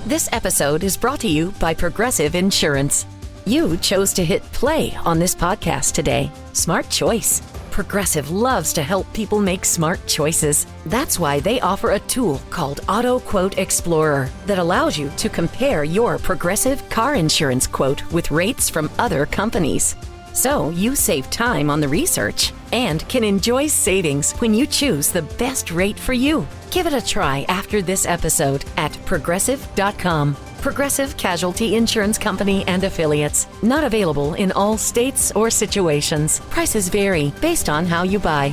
This episode is brought to you by Progressive Insurance. You chose to hit play on this podcast today. Smart choice. Progressive loves to help people make smart choices. That's why they offer a tool called Auto Quote Explorer that allows you to compare your Progressive car insurance quote with rates from other companies. So you save time on the research and can enjoy savings when you choose the best rate for you. Give it a try after this episode at Progressive.com. Progressive Casualty Insurance Company and Affiliates. Not available in all states or situations. Prices vary based on how you buy.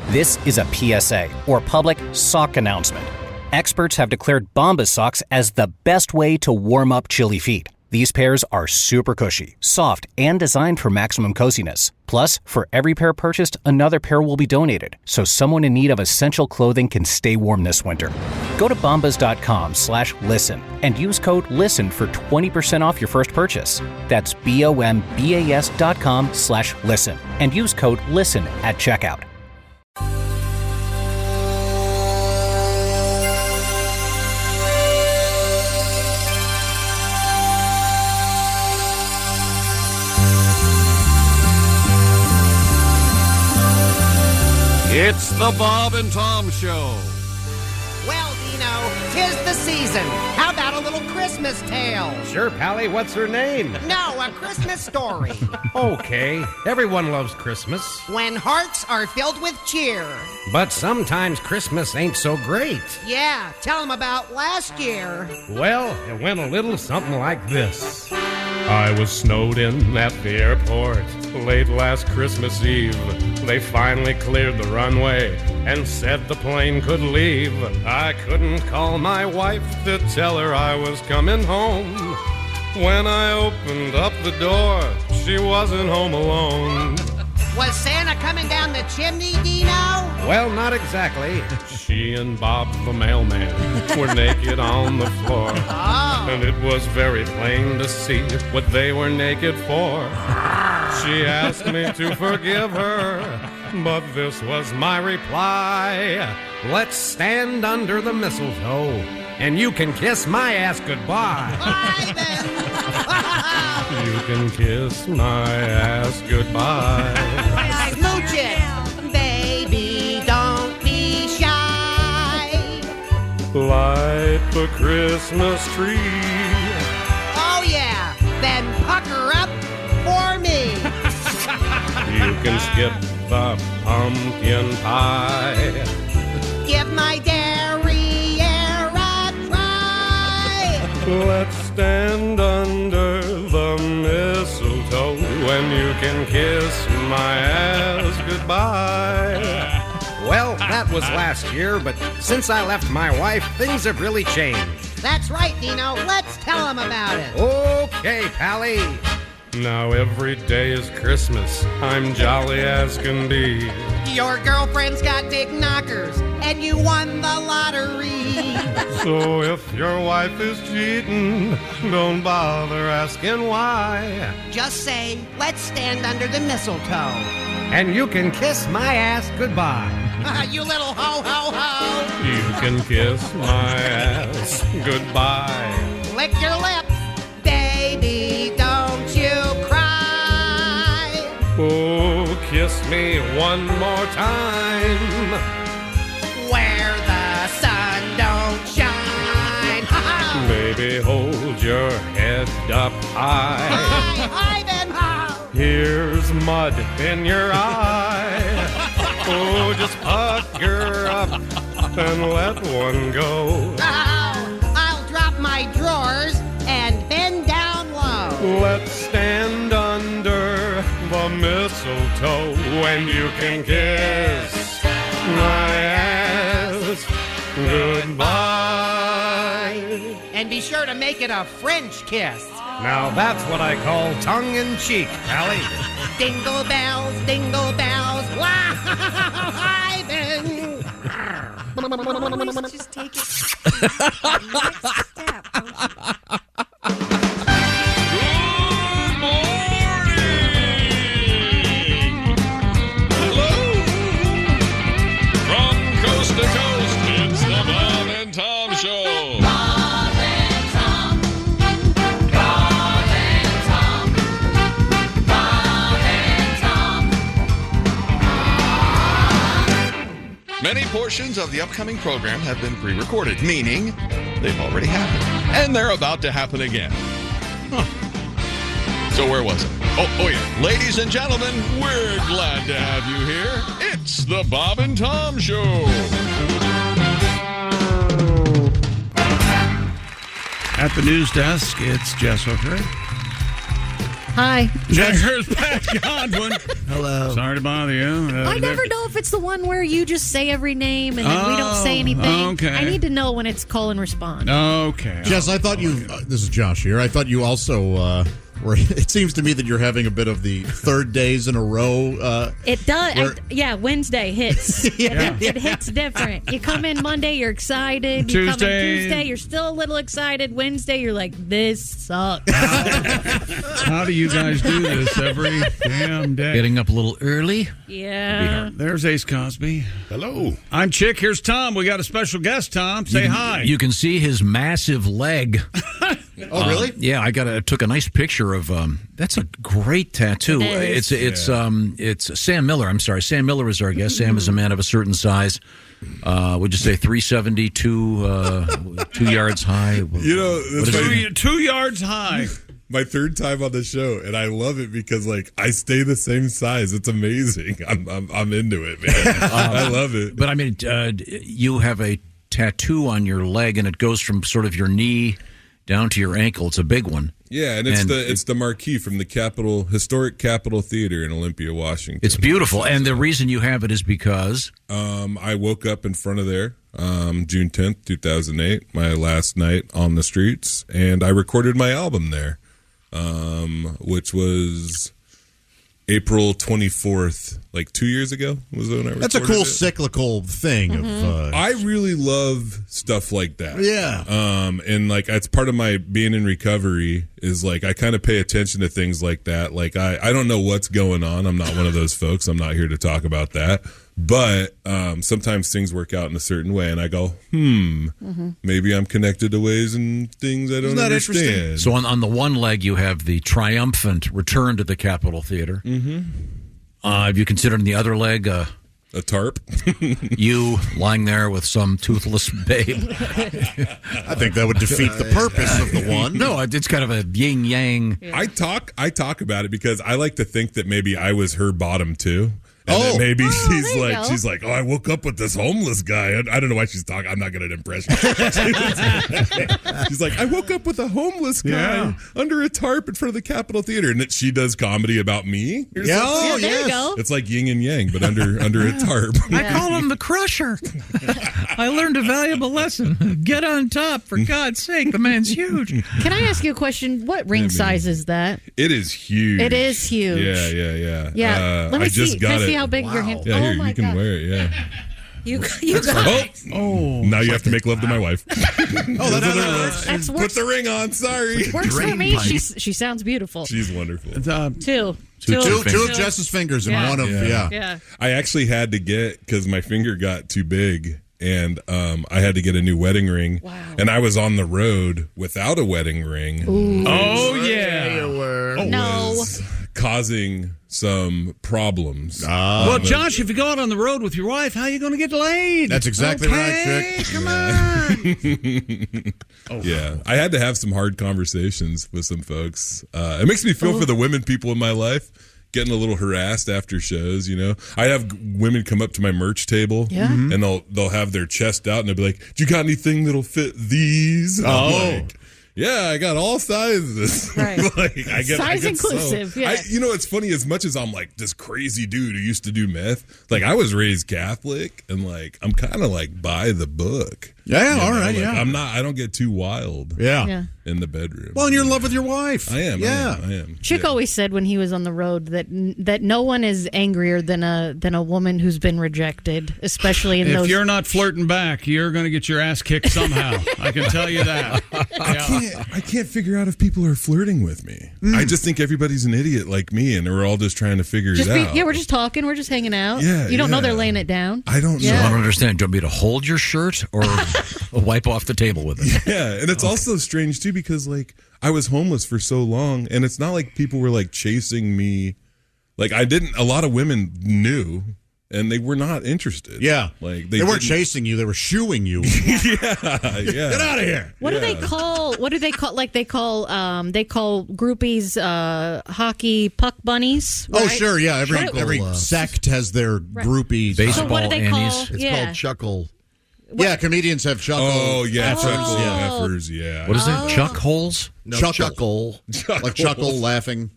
This is a PSA, or public sock announcement. Experts have declared Bombas socks as the best way to warm up chilly feet. These pairs are super cushy, soft, and designed for maximum coziness. Plus, for every pair purchased, another pair will be donated, so someone in need of essential clothing can stay warm this winter. Go to bombas.com/listen and use code LISTEN for 20% off your first purchase. That's BOMBAS.com/listen and use code LISTEN at checkout. It's the Bob and Tom Show. Well, Dino, 'tis the season. How about a little Christmas tale? Sure, Pally. What's her name? No, a Christmas story. Okay, everyone loves Christmas. When hearts are filled with cheer. But sometimes Christmas ain't so great. Yeah, tell them about last year. Well, it went a little something like this. I was snowed in at the airport late last Christmas Eve. They finally cleared the runway and said the plane could leave. I couldn't call my wife to tell her I was coming home. When I opened up the door, she wasn't home alone. Was Santa coming down the chimney, Dino? Well, not exactly. She and Bob the mailman were naked on the floor. Oh. And it was very plain to see what they were naked for. She asked me to forgive her, but this was my reply. Let's stand under the mistletoe, and you can kiss my ass goodbye. Bye, then. You can kiss my ass goodbye. Smooch it. Baby, don't be shy. Light the Christmas tree. Oh, yeah. Then pucker up for me. You can skip the pumpkin pie. Give my derriere a try. Let's stand under the mistletoe when you can kiss my ass goodbye. Well, that was last year, but since I left my wife, things have really changed. That's right, Dino. Let's tell them about it. Okay, Pally. Now every day is Christmas. I'm jolly as can be. Your girlfriend's got big knockers, and you won the lottery. So if your wife is cheating, don't bother asking why. Just say, let's stand under the mistletoe. And you can kiss my ass goodbye. You little ho-ho-ho. You can kiss my ass goodbye. Lick your lips. Baby, don't you cry. Oh, kiss me one more time. Where the sun don't shine. Baby, hold your head up high. Hi, then, ho. Here's mud in your eye. Oh, just pucker up and let one go. I'll drop my drawers and bend down low. Let's stand under the mistletoe when you can kiss my ass goodbye. And be sure to make it a French kiss. Now that's what I call tongue-in-cheek, Pally. Dingle bells, wow, Ivan. Always just take it to the next step. From coast to coast, it's the Bob and portions of the upcoming program have been pre-recorded, meaning they've already happened. And they're about to happen again. So where was it? Oh yeah. Ladies and gentlemen, we're glad to have you here. It's the Bob and Tom Show. At the news desk, it's Jess Hooker. Hi. Here's Pat Godwin. Hello. Sorry to bother you. I never know if it's the one where you just say every name and then we don't say anything. Okay. I need to know when it's call and respond. Okay. Jess, I thought you... this is Josh here. I thought you also... it seems to me that you're having a bit of the third days in a row. It does. Wednesday hits. Yeah. It hits different. You come in Monday, you're excited. You come in Tuesday, you're still a little excited. Wednesday, you're like, this sucks. How do you guys do this every damn day? Getting up a little early. Yeah. There's Ace Cosby. Hello. I'm Chick. Here's Tom. We got a special guest, Tom. Say hi. You can see his massive leg. Oh, really? Yeah, I took a nice picture of. That's a great tattoo. It's Sam Miller. I'm sorry, Sam Miller is our guest. Sam is a man of a certain size. Would you say 372, 2 yards high? You know, that's 2 yards high. My third time on the show, and I love it because I stay the same size. It's amazing. I'm into it, man. I love it. But I mean, you have a tattoo on your leg, and it goes from sort of your knee down to your ankle. It's a big one. Yeah, and it's the marquee from the historic Capitol Theater in Olympia, Washington. It's beautiful, and the reason you have it is because I woke up in front of there June 10th, 2008, my last night on the streets, and I recorded my album there, which was April 24th, 2 years ago was when I recorded That's a cool it. cyclical thing. I really love stuff like that. Yeah. And it's part of my being in recovery is I kind of pay attention to things like that. I don't know what's going on. I'm not one of those folks. I'm not here to talk about that. But sometimes things work out in a certain way, and I go, maybe I'm connected to ways and things I don't understand. So on the one leg, you have the triumphant return to the Capitol Theater. Mm-hmm. Have you considered the other leg a tarp? You lying there with some toothless babe. I think that would defeat the purpose of the one. No, it's kind of a yin yang. Yeah. I talk about it because I like to think that maybe I was her bottom too. And then maybe she's like, I woke up with this homeless guy. I don't know why she's talking. I'm not going to impress you. She's like, I woke up with a homeless guy under a tarp in front of the Capitol Theater, and she does comedy about me. There you go. It's like yin and yang, but under a tarp. I call him the Crusher. I learned a valuable lesson. Get on top, for God's sake. The man's huge. Can I ask you a question? What ring size is that? It is huge. It is huge. Yeah. Yeah. Let me see. Can I see how big your hand? Yeah, here, my you can God. wear it. Yeah. You got it. Now you have to make love to my wife. That's Put the ring on. Sorry. Works for me. She sounds beautiful. She's wonderful. Two of Jess's fingers and one of yeah. I actually had to get because my finger got too big. And I had to get a new wedding ring. Wow. And I was on the road without a wedding ring. Ooh. Oh, yeah. You were. No. Causing some problems. Well, Josh, if you go out on the road with your wife, how are you going to get laid? That's exactly right, Chick. Come on. Yeah. I had to have some hard conversations with some folks. It makes me feel for the women people in my life. Getting a little harassed after shows, I have women come up to my merch table, and they'll have their chest out, and they'll be like, "Do you got anything that'll fit these?" And I'm like, yeah, I got all sizes. Right. Size inclusive. Yeah. It's funny. As much as I'm this crazy dude who used to do meth, I was raised Catholic, and I'm kind of by the book. Yeah, all right, yeah. I don't get too wild. Yeah. In the bedroom. Well, and you're in love with your wife. I am. Yeah. I am. Chick always said when he was on the road that no one is angrier than a woman who's been rejected, especially in those. If you're not flirting back, you're going to get your ass kicked somehow. I can tell you that. I can't figure out if people are flirting with me. I just think everybody's an idiot like me, and we're all just trying to figure it out. Yeah, we're just talking. We're just hanging out. Yeah, you don't know they're laying it down. I don't know. I don't understand. Do you want me to hold your shirt or wipe off the table with it? Yeah, and it's also strange, too, because, I was homeless for so long, and it's not like people were, chasing me. A lot of women knew, and they were not interested. Yeah. Like they weren't chasing you, they were shooing you. yeah. Get out of here. What do they call? What do they call? Like they call groupies hockey puck bunnies. Right? Oh, sure, yeah. Every sect has their groupies. Baseball so what do they call? It's called chuckle. Yeah, comedians have chuckle. Oh, yeah, chuckle Yeah. effers, yeah. What is that? Chuck holes? No, chuckle. Like chuckle laughing.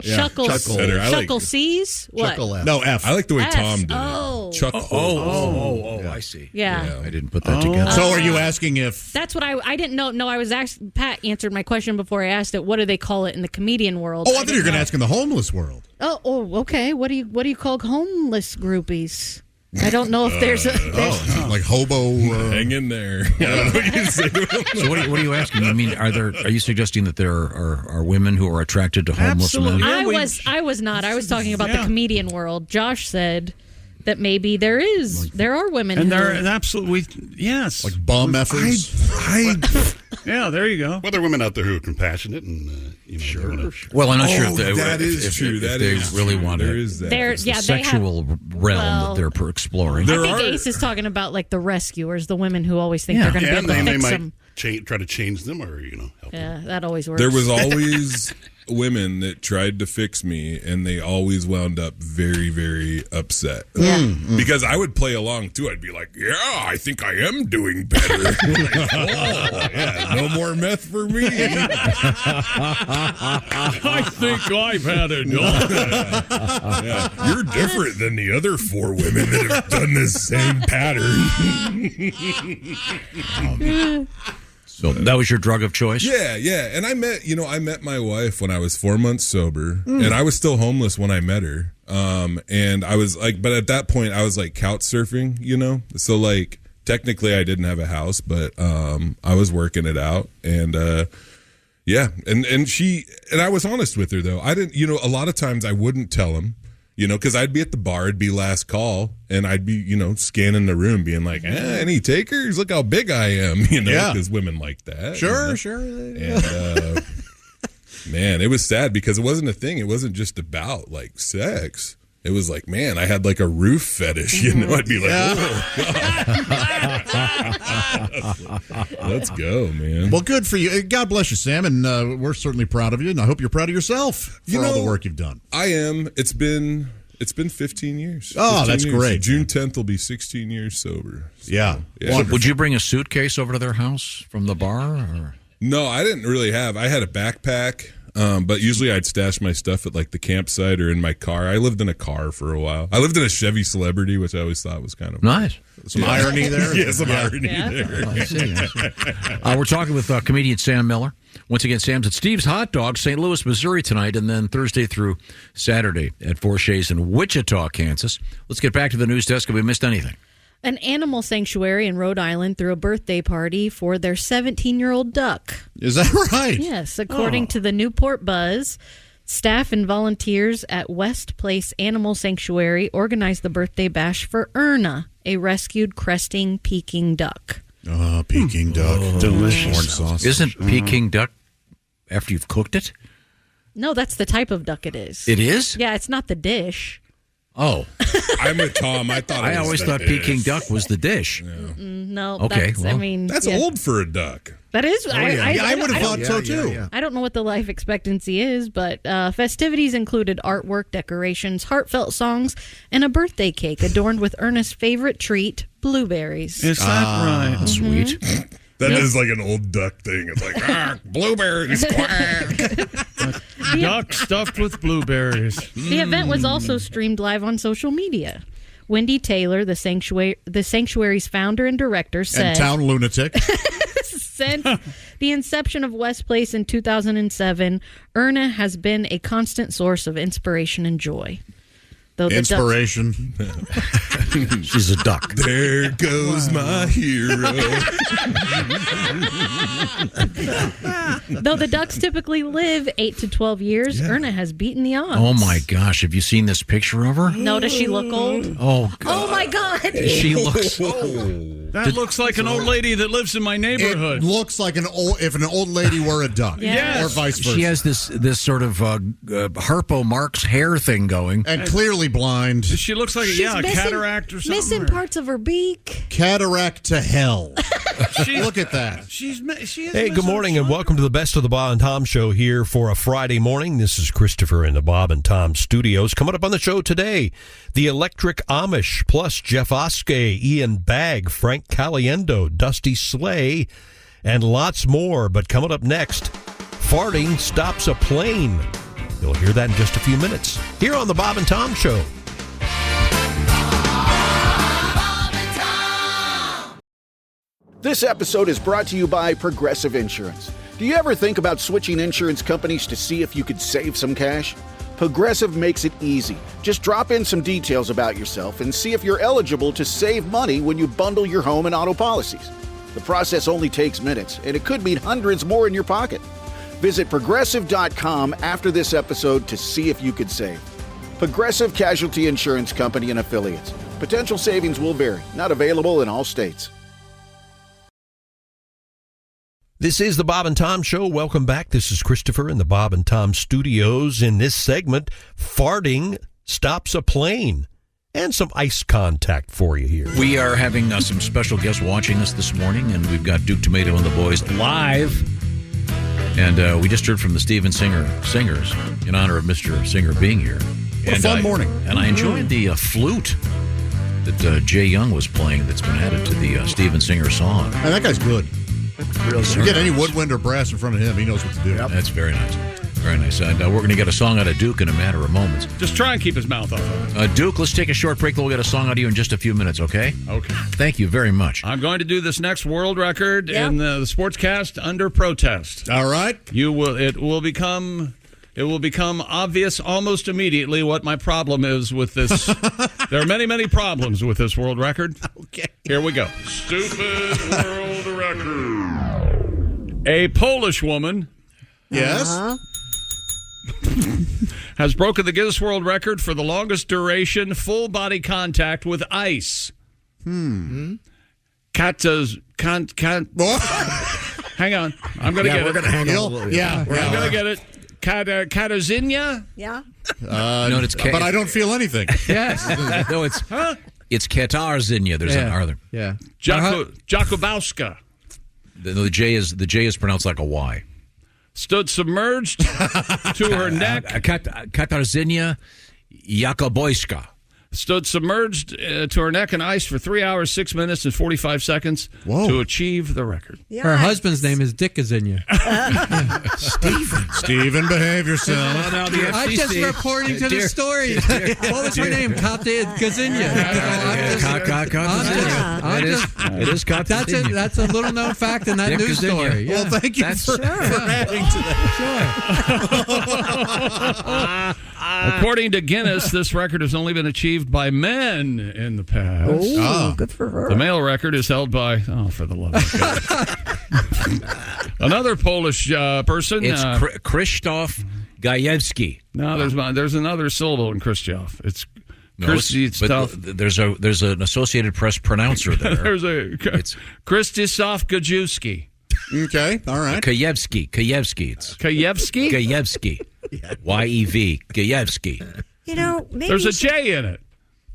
Yeah. Chuckle. Chuckle C's? What? Chuckle F. No, F. I like the way F. Tom did Oh. it. Chuckle. Oh, I see. Yeah. I didn't put that together. So are you asking if... That's what I didn't know. No, I was asked. Pat answered my question before I asked it. What do they call it in the comedian world? Oh, I thought you were going to ask in the homeless world. Oh, okay. What do you call homeless groupies? I don't know if there's a... like hobo... Hang in there. I don't know what you say to them. So what are you asking? I mean, are you suggesting that there are women who are attracted to homeless men? I was not. I was talking about the comedian world. Josh said that maybe there are women and who there are absolutely yes, like bum effers. Yeah, there you go. Well, there are women out there who are compassionate and sure. Well, I'm not sure if that is true. If they really want there it. is that. It's the sexual realm that they're exploring. I think Ace is talking about like the rescuers, the women who always think they're going to be able to fix them. Try to change them or help them. That always works. There was always women that tried to fix me, and they always wound up very, very upset. Yeah. Because I would play along too. I'd be like, "Yeah, I think I am doing better. No more meth for me. I think I've had enough." Yeah, you're different than the other 4 women that have done this same pattern. So that was your drug of choice? Yeah. And I met my wife when I was 4 months sober, and I was still homeless when I met her. And I was like, but at that point I was like couch surfing, So like technically I didn't have a house, but I was working it out, and yeah. And I was honest with her though. I didn't, a lot of times I wouldn't tell him. Because I'd be at the bar, it'd be last call, and I'd be, scanning the room, being like, any takers? Look how big I am, because women like that. Sure. And, man, it was sad because it wasn't a thing. It wasn't just about, like, sex. It was like, man, I had, like, a roof fetish, I'd be like, oh, God. Let's go, man. Well, good for you. God bless you, Sam, and we're certainly proud of you, and I hope you're proud of yourself for all the work you've done. I am. It's been 15 years. Oh, that's great. June 10th will be 16 years sober. So, yeah. Would you bring a suitcase over to their house from the bar? Or? No, I didn't really have. I had a backpack. But usually I'd stash my stuff at like the campsite or in my car. I lived in a car for a while. I lived in a Chevy Celebrity, which I always thought was kind of nice. Some irony there. Yeah, some irony there. I see. We're talking with comedian Sam Miller. Once again, Sam's at Steve's Hot Dog, St. Louis, Missouri tonight, and then Thursday through Saturday at Four Shays in Wichita, Kansas. Let's get back to the news desk if we missed anything. An animal sanctuary in Rhode Island threw a birthday party for their 17-year-old duck. Is that right? Yes, according to the Newport Buzz, staff and volunteers at West Place Animal Sanctuary organized the birthday bash for Erna, a rescued cresting Peking duck. Peking duck. Delicious. Corn sauce. Isn't Peking duck after you've cooked it? No, that's the type of duck it is. It is? Yeah, it's not the dish. Oh. I'm with Tom. I always thought Peking duck was the dish. No. Okay. That's old for a duck. That is. I would have thought so too. Yeah. I don't know what the life expectancy is, but festivities included artwork, decorations, heartfelt songs, and a birthday cake adorned with Ernest's favorite treat, blueberries. Is that right? That's sweet. That is like an old duck thing. It's like, blueberries, quack. Duck stuffed with blueberries. The event was also streamed live on social media. Wendy Taylor, the sanctuary's founder and director, said... And town lunatic. Since the inception of West Place in 2007, Erna has been a constant source of inspiration and joy. Though the Inspiration. She's a duck. There goes my hero. Though the ducks typically live 8 to 12 years, Erna has beaten the odds. Oh, my gosh. Have you seen this picture of her? No, does she look old? Oh, God. Oh, my God. She looks... That looks like an old lady that lives in my neighborhood. It looks like if an old lady were a duck, Yes. or vice versa. She has this sort of Harpo Marx hair thing going, and clearly blind. She looks like a cataract or something. Missing parts of her beak. Cataract to hell. Look at that. Hey, good morning and welcome to the Best of the Bob and Tom Show here for a Friday morning. This is Christopher in the Bob and Tom Studios. Coming up on the show today, the Electric Amish plus Jeff Oskey, Ian Bagg, Frank Caliendo, Dusty Slay, and lots more. But coming up next, farting stops a plane. You'll hear that in just a few minutes here on the Bob and Tom Show. This episode is brought to you by Progressive Insurance. Do you ever think about switching insurance companies to see if you could save some cash? Progressive makes it easy. Just drop in some details about yourself and see if you're eligible to save money when you bundle your home and auto policies. The process only takes minutes, and it could mean hundreds more in your pocket. Visit Progressive.com after this episode to see if you could save. Progressive Casualty Insurance Company and Affiliates. Potential savings will vary. Not available in all states. This is the Bob and Tom Show. Welcome back. This is Christopher in the Bob and Tom Studios. In this segment, farting stops a plane. And some ice contact for you here. We are having some special guests watching us this morning, and we've got Duke Tomato and the boys live. And we just heard from the Steven Singers in honor of Mr. Singer being here. What a fun morning. And I enjoyed the flute that Jay Young was playing that's been added to the Steven Singer song. And that guy's good. You get any woodwind or brass in front of him, he knows what to do. That's very nice. Very nice. And we're going to get a song out of Duke in a matter of moments. Just try and keep his mouth off of it. Duke, let's take a short break. We'll get a song out of you in just a few minutes, okay? Okay. Thank you very much. I'm going to do this next world record in the Sportscast under protest. All right. It will become obvious almost immediately what my problem is with this. There are many, many problems with this world record. Okay. Here we go. Stupid world record. A Polish woman. Yes. Has broken the Guinness World Record for the longest duration full body contact with ice. Hang on. I'm going to get it. We're going to hang on. Yeah. I'm going to get it. Katazinia? Yeah. No, it's but I don't feel anything. Yes. No, it's Katarzynia. There's an R there. Yeah. Jakubowska. The J is pronounced like a Y. Stood submerged to her neck. Katarzynia Jakubowska. Stood submerged to her neck in ice for 3 hours, 6 minutes, and 45 seconds to achieve the record. Yes. Her husband's name is Dick Kazinia. Steven, behave yourself. I'm just reporting to the story. What was her name? Kate Kazinia. It is Katarzynia. That's a little known fact in that Dick news Kazinia. story. Well, thank you for adding to that. According to Guinness, this record has only been achieved by men in the past. Good for her. The male record is held by, for the love of God. Another Polish person. It's Krzysztof Gajewski. No, there's another syllable in Krzysztof. It's there's an Associated Press pronouncer there. It's Krzysztof Gajewski. Okay, all right. Gajewski. Kajewski? Gajewski. Y-E-V. Gajewski. You know, maybe there's a J in it.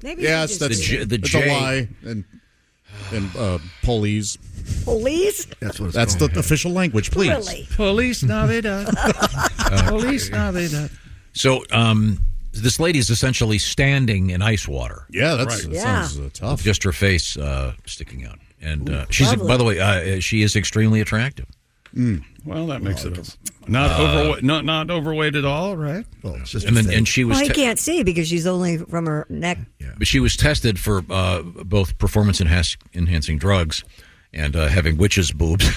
Maybe yes, that's the J. A Y and Police. Police? That's the official language, please. Really? Police Navidad. Police Navidad. So, this lady is essentially standing in ice water. Yeah, that sounds tough. Just her face sticking out. And she's, by the way, she is extremely attractive. Well, that makes it not overweight at all, right? Well, and she was. Well, he can't see because she's only from her neck. Yeah. But she was tested for both performance enhancing drugs and having witch's boobs.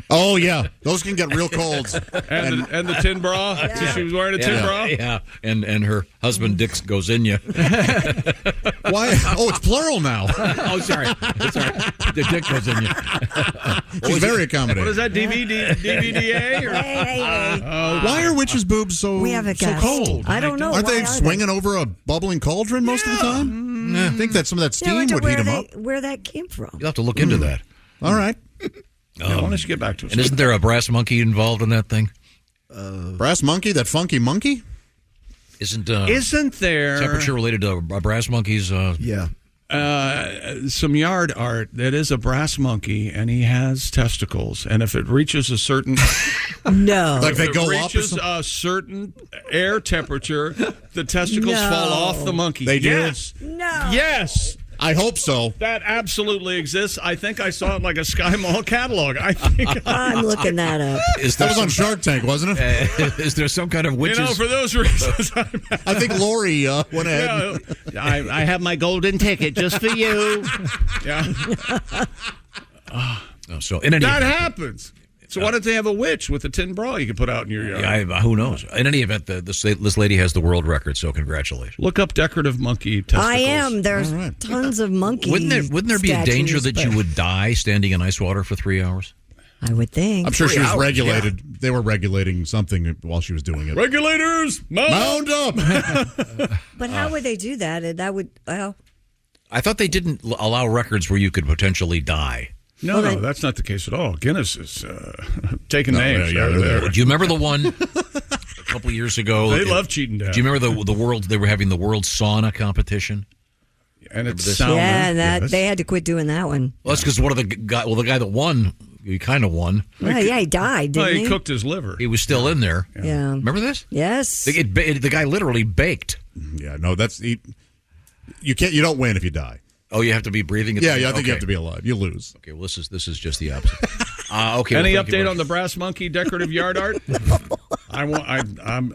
Oh yeah, those can get real cold. and the tin bra. Yeah. She was wearing a tin bra. Yeah, and her husband Dick goes in you. Why? Oh, it's plural now. Oh, sorry. The Dick goes in you. She's very accommodating. What is that? DVDA? Or? Hey. Why are witches' boobs so cold? I don't know. Aren't they swinging over a bubbling cauldron most of the time? I think that some of that steam I wonder would heat him up. where that came from. You'll have to look into that. All right. Why don't you get back to us? And isn't there a brass monkey involved in that thing? Brass monkey, that funky monkey? Isn't there temperature related to a brass monkey's? Yeah. Some yard art that is a brass monkey, and he has testicles, and if it reaches a certain no, like they if go it up, reaches a certain air temperature, the testicles fall off the monkey. They do? Yes, no, yes. I hope so. That absolutely exists. I think I saw it in like a Sky Mall catalog. I think I'm looking that up. That was on Shark Tank, wasn't it? Is there some kind of witches? for those reasons, I think Lori went ahead. I have my golden ticket just for you. Yeah. So in any that event, happens. So why don't they have a witch with a tin bra you can put out in your yard? Who knows? In any event, this lady has the world record, so congratulations. Look up decorative monkey testicles. I am. There's tons of monkeys. Wouldn't there be a danger that you would die standing in ice water for 3 hours? I would think. I'm sure she was 3 hours, regulated. Yeah. They were regulating something while she was doing it. Regulators, mount up. But how would they do that? That would, well. I thought they didn't allow records where you could potentially die. No, that's not the case at all. Guinness is taking names. Do you remember the one a couple of years ago? They love cheating death. Do you remember the world? They were having the world sauna competition. And it's they had to quit doing that one. Well, that's because one of the guy. Well, the guy that won, he kind of won. Yeah, he died. Didn't he? He cooked his liver. He was still in there. Yeah. Remember this? Yes. The guy literally baked. Yeah. No, you can't. You don't win if you die. Oh, you have to be breathing. Yeah, I think you have to be alive. You lose. Okay, well, this is just the opposite. Okay. Any update on the brass monkey decorative yard art? I'm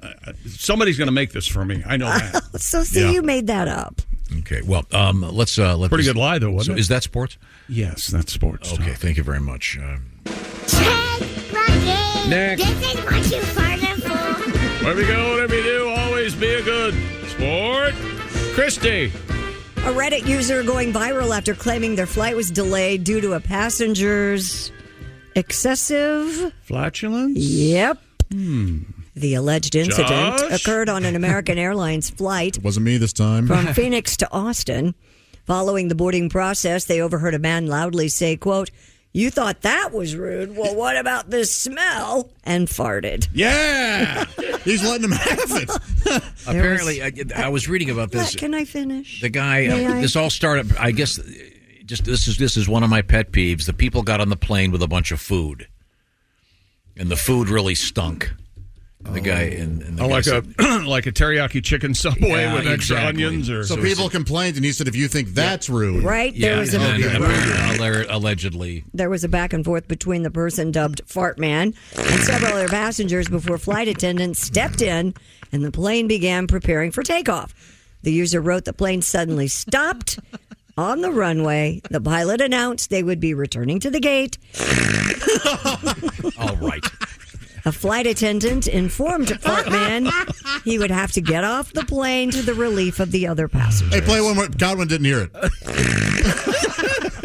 somebody's going to make this for me. I know that. So you made that up. Okay. Well, let's pretty good lie though, wasn't it? Is that sports? Yes, that's sports. Okay. Thank you very much. Next. This is what you farted for. Where we go, whatever you do, always be a good sport. Christy. A Reddit user going viral after claiming their flight was delayed due to a passenger's excessive flatulence? Yep. The alleged incident occurred on an American Airlines flight. It wasn't me this time. From Phoenix to Austin. Following the boarding process, they overheard a man loudly say, quote, "You thought that was rude. Well, what about this smell?" And farted. Yeah. He's letting him have it. Apparently, I was reading about this. Can I finish? The guy, this all started, I guess, this is one of my pet peeves. The people got on the plane with a bunch of food, and the food really stunk. The guy like a teriyaki chicken Subway with extra onions, or so people complained, and he said, "If you think that's rude, right?" Yeah, allegedly, there was a back and forth between the person dubbed Fart Man and several other passengers before flight attendants stepped in, and the plane began preparing for takeoff. The user wrote the plane suddenly stopped on the runway. The pilot announced they would be returning to the gate. All right. A flight attendant informed Fart Man he would have to get off the plane to the relief of the other passengers. Hey, play one more. Godwin didn't hear it.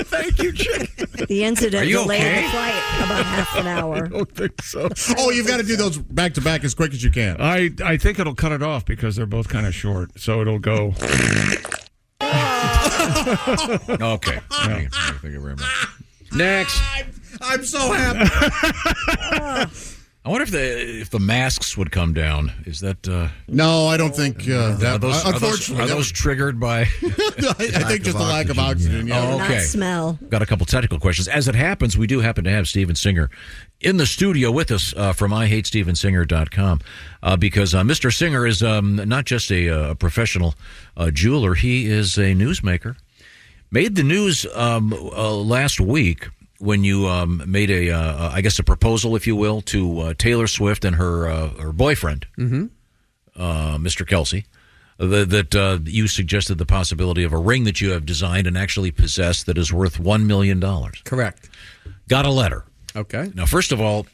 Thank you, Jim. The incident delayed okay? the flight about half an hour. I don't think so. Oh, you've got to do those back to back as quick as you can. I think it'll cut it off because they're both kind of short, so it'll go. Okay. Thank you very much. Next. I'm so happy. I wonder if the masks would come down. Is that no? I don't think that. Unfortunately, are those triggered by? I think just the lack of oxygen. Yeah. Oh, okay. Not smell. Got a couple technical questions. As it happens, we do happen to have Steven Singer in the studio with us from IHateStevenSinger.com because Mr. Singer is not just a professional jeweler. He is a newsmaker. Made the news last week when you made I guess a proposal, if you will, to Taylor Swift and her boyfriend, Mr. Kelsey, that you suggested the possibility of a ring that you have designed and actually possess that is worth $1 million. Correct. Got a letter. Okay. Now, first of all,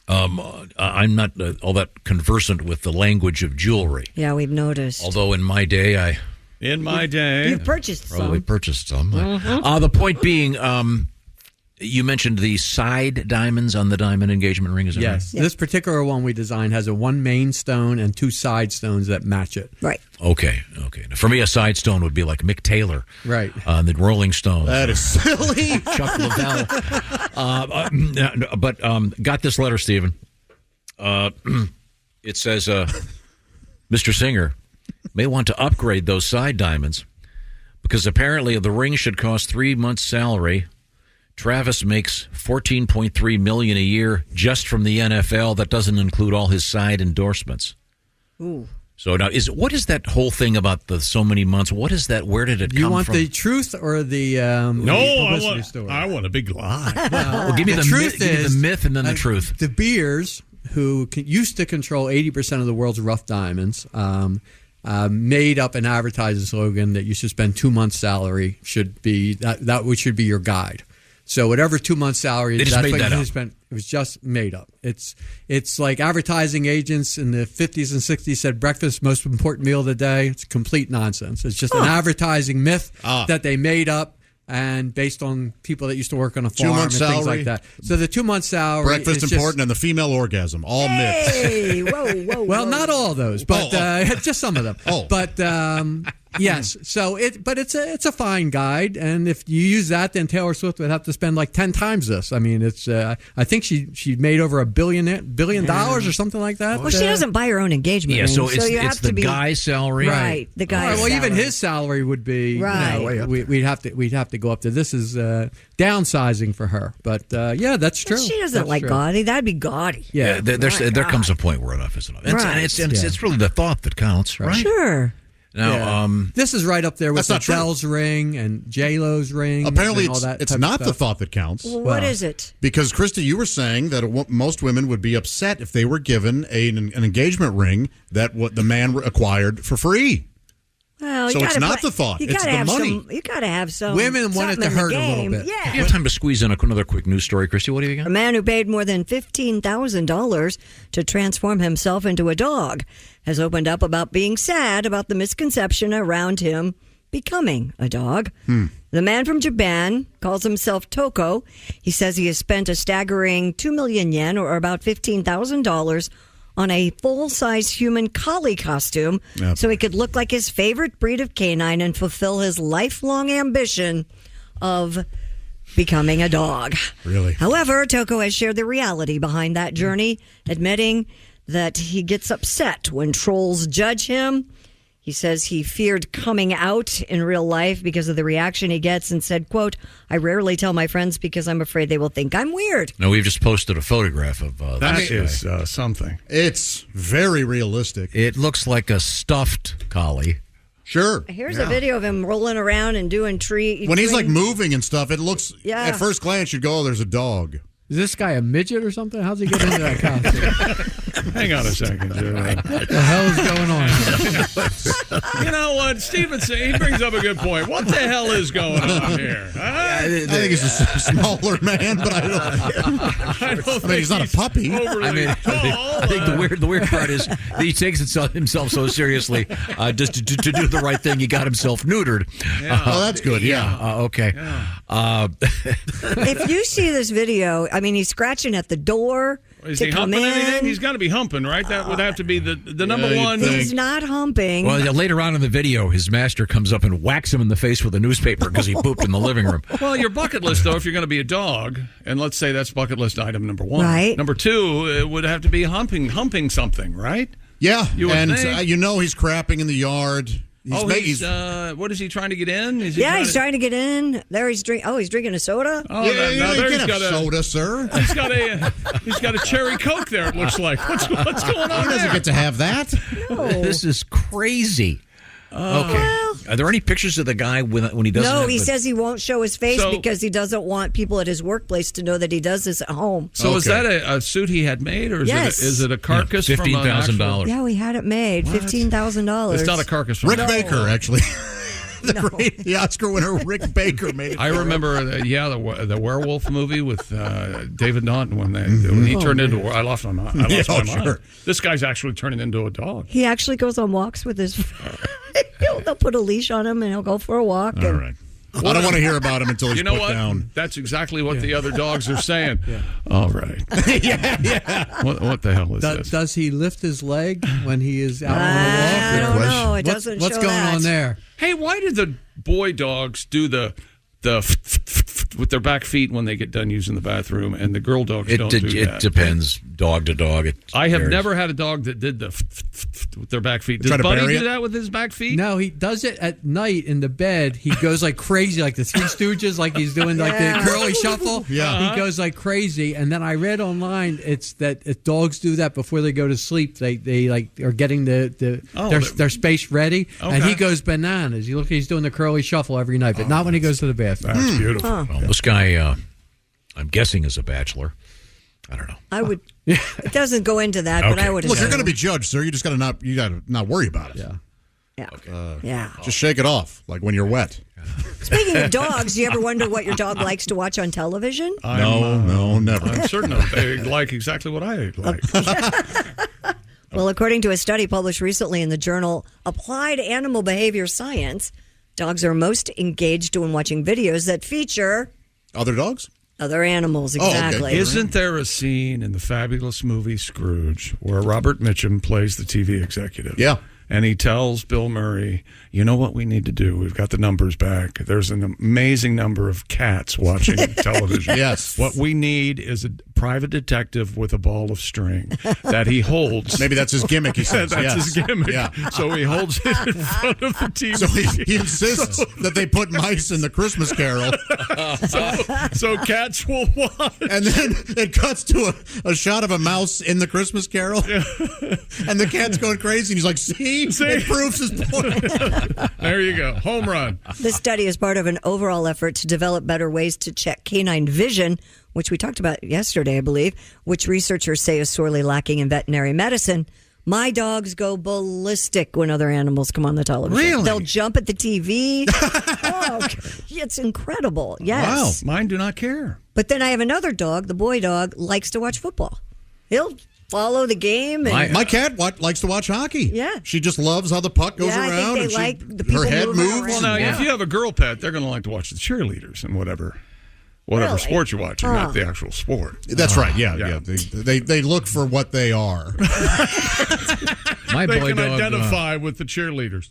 I'm not all that conversant with the language of jewelry. Yeah, we've noticed. Although in my day, you've purchased some. Probably purchased some. The point being, You mentioned the side diamonds on the diamond engagement ring. Is that Yes. right? This particular one we designed has a one main stone and two side stones that match it. Right. Okay. Now, for me, a side stone would be like Mick Taylor. Right. The Rolling Stones. That is silly. Chuck Leavell. But got this letter, Stephen. It says, Mr. Singer may want to upgrade those side diamonds because apparently the ring should cost 3 months' salary. Travis makes $14.3 million a year just from the NFL. That doesn't include all his side endorsements. Ooh. So now, what is that whole thing about the so many months? What is that? Where did it come from? You want the truth or the publicity story? I want a big lie. Well, give me the truth. Give me the myth and then the truth. De Beers, who used to control 80% of the world's rough diamonds, made up an advertising slogan that you should spend 2 months' salary should be that should be your guide. So whatever 2 months' salary, They just made that up. spent. It was just made up. It's like advertising agents in the 50s and 60s said breakfast most important meal of the day. It's complete nonsense. It's just an advertising myth that they made up and based on people that used to work on a farm 2 and months things salary. like that. So the 2 months salary, Breakfast is important and the female orgasm. All myths. Hey, whoa. Well, not all those, but just some of them. But yes. So it's a fine guide, and if you use that, then Taylor Swift would have to spend like 10 times this. I mean, it's I think she made over $1 billion or something like that. Well, she doesn't buy her own engagement ring, so you have it's the to be guy's salary, right? The guy's well, salary. even his salary would be right. We'd have to go up to this is downsizing for her, but yeah, that's true. But she doesn't That's like true. gaudy. That'd be gaudy. Yeah, there comes a point where enough is enough. Right. It's really the thought that counts, right? Sure. Now, this is right up there with That's not Adele's ring and J-Lo's ring. Apparently, and all that it's type of not the stuff. thought that counts. Well, what is it? Because, Christy, you were saying that most women would be upset if they were given an engagement ring that what the man acquired for free. Well, So you it's gotta not the thought, You it's gotta the have money. You got to have some. Women want it something to in the hurt a little game. bit. Yeah. you have time to squeeze in another quick news story, Christy. What do you got? A man who paid more than $15,000 to transform himself into a dog has opened up about being sad about the misconception around him becoming a dog. The man from Japan calls himself Toko. He says he has spent a staggering 2 million yen, or about $15,000, on a full-size human collie costume so he could look like his favorite breed of canine and fulfill his lifelong ambition of becoming a dog. Really? However, Toko has shared the reality behind that journey, admitting that he gets upset when trolls judge him. He says he feared coming out in real life because of the reaction he gets and said, quote, "I rarely tell my friends because I'm afraid they will think I'm weird." No, we've just posted a photograph of That this is guy. something. It's very realistic. It looks like a stuffed collie. Sure. Here's a video of him rolling around and doing When he's like moving and stuff, it looks, Yeah. at first glance, you'd go, oh, there's a dog. Is this guy a midget or something? How's he get into that costume? Hang on a second, Joe. What the hell is going on? You know what? Stevenson, he brings up a good point. What the hell is going on here? Huh? I think he's a smaller man, but I don't mean, he's not a puppy. Overly tall. I think the weird part is that he takes himself so seriously. Just to do the right thing, he got himself neutered. Yeah. Oh, that's good. Yeah. Okay. If you see this video, I mean, he's scratching at the door Is to he come humping in. anything? He's got to be humping, right? That would have to be the number you'd one. think. He's not humping. Well, later on in the video, his master comes up and whacks him in the face with a newspaper because he pooped in the living room. Well, your bucket list, though, if you're going to be a dog, and let's say that's bucket list item number one. Right. Number two, it would have to be humping something, right? Yeah. You would and think. he's crapping in the yard. What is he trying to get in? Is he he's trying to get in. There he's drinking. Oh, he's drinking a soda. Oh, Yeah, now you there can he's have got soda, sir. he's got a cherry Coke there. It looks like. What's going on He doesn't there? get to have that. This is crazy. Okay. Are there any pictures of the guy when he doesn't? No, have he the- says he won't show his face So- because he doesn't want people at his workplace to know that he does this at home. So is that a suit he had made, or is Yes. is it a carcass from an actual- $15,000. Yeah, we had it made. $15,000. It's not a carcass from Rick an actual- Baker, actually. No. The Oscar winner Rick Baker made it. I remember, the werewolf movie with David Naughton when he turned into. I lost my mind. Sure. This guy's actually turning into a dog. He actually goes on walks with his. They'll put a leash on him and he'll go for a walk. All right. I don't want to hear about him until he's You know put what? down. That's exactly what the other dogs are saying. All right. yeah. What the hell is this? Does he lift his leg when he is out on a walk? I don't know. It What's doesn't what's show going that. on there? Hey, why do the boy dogs do the with their back feet when they get done using the bathroom, and the girl dogs don't do that? It depends, dog to dog. I have varies. never had a dog that did the with their back feet. Does Try to Buddy bury do it? that with his back feet? No, he does it at night in the bed. He goes like crazy, like the Three Stooges, like he's doing like the curly shuffle. Yeah. He goes like crazy. And then I read online it's that if dogs do that before they go to sleep, they like are getting their space ready. And he goes bananas. You look, he's doing the curly shuffle every night, but not when he goes to the bathroom. That's beautiful. Well, this guy, I'm guessing, is a bachelor. I don't know. I would. It doesn't go into that, but I would. Look, you're assume. going to be judged, sir. You just got to not worry about it. Yeah. Just shake it off, like when you're wet. Speaking of dogs, do you ever wonder what your dog likes to watch on television? No, never. I'm certain of they like exactly what I like. Well, according to a study published recently in the journal Applied Animal Behavior Science, dogs are most engaged when watching videos that feature other dogs, other animals. Exactly. Isn't there a scene in the fabulous movie Scrooge where Robert Mitchum plays the TV executive? Yeah. And he tells Bill Murray, you know what we need to do? We've got the numbers back. There's an amazing number of cats watching television. Yes. What we need is a private detective with a ball of string that he holds. Maybe that's his gimmick, he says. That's Yes. his gimmick. Yeah. So he holds it in front of the TV. So he insists that they put mice in the Christmas Carol. so cats will watch. And then it cuts to a shot of a mouse in the Christmas Carol. And the cat's going crazy. And he's like, see? It proves his point. There you go. Home run. This study is part of an overall effort to develop better ways to check canine vision, which we talked about yesterday, I believe, which researchers say is sorely lacking in veterinary medicine. My dogs go ballistic when other animals come on the television. Really? They'll jump at the TV. It's incredible. Yes. Wow. Mine do not care. But then I have another dog, the boy dog, likes to watch football. He'll follow the game. And My cat likes to watch hockey. Yeah. She just loves how the puck goes Yeah, I think around. they and like the people her head moving moves. around. Well, now, Yeah. if you have a girl pet, they're going to like to watch the cheerleaders and whatever Really? sport you're watching, not the actual sport. That's right. Yeah. They look for what they are. My They boy can dog, identify with the cheerleaders.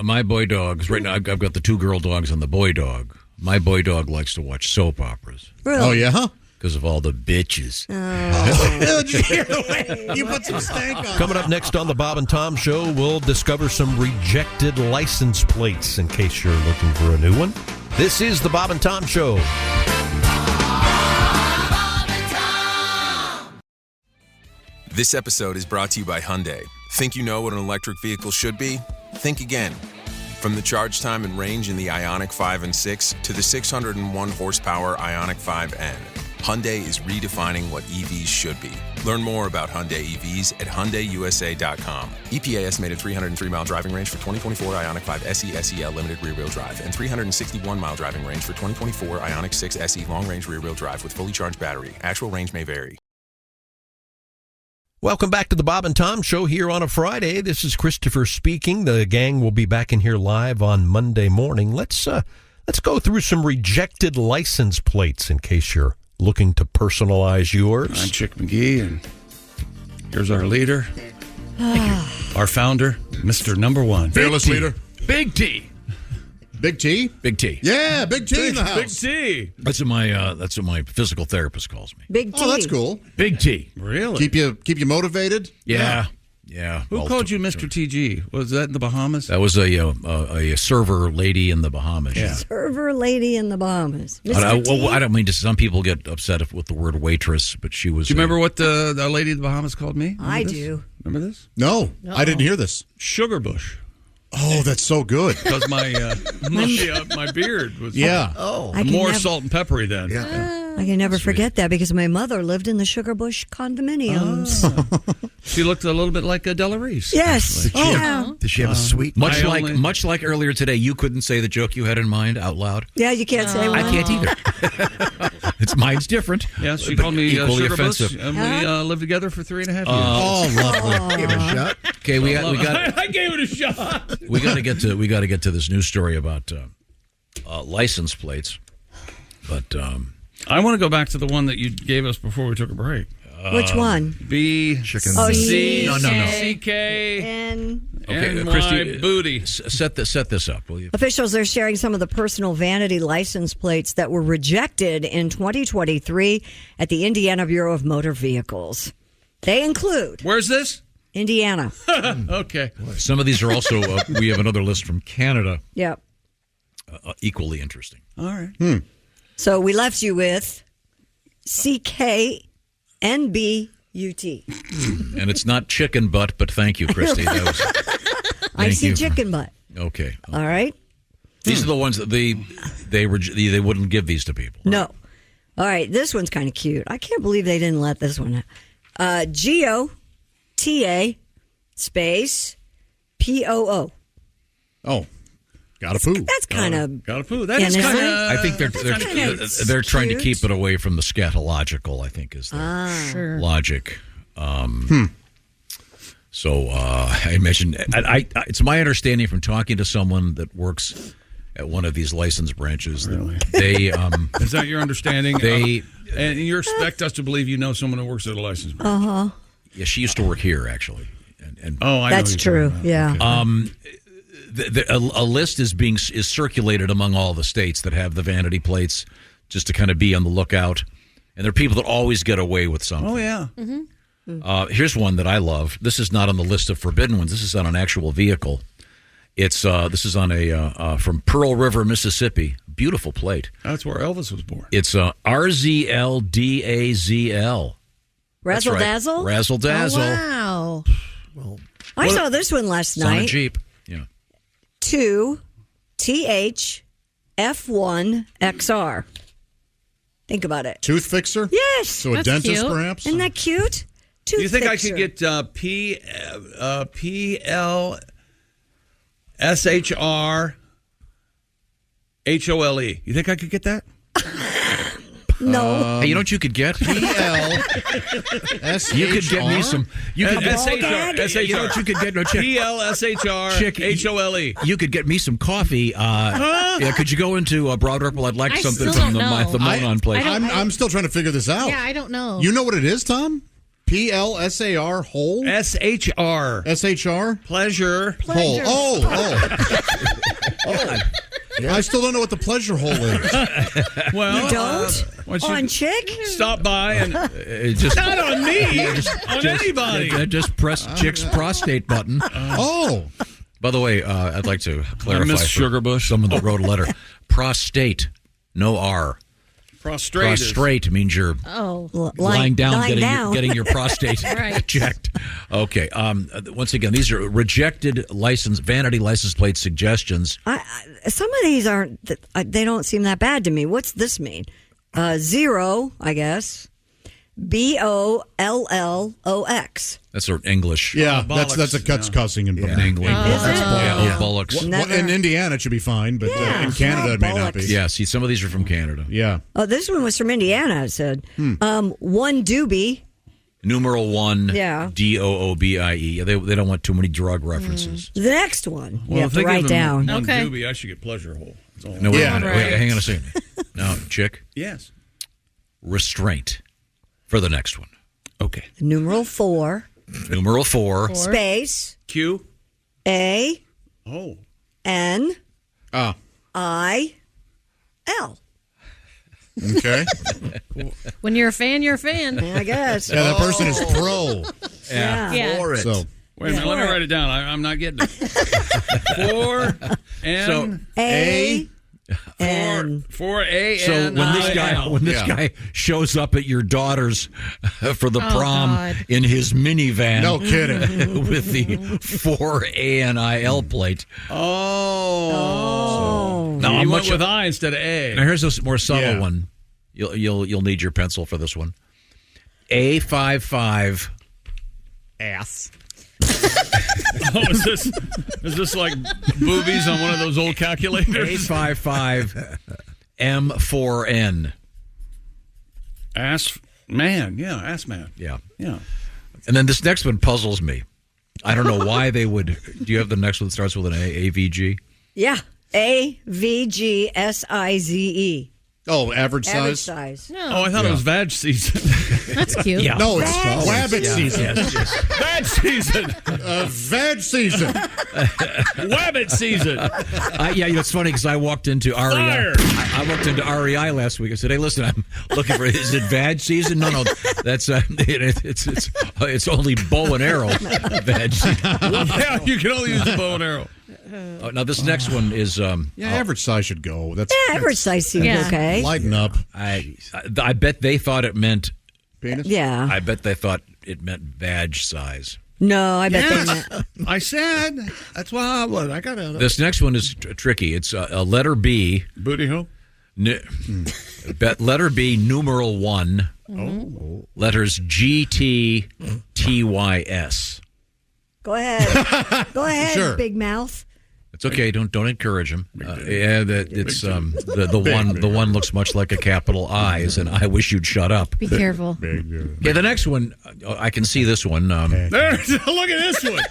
my boy dogs, right now, I've got the two girl dogs and the boy dog. My boy dog likes to watch soap operas. Really? Oh, yeah? Because of all the bitches. Did you hear the way you put some stank on Coming up next on the Bob and Tom Show, we'll discover some rejected license plates in case you're looking for a new one. This is the Bob and Tom Show. This episode is brought to you by Hyundai. Think you know what an electric vehicle should be? Think again. From the charge time and range in the Ioniq 5 and 6 to the 601 horsepower Ioniq 5N, Hyundai is redefining what EVs should be. Learn more about Hyundai EVs at HyundaiUSA.com. EPA estimated 303-mile driving range for 2024 Ioniq 5 SE SEL limited rear-wheel drive and 361-mile driving range for 2024 Ioniq 6 SE long-range rear-wheel drive with fully charged battery. Actual range may vary. Welcome back to the Bob and Tom Show here on a Friday. This is Christopher speaking. The gang will be back in here live on Monday morning. Let's go through some rejected license plates in case you're looking to personalize yours. I'm Chick McGee, and here's our leader, our founder, Mr. Number One. Fearless leader. Big T. Big T? Big T. Yeah, Big T in the house. Big T. That's what my physical therapist calls me. Big T. Oh, that's cool. Big T. Really? Keep you motivated? Yeah. Who called you Mr. TG? Was that in the Bahamas? That was a server lady in the Bahamas. Yeah. Server lady in the Bahamas. I don't mean to. Some people get upset with the word waitress, but she was. Do you remember what the lady in the Bahamas called me? I do. Remember this? No, I didn't hear this. Sugar bush. Oh, that's so good. Because my beard was I can more never- salt and peppery then. I can never forget that because my mother lived in the Sugar Bush condominiums. She looked a little bit like a Della Reese. Yes. actually. Yeah. Did she have a sweet? Much I like only- much like earlier today, you couldn't say the joke you had in mind out loud. Yeah, you can't say one. I can't either. Mine's different. Yeah, she but called me equally Sugar offensive. Bush, and we lived together for 3.5 years. Oh, lovely. Give it a shot. Okay, we got. I gave it a shot. We got to get to this news story about license plates. But I want to go back to the one that you gave us before we took a break. Which one? B. Chicken. Oh, C. No. CK. And Christy, booty. Set this up, will you? officials are sharing some of the personal vanity license plates that were rejected in 2023 at the Indiana Bureau of Motor Vehicles. They include... Where's this? Indiana. Okay. Some of these are also, we have another list from Canada. Yep. Equally interesting. All right. So we left you with CKNBUT. And it's not chicken butt, but thank you, Christy. That was, I see you. chicken butt. Okay. All right. These are the ones that they wouldn't give these to people. No. All right. This one's kind of cute. I can't believe they didn't let this one. GOTA space POO. Oh. Gotta poo. That's kind of gotta poo. That is kind of. I think they're trying to keep it away from the scatological. I think is the logic. So I imagine it's my understanding from talking to someone that works at one of these license branches that they is that your understanding? And you expect us to believe you know someone who works at a license branch? Yeah, she used to work here actually. And I that's know true. Yeah. Okay. A list is circulated among all the states that have the vanity plates, just to kind of be on the lookout. And there are people that always get away with something. Oh yeah. Mm-hmm. Here's one that I love. This is not on the list of forbidden ones. This is on an actual vehicle. It's this is on a from Pearl River, Mississippi. Beautiful plate. That's where Elvis was born. It's RZLDAZL. Razzle right. Dazzle? Razzle Dazzle. Oh, wow. I saw this one last It's on a night. Jeep. Yeah. 2THF1XR. Think about it. Tooth fixer? Yes. So a dentist, cute. perhaps? Isn't that cute? Do you think Fixer. I could get PLSHR HOLE? You think I could get that? No. Hey, you know what you could get? PLSHR. You could get me some. You could get SHR. You know what you could get? No, check. PLSHR HOLE. You could get me some coffee. Yeah, could you go into Broad Ripple? I'd like I something still from the don't know. Monon place. I'm still trying to figure this out. Yeah, I don't know. You know what it is, Tom? PLSAR hole? SHR. SHR? Pleasure. Hole. Oh. I still don't know what the pleasure hole is. Well, You don't? On Chick? Stop by and just not on me, on anybody. Just press Chick's prostate button. Oh. By the way, I'd like to clarify Miss for Sugarbush. someone that wrote a letter. Prostate, no R. Prostrate means you're lying down, getting your prostate checked. Okay. Once again, these are rejected vanity license plate suggestions. Some of these aren't. They don't seem that bad to me. What's this mean? Zero, I guess. BOLLOX. That's our English. Yeah, that's cussing in England. Bullocks. In Indiana, it should be fine, but in Canada, it may not be. Yeah, see, some of these are from Canada. Yeah. Oh, this one was from Indiana, it said. One doobie. Numeral 1, Yeah. DOOBIE. They don't want too many drug references. The next one you have if to they write give them down. one doobie, I should get pleasure hole. No, wait, hang on a second. Now, Chick. Yes. Restraint for the next one. Okay. Numeral 4. Numeral 4. Space. Q. A. Oh. N. I. L. Okay. When you're a fan, you're a fan. I guess. Yeah, that person is pro. Yeah. For it. So, Wait a minute. Let me write it down. I'm not getting it. 4 N A. N. 4 A So N. when this guy shows up at your daughter's for the prom in his minivan, no kidding, with the 4ANIL plate. Oh. Now You went with I instead of A. Now here's a more subtle one. You'll need your pencil for this one. A55 ass. Oh, is this like boobies on one of those old calculators? A55 M4N. Ass man. Yeah, ass man. Yeah. Yeah. And then this next one puzzles me. I don't know why they would. Do you have the next one that starts with an A? AVG? Yeah. AVGSIZE. Oh, average Average size? size. Oh, I thought it was vag season. That's cute. Yeah. No, it's Vag wabbit season. season. Vag season. Vag season. Wabbit season. It's funny because I walked into REI. Fire. I walked into REI last week. I said, "Hey, listen, I'm looking for. Is it vag season? No, that's it's only bow and arrow vag season. Yeah, you can only use the bow and arrow. Now this next one is average size should go. That's average size seems okay. Lighten up. I bet they thought it meant penis. Yeah. I bet they thought it meant vag size. No, I bet they Yes. meant. I said that's why I got it. This next one is tricky. It's a letter B. Booty hole. Letter B, numeral 1. Oh. Letters GTTYS. Go ahead. Go ahead, Sure. big mouth. It's okay. Don't encourage him. The one looks much like a capital I's, and I wish you'd shut up. Be careful. Okay, the next one, I can see this one. There, look at this one.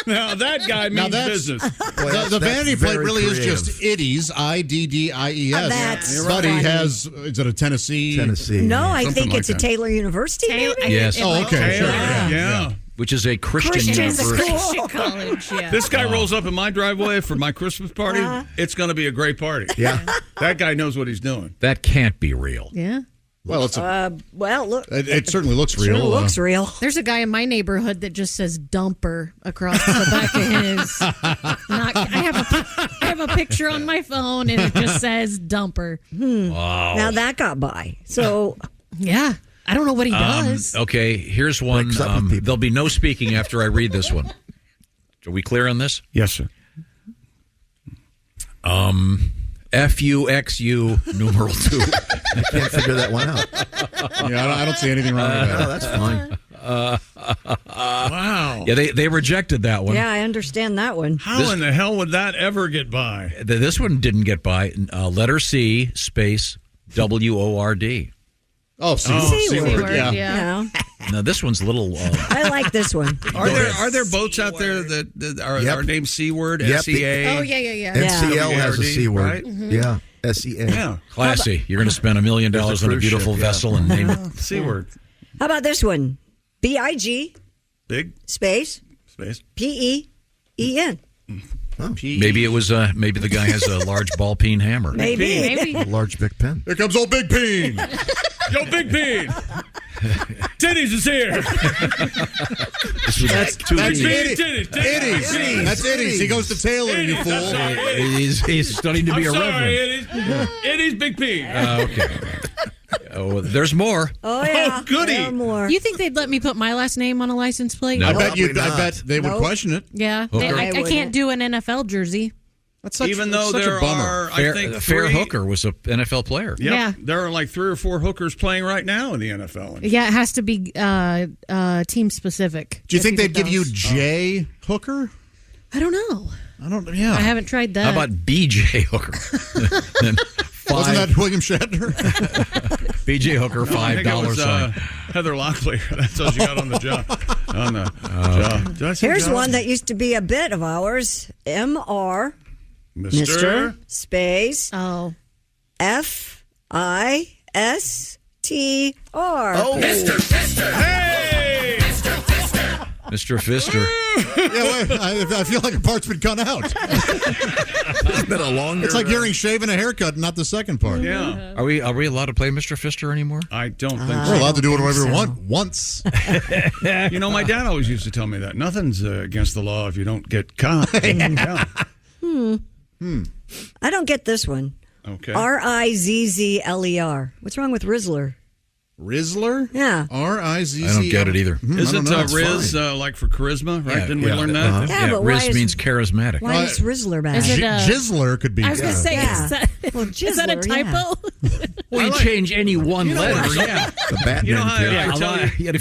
Now that guy means business. The vanity plate really is just Iddies, IDDIES. That's but he funny. has, is it a Tennessee? No, I Something think like it's that. a Taylor University. maybe? Yes. Oh, okay. Sure. Yeah. Which is a Christian Christian's university. cool. College, yeah. This guy rolls up in my driveway for my Christmas party. It's going to be a great party. Yeah. That guy knows what he's doing. That can't be real. Yeah. Well, it's look. it certainly looks real. Sure looks real. There's a guy in my neighborhood that just says dumper across the back of his. I have a picture on my phone and it just says dumper. Wow. Now that got by. So yeah, I don't know what he does. Okay, here's one. There'll be no speaking after I read this one. Are we clear on this? Yes, sir. FUXU numeral 2. I can't figure that one out. Yeah, I don't see anything wrong with that. No, that's fine. Wow. Yeah, they rejected that one. yeah, I understand that one. How in the hell would that ever get by? This one didn't get by. Letter C, space, WORD. Oh, C-word, yeah. Now, this one's a little... I like this one. Are there boats out there that are named C-word, Yep. S-E-A? Oh, yeah. NCL has a C word. Right? Yeah, SEA. Yeah. Classy. You're going to spend $1 million on a cruise beautiful ship, yeah. vessel and name it. C-word. How about this one? BIG Big space space. PEEN. Maybe it was maybe the guy has a large ball peen hammer. Maybe. A large Big Pen. Here comes old Big Peen. Yo, Big Peen. Titties is here. That's Titties. Iddies. That's Iddies. He goes to Taylor, you fool. He's studying to be I'm a sorry, reverend. Iddies, Big Peen. Okay. Oh, there's more. Oh, yeah. Oh, goody. There are more. You think they'd let me put my last name on a license plate? No. I bet not. they would question it. Yeah. Hooker. I can't do an NFL jersey. That's such, Even though such there a bummer. are, I think, Fair three- Hooker was an NFL player. Yep. Yeah. There are like 3 or 4 hookers playing right now in the NFL. Yeah, it has to be team specific. Do you think they'd give you those. J Hooker? I don't know. I don't. Yeah. I haven't tried that. How about BJ Hooker? Wasn't that William Shatner? BJ Hooker, No, I think it $5 was, sign. Heather Locklear. That's all she got on the job. On the job. Did I say Here's job? one that used to be a bit of ours. MR Mr. space FISTR. Oh, Hey! Mr. Fister. Yeah, wait, I feel like a part's been cut out. It's been a longer. It's like hearing shave and a haircut, not the second part. Yeah. Are we allowed to play Mr. Fister anymore? I don't think We're so. allowed to do whatever we want once. You know, my dad always used to tell me that. Nothing's against the law if you don't get caught. Yeah. I don't get this one. Okay. RIZZLER. What's wrong with Rizzler? Rizzler? Yeah. RIZZ. I don't get it either. Is it That's Riz like for charisma, right? Yeah, Didn't we learn that? Uh-huh. Yeah, but why Riz is- means charismatic. Why is Rizzler bad? Is it Jizzler could be. I was going to say, Yeah. is that, Well, is that a Jizzler, yeah. typo? Well, you change any one letter, yeah. The Batman You know how character. I tell you- Yeah,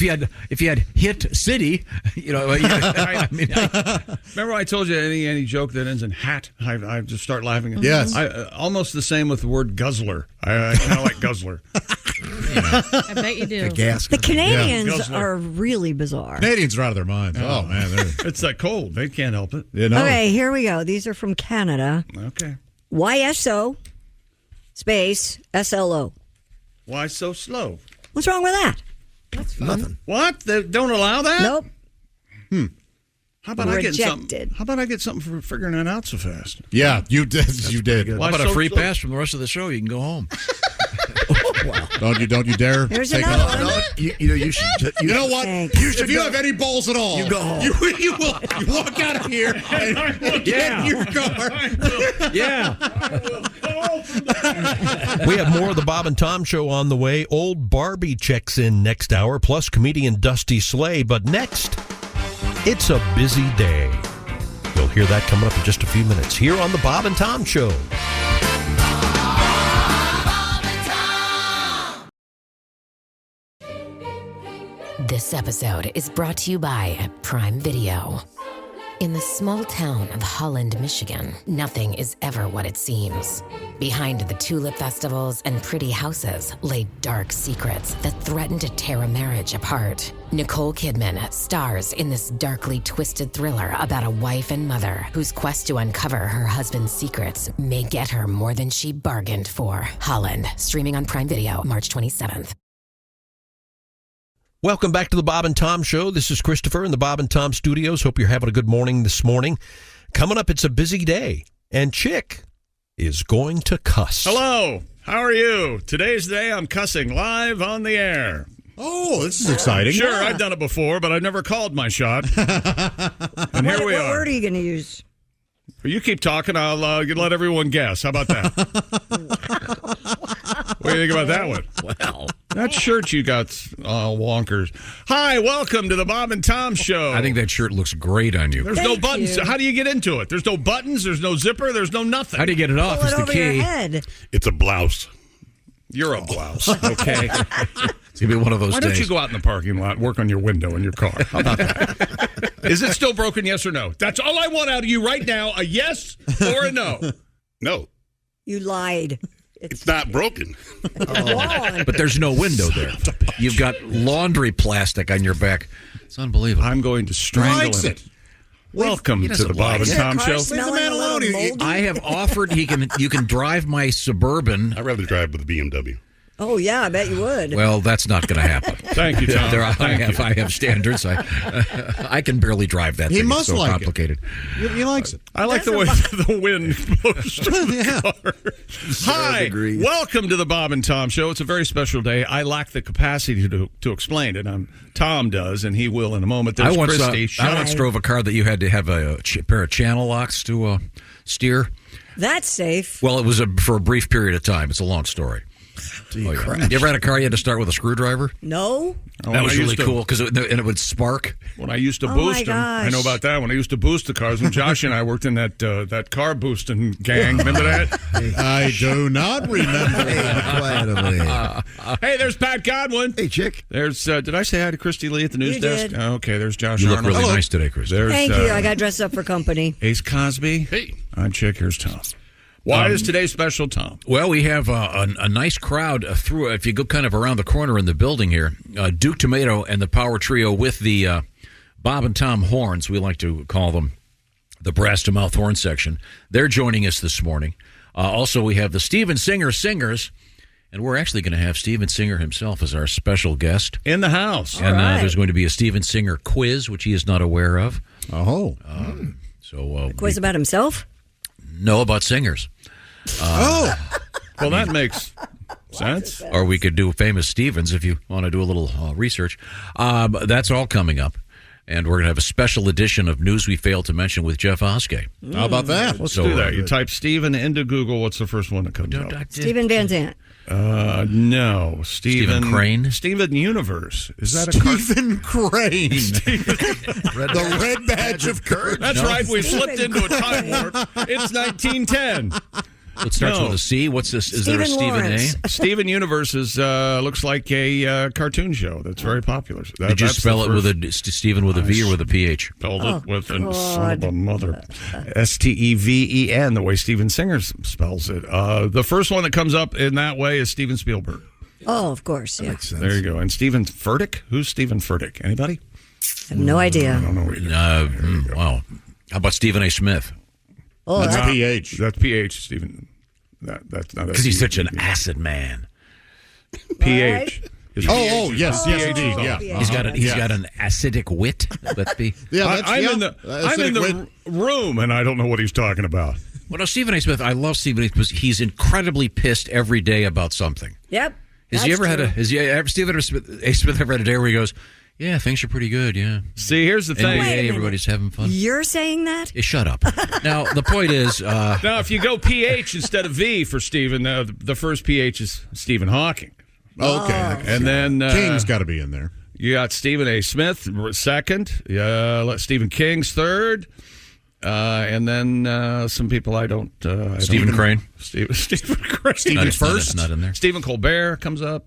if you had hit city, you know. I mean, Remember I told you any joke that ends in hat, I just start laughing. Yes. Almost the same with the word guzzler. I kind of like guzzler. I bet you do. The Canadians Guzzler. are really bizarre. Canadians are out of their minds. Oh, man. It's that cold. They can't help it. You know. Okay, here we go. These are from Canada. Okay. YSO space SLO. Why so slow? What's wrong with that? Nothing. What? They don't allow that? Nope. How about I get something? Rejected. How about I get something for figuring that out so fast? Yeah, you did. You did. How about a free pass from the rest of the show? You can go home. Wow. Don't you dare Here's take another off. one. No, you should. You know what? If you have any balls at all, You go home. You walk out of here and get in your car. Yeah. We have more of the Bob and Tom Show on the way. Old Barbie checks in next hour, plus comedian Dusty Slay. But next, it's a busy day. You'll hear that coming up in just a few minutes here on the Bob and Tom Show. This episode is brought to you by Prime Video. In the small town of Holland, Michigan, nothing is ever what it seems. Behind the tulip festivals and pretty houses lay dark secrets that threaten to tear a marriage apart. Nicole Kidman stars in this darkly twisted thriller about a wife and mother whose quest to uncover her husband's secrets may get her more than she bargained for. Holland, streaming on Prime Video March 27th. Welcome back to the Bob and Tom Show. This is Christopher in the Bob and Tom Studios. Hope you're having a good morning this morning. Coming up, it's a busy day, and Chick is going to cuss. Hello. How are you? Today's the day I'm cussing live on the air. Oh, this is exciting. Sure, I've done it before, but I've never called my shot. And here we What are. word are you going to use? You keep talking. I'll let everyone guess. How about that? What do you think about that one? Well, that shirt you got, wonkers. Hi, welcome to the Bob and Tom Show. I think that shirt looks great on you. There's no buttons. How do you get into it? There's no buttons. There's no zipper. There's no nothing. How do you get it off? Pull Is it the over your key. head. It's a blouse. You're a blouse. Okay. It's gonna be one of those Why days. don't you go out in the parking lot and work on your window in your car? How about that? Is it still broken, yes or no? That's all I want out of you right now, a yes or a no. No, You lied. it's not broken. But there's no window there. You've got laundry plastic on your back. It's unbelievable. I'm going to strangle Likes him. it. Welcome He to doesn't the Bob like and it. Tom Car Show. smelling man a little alone. moldy? I have offered you can drive my Suburban. I'd rather drive with a BMW. Oh, yeah, I bet you would. Well, that's not going to happen. Thank you, Tom. I have standards. I can barely drive that He thing. must It's so like it. complicated. He likes it. I like the way the wind blows through the car. Hi, degrees. welcome to the Bob and Tom Show. It's a very special day. I lack the capacity to explain it. Tom does, and he will in a moment. There's I once Christy. drove a car that you had to have a pair of channel locks to steer. That's safe. Well, it was for a brief period of time. It's a long story. You ever had a car you had to start with a screwdriver? No. That was really cool because it would spark. When I used to Oh, boost my them, I know gosh. about that. When I used to boost the cars, when Josh and I worked in that car boosting gang, remember that? I do not remember. Hey, there's Pat Godwin. Hey, Chick. There's did I say hi to Christy Lee at the news You desk? did. Okay, there's Josh. You look Arnold. really Hello. nice today, Chris. There's, Thank you. I got dressed up for company. Ace Cosby. Hey. I'm Chick. Here's Tom. Why is today special, Tom? Well, we have a nice crowd through. If you go kind of around the corner in the building here, Duke Tomato and the Power Trio with the Bob and Tom horns, we like to call them, the brass to mouth horn section. They're joining us this morning. Also, we have the Steven Singer Singers, and we're actually going to have Steven Singer himself as our special guest in the house. And right. there's going to be a Steven Singer quiz, which he is not aware of. Oh, so Quiz about himself? no, about singers. Well, that makes sense. Or we could do Famous Stevens if you want to do a little research. That's all coming up. And we're going to have a special edition of News We Failed to Mention with Jeff Oskey. how about that? Let's do that. You type Steven into Google. What's the first one that comes up? Stephen Van Zandt. No. Stephen Crane? Steven Universe. Is that a Stephen Crane. The red badge of courage. That's right. We slipped into a time warp. It's 1910. It starts No. with a C. What's this? Is there a Stephen Stephen Lawrence. A? Steven Universe is looks like a cartoon show that's very popular. Did you spell it with a Stephen with a V or with a PH? Spelled Oh, it with a God. son of a mother. Steven, the way Steven Singer spells it. The first one that comes up in that way is Steven Spielberg. Oh, of course. Yeah. There you go. And Steven Furtick? Who's Steven Furtick? Anybody? I have no idea. I don't know either. Wow. How about Stephen A. Smith? Oh, That's that- pH. That's pH, Stephen. That's not Because he's such an acid man. pH. His Oh, pH yes, is- yes, pH indeed. is Yeah. off. He's got an acidic wit. Let's be. I'm in the room, and I don't know what he's talking about. Well, no, Stephen A. Smith. I love Stephen A. Smith. He's incredibly pissed every day about something. Yep. Has he ever had a? Has he ever, Stephen A. Smith ever had a day where he goes, "Yeah, things are pretty good." Yeah. See, here's the thing. NBA, everybody's having fun. You're saying that? Yeah, shut up. Now the point is, Now, if you go PH instead of V for Stephen, the first PH is Stephen Hawking. Okay. And then King's got to be in there. You got Stephen A. Smith second. Stephen King's third. And then some people I don't. Stephen Crane. Stephen Crane. Stephen first. Not in there. Stephen Colbert comes up.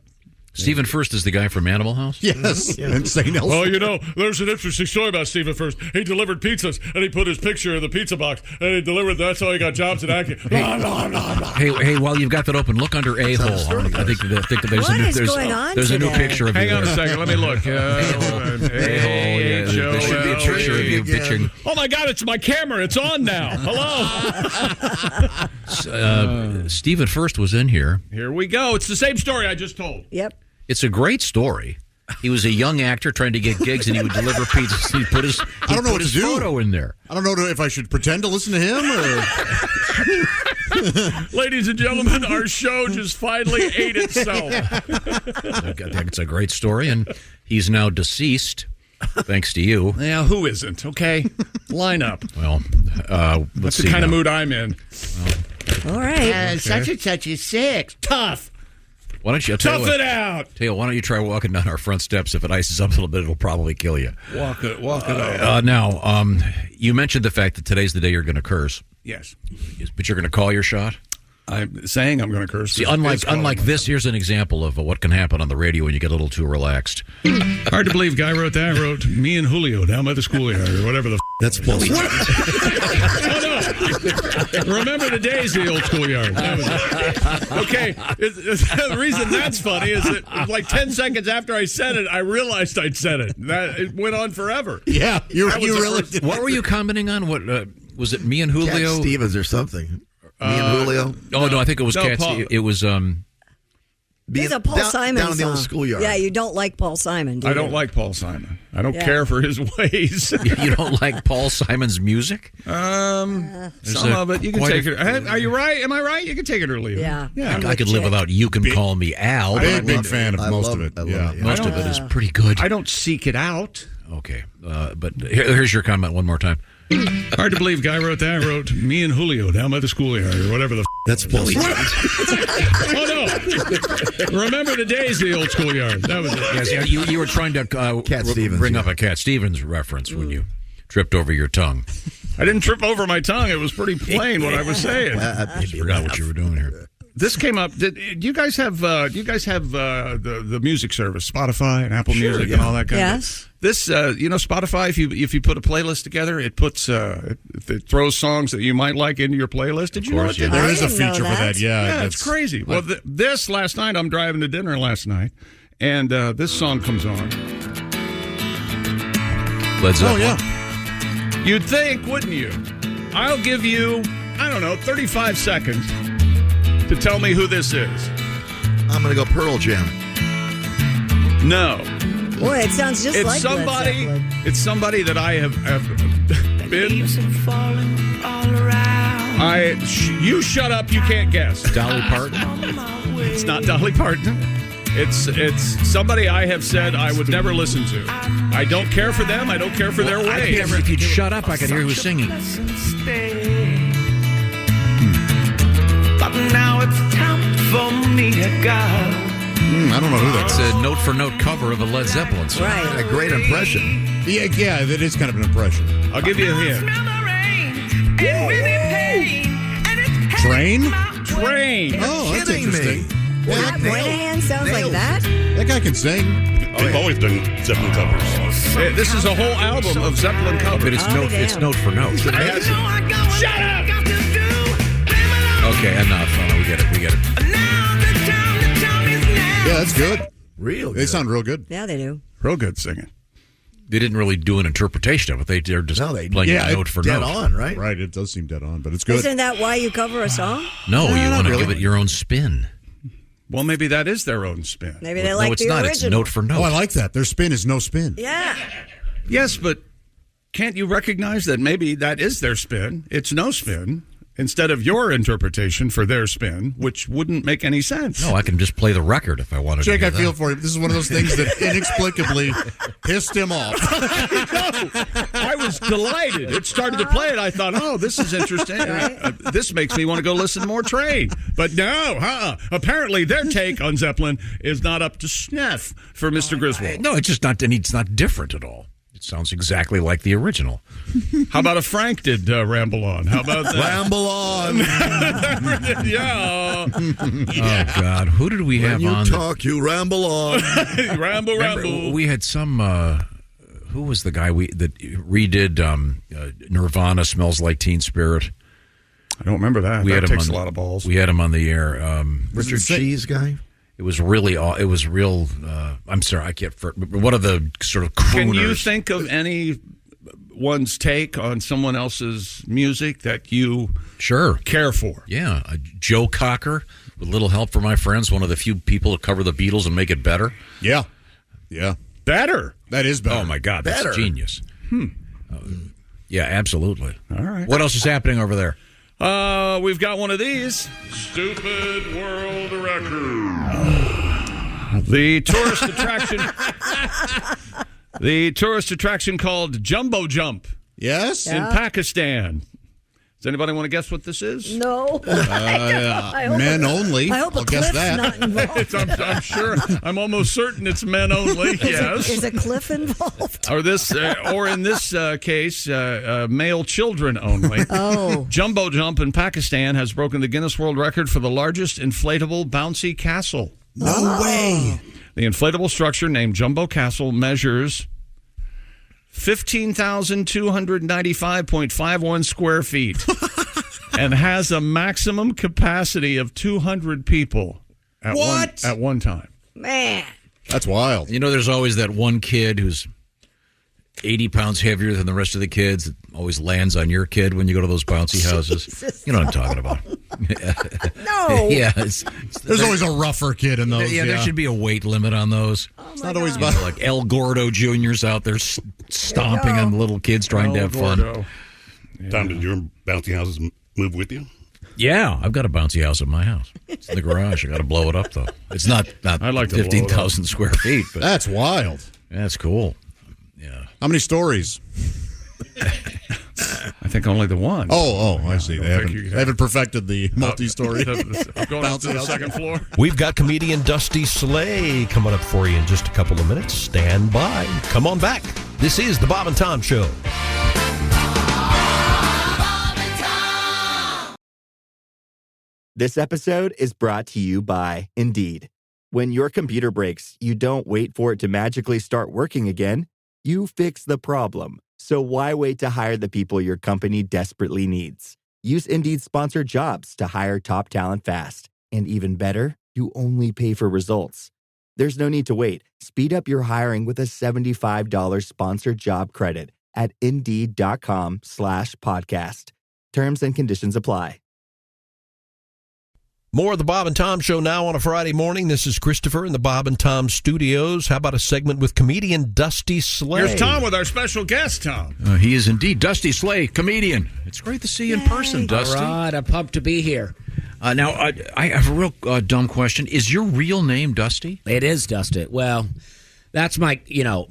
Stephen First is the guy from Animal House? Yes. And St. Nelson. Well, there's an interesting story about Stephen First. He delivered pizzas, and he put his picture in the pizza box, and he delivered. That's how he got jobs at Acme. Hey, while you've got that open, look under A-hole. I think there's What is going on there's a new today? picture of Hang you on a there. second. Let me look. A-hole. Yeah, there should be a picture of you bitching. Oh, my God, it's my camera. It's on now. Hello. Stephen First was in here. Here we go. It's the same story I just told. Yep. It's a great story. He was a young actor trying to get gigs, and he would deliver pizzas. He put his I don't know what his to do. photo in there. I don't know if I should pretend to listen to him or. Ladies and gentlemen, our show just finally ate itself. I think it's a great story, and he's now deceased, thanks to you. Yeah, who isn't? Okay, line up. Well, let's That's see the kind of now. mood I'm in. All right. Such and such is sick. Tough. Why don't you Tough it out. Tell you, why don't you try walking down our front steps? If it ices up a little bit, it'll probably kill you. Walk it out. Now, you mentioned the fact that today's the day you're going to curse. Yes. But you're going to call your shot? I'm saying I'm going to curse. See, unlike this, here's an example of what can happen on the radio when you get a little too relaxed. Hard to believe guy wrote that. Wrote me and Julio down by the schoolyard or whatever the That's bullshit. Oh, no. Remember the days of the old schoolyard. That was it. Okay. The reason that's funny is that like 10 seconds after I said it, I realized I'd said it. It went on forever. Yeah, you really first- did. What were you commenting on? What was it? Me and Julio? Cat Stevens or something. Me and Julio. Oh no, I think it was No, Cat. Paul. It was There's a Paul Simon down in the song. old schoolyard. Yeah, you don't like Paul Simon, do you? I don't like Paul Simon. I don't Yeah. care for his ways. You don't like Paul Simon's music? Some a- of it. You can quite take a- it. Are you right? Am I right? You can take it or leave it. Yeah. Yeah. I could live without "You Can Call Me Al." Big fan of I most love of it. I love Yeah. it, yeah. Most of it is pretty good. I don't seek it out. Okay, but here's your comment one more time. Hard to believe guy wrote that. Wrote me and Julio down by the schoolyard or whatever the That's bullshit. Oh, no. Remember the days of the old schoolyard. That was it. Yes, yeah, you were trying to Cat Stevens, bring yeah. up a Cat Stevens reference when you tripped over your tongue. I didn't trip over my tongue. It was pretty plain what I was saying. You forgot what you were doing here. This came up. Do you guys have the music service, Spotify and Apple Music and all that kind Yes. of? This Spotify. If you put a playlist together, it puts it throws songs that you might like into your playlist. Did you know course, that? yeah. There is a didn't know feature for that. that. Yeah, Yeah, it's crazy. Well, this last night, I'm driving to dinner last night, and this song comes on. Led Oh Zeppelin. yeah. You'd think, wouldn't you? I'll give you, 35 seconds to tell me who this is. I'm going to go Pearl Jam. No. Boy, it sounds just It's like Led somebody. Zeppelin. It's somebody that I have been. You shut up. You can't guess. Dolly Parton. It's not Dolly Parton. It's somebody I have said I would never listen to. I don't care for them. I don't care for their ways. If you'd shut up, I could hear who was singing. But now it's time for me to go. I don't know who It's that's. a note-for-note cover of a Led Zeppelin song. Right. A great impression. Yeah, that is kind of an impression. I'll give you a hint. Train? Train. Oh, that's Kidding me. interesting. Yeah, Matt Moynihan sounds like that? that guy can sing. They've always done Zeppelin covers. This is a whole album of Zeppelin covers. But it's damn. note for note. Shut up! Okay, enough. Oh, we get it. Yeah, that's good. Real They good. sound real good. Yeah, they do. Real good singing. They didn't really do an interpretation of it. They're just playing it note for dead note. on, right? Right. It does seem dead on, but it's good. Isn't that why you cover a song? No, you want to really. give it your own spin. Well, maybe that is their own spin. Maybe they like no, it's the not. original. It's note for note. Oh, I like that. Their spin is no spin. Yeah. Yes, but can't you recognize that maybe that is their spin? It's no spin. Instead of your interpretation for their spin, which wouldn't make any sense. No, I can just play the record if I wanted Jake, to. I feel for you. This is one of those things that inexplicably pissed him off. I was delighted. It started to play it. I thought, oh, this is interesting. This makes me want to go listen to more Train. But no, apparently their take on Zeppelin is not up to snuff for Mr. Griswold. No, it's just not. And it's not different at all. It sounds exactly like the original. How about a Frank did Ramble On? How about that? Ramble On. Yeah. Oh, God. Who did we have when on? you talk, you ramble on. Ramble. We had some... who was the guy that redid Nirvana Smells Like Teen Spirit? I don't remember that. We that had him takes on a lot of balls. We had him on the air. Richard Cheese guy? It was really... It was real... I'm sorry, I can't... One of the sort of crooners. Can you think of anyone's take on someone else's music that you care for? Yeah. Joe Cocker, with little help from my friends, one of the few people to cover the Beatles and make it better. Yeah. Better. That is better. Oh, my God. That's Better. genius. Yeah, absolutely. All right. What else is happening over there? We've got one of these. Stupid world record. The tourist attraction called Jumbo Jump. Yes? In Pakistan. Does anybody want to guess what this is? No. Men only. I hope I'll a guess cliff's that. not involved. I'm sure. I'm almost certain it's men only. Yes. Is a cliff involved? Or in this case, male children only. Oh. Jumbo Jump in Pakistan has broken the Guinness World Record for the largest inflatable bouncy castle. No way. The inflatable structure named Jumbo Castle measures 15,295.51 square feet and has a maximum capacity of 200 people at one time. Man. That's wild. You know, there's always that one kid who's 80 pounds heavier than the rest of the kids. It always lands on your kid when you go to those bouncy houses. Jesus. You know what I'm talking about. No. Yeah. There's always a rougher kid in those. Yeah, there should be a weight limit on those. It's not always You know, like El Gordo Jr.'s out there stomping on little kids trying to have fun. Tom, did your bouncy houses move with you? Yeah, I've got a bouncy house at my house. It's in the garage. I got to blow it up, though. It's not I'd like to blow it up. 15,000 square feet. But That's wild. that's cool. Yeah. How many stories? I think only the one. Oh, I see. They think you haven't perfected the multi-story. I'm going up to the second floor. We've got comedian Dusty Slay coming up for you in just a couple of minutes. Stand by. Come on back. This is the Bob and Tom Show. This episode is brought to you by Indeed. When your computer breaks, you don't wait for it to magically start working again. You fix the problem. So why wait to hire the people your company desperately needs? Use Indeed's sponsored jobs to hire top talent fast. And even better, you only pay for results. There's no need to wait. Speed up your hiring with a $75 sponsored job credit at Indeed.com/podcast. Terms and conditions apply. More of the Bob and Tom Show now on a Friday morning. This is Christopher in the Bob and Tom studios. How about a segment with comedian Dusty Slay? Here's Tom with our special guest, Tom. He is indeed Dusty Slay, comedian. It's great to see you in person, Dusty. All right, I'm pumped to be here. Now, I have a real dumb question. Is your real name Dusty? It is Dusty. Well, that's my,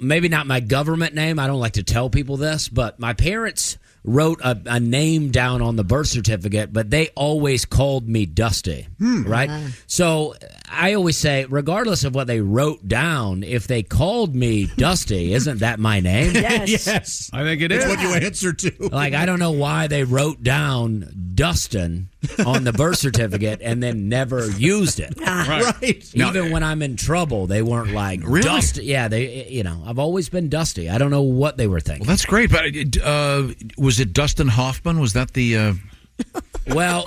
maybe not my government name. I don't like to tell people this, but my parents wrote a name down on the birth certificate, but they always called me Dusty, right? So I always say, regardless of what they wrote down, if they called me Dusty, isn't that my name? Yes. I think it is. It's what you answer to. Like, I don't know why they wrote down Dustin on the birth certificate and then never used it. Right. Even when I'm in trouble, they weren't like, Really? Dusty. Yeah, I've always been Dusty. I don't know what they were thinking. Well, that's great. But was it Dustin Hoffman? Was that the... Well,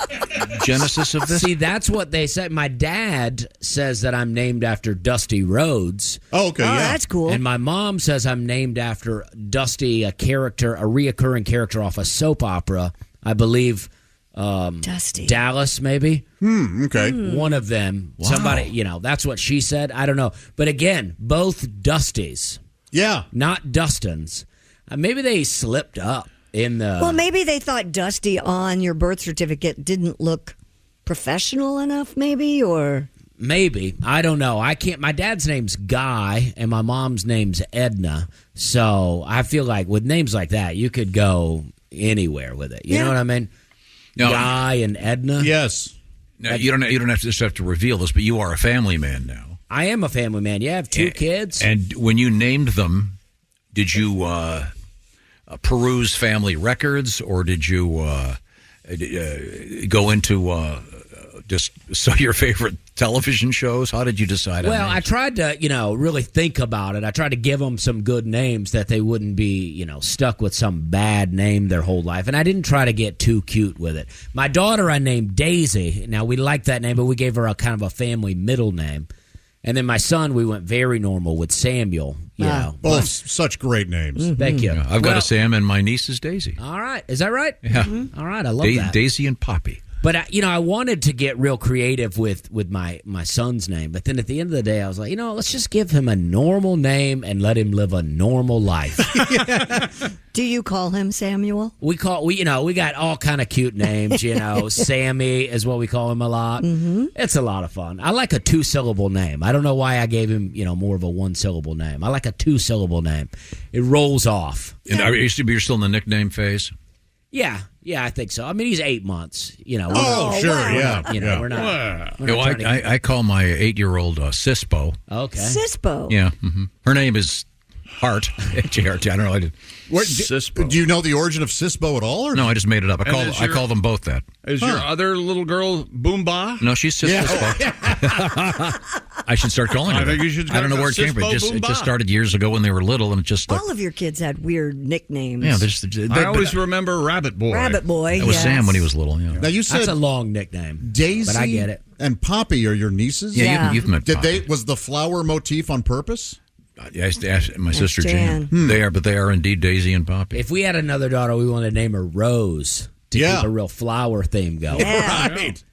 genesis of this? See, that's what they say. My dad says that I'm named after Dusty Rhodes. Oh, okay, yeah. That's cool. And my mom says I'm named after Dusty, a reoccurring character off a soap opera. I believe Dusty. Dallas, maybe. Okay. One of them. Wow. Somebody, that's what she said. I don't know. But again, both Dustys. Yeah. Not Dustins. Maybe they slipped up in the... Well, maybe they thought Dusty on your birth certificate didn't look professional enough, maybe, or... Maybe. I don't know. I can't... My dad's name's Guy, and my mom's name's Edna. So I feel like with names like that, you could go anywhere with it. You know what I mean? No. Guy and Edna. Yes. Now, you don't have to reveal this, but you are a family man now. I am a family man. Yeah, I have two kids. And when you named them, did you peruse family records, or did you go into just your favorite television shows? How did you decide on Well, names? I tried to, really think about it. I tried to give them some good names that they wouldn't be, stuck with some bad name their whole life. And I didn't try to get too cute with it. My daughter I named Daisy. Now, we liked that name, but we gave her a kind of a family middle name. And then my son, we went very normal with Samuel. Both such great names. Thank you. Yeah, I've got a Sam, and my niece is Daisy. All right. Is that right? Yeah. All right. I love that. Daisy and Poppy. But, I wanted to get real creative with my son's name. But then at the end of the day, I was like, let's just give him a normal name and let him live a normal life. Do you call him Samuel? We got all kind of cute names, Sammy is what we call him a lot. Mm-hmm. It's a lot of fun. I like a 2-syllable name. I don't know why I gave him, more of a 1-syllable name. I like a 2-syllable name. It rolls off. And you're still in the nickname phase? Yeah, I think so. I mean, he's 8 months. Sure, yeah. We're not. I call my 8-year-old Sispo. Okay. Sispo. Yeah. Mm-hmm. Her name is Hart. H-A-R-T. I don't know. Sispo. Do you know the origin of Sispo at all? Or? No, I just made it up. I call them both that. Is your other little girl Boomba? No, she's Sispo. I should start calling her. I think you should. I don't know where it came from. It just started years ago when they were little, and it just all of your kids had weird nicknames. Yeah, I always remember Rabbit Boy. Rabbit Boy. That was Sam when he was little. Yeah. Now you said that's a long nickname, Daisy, but I get it. And Poppy are your nieces. Yeah, you've met. Poppy. Was the flower motif on purpose? Yeah, I asked my sister Jan. Jan. They are indeed Daisy and Poppy. If we had another daughter, we wanted to name her Rose to keep a real flower theme going. Yeah. Right.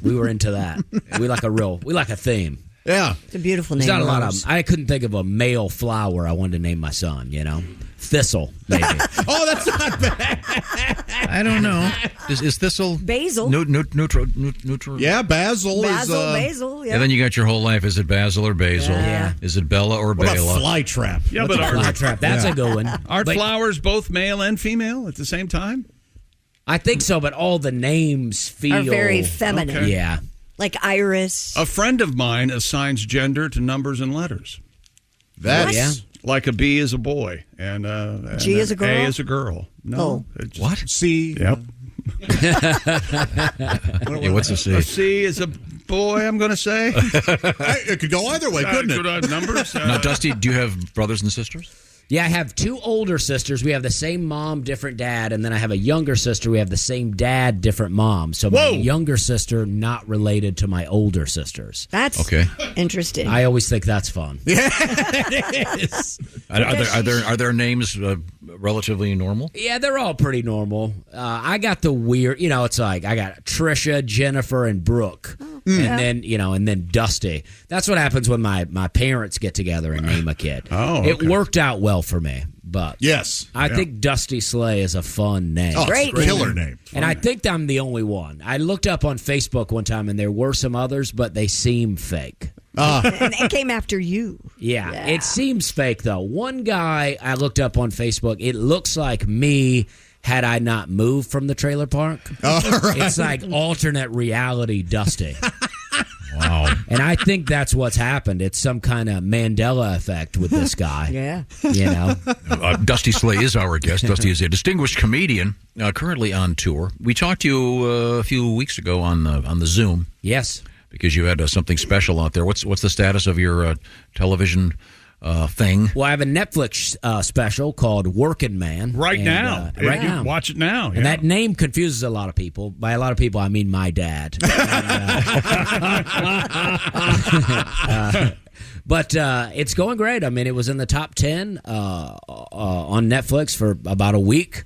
We were into that. We like a theme. Yeah. It's a beautiful name. There's not a lot Rose. of them. I couldn't think of a male flower I wanted to name my son, Thistle, maybe. Oh, that's not bad. I don't know. Is Thistle Basil? Neutral. Yeah, Basil is. Basil. Yeah. And then you got your whole life. Is it Basil or Basil? Yeah. Is it Bella or What Bela? about Flytrap? Yeah, but Flytrap. That's a good one. Aren't But flowers both male and female at the same time? I think so, but all the names feel Are very feminine. Okay. Yeah. Like Iris. A friend of mine assigns gender to numbers and letters. That's Yeah. Like a B is a boy and G is a girl? A is a girl. No, Oh. it's- What? C. Yep. Yeah, what's the C? A C is a boy. I'm going to say. It could go either way, couldn't it? Good numbers. Now, Dusty, do you have brothers and sisters? Yeah, I have two older sisters. We have the same mom, different dad, and then I have a younger sister. We have the same dad, different mom. So my younger sister not related to my older sisters. That's Okay. interesting. I always think that's fun. Yeah, it is. Are there names relatively normal? Yeah, they're all pretty normal. I got the weird, it's like I got Trisha, Jennifer, and Brooke. And then Dusty. That's what happens when my parents get together and name a kid. Oh, It okay. worked out well for me, but Yes. I think Dusty Slay is a fun name. Oh, Great it's a killer name. And I think I'm the only one. I looked up on Facebook one time, and there were some others, but they seem fake. and it came after you. Yeah, it seems fake, though. One guy I looked up on Facebook, it looks like me had I not moved from the trailer park. All right. It's like alternate reality Dusty. Wow. And I think that's what's happened. It's some kind of Mandela effect with this guy. Yeah. Dusty Slay is our guest. Dusty is a distinguished comedian, currently on tour. We talked to you a few weeks ago on the Zoom. Yes. Because you had something special out there. What's the status of your television thing. Well, I have a Netflix special called Working Man. Right now. Right now. Watch it now. And that name confuses a lot of people. By a lot of people, I mean my dad. But it's going great. I mean, it was in the top 10 on Netflix for about a week.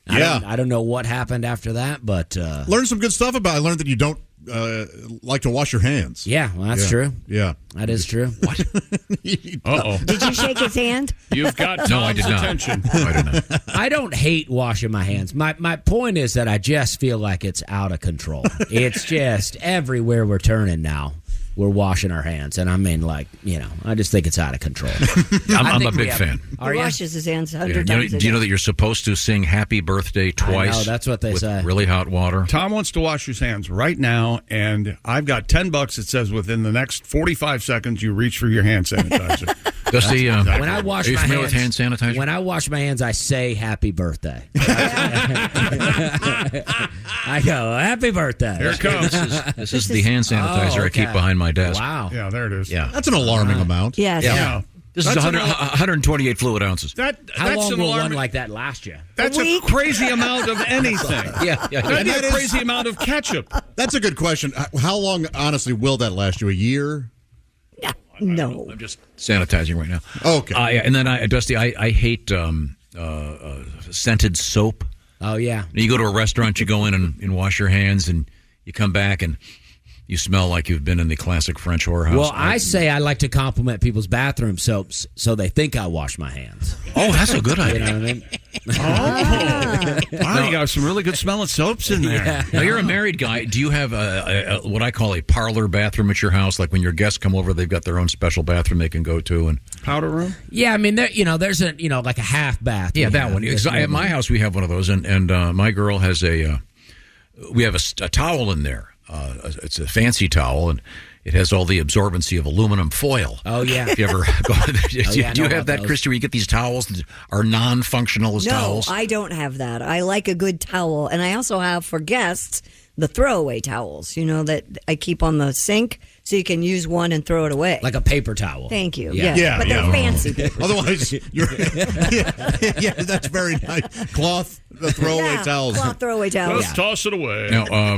I don't know what happened after that, but... learned some good stuff about it. I learned that you don't like to wash your hands. Yeah, well, that's true. Yeah. That is true. What? Uh-oh. Did you shake his hand? You've got Tom's No, I did not. attention. I did not. I don't hate washing my hands. My point is that I just feel like it's out of control. It's just everywhere we're turning now. We're washing our hands, and I mean, like, I just think it's out of control. I'm a big fan. He washes his hands 100 Yeah, times a do you know day. that you're supposed to sing "Happy Birthday" twice? I know, that's what they with say. Really hot water. Tom wants to wash his hands right now, and I've got $10 that says within the next 45 seconds you reach for your hand sanitizer. Dusty, when I wash are you my familiar hands, with hand sanitizer? When I wash my hands, I say "Happy Birthday." I go, "Happy birthday!" Here it comes. This is the hand sanitizer I keep behind my desk. Wow. Yeah, there it is. Yeah, That's an alarming amount. Yes. Yeah. This is 128 fluid ounces. How That's long an will one alarming. like that last you? That's a crazy amount of anything. Yeah. That'd be a crazy amount of ketchup. That's a good question. How long, honestly, will that last you? A year? No. I'm just sanitizing right now. Okay. Yeah, and then Dusty, I hate scented soap. Oh yeah. You go to a restaurant, you go in and wash your hands, and you come back and you smell like you've been in the classic French whorehouse. Well, I say I like to compliment people's bathroom soaps so they think I wash my hands. Oh, that's a good idea. You know what I mean? Wow, you got some really good smelling soaps in there. Yeah. Now, you're a married guy. Do you have what I call a parlor bathroom at your house? Like when your guests come over, they've got their own special bathroom they can go to. And Powder room? Yeah, I mean, there's a like a half bath. yeah, that one. At my house, we have one of those, and my girl has we have a towel in there. It's a fancy towel, and it has all the absorbency of aluminum foil. Oh, yeah. If you ever go, do you I know have about that, those. Christy, where you get these towels that are non-functional as No, towels? I don't have that. I like a good towel. And I also have, for guests, the throwaway towels, that I keep on the sink so you can use one and throw it away. Like a paper towel. Thank you. Yeah. Yes. But they're fancy paper. Otherwise, yeah, that's very nice. Cloth, the throwaway towels. Cloth throwaway towels. Just toss it away. Now,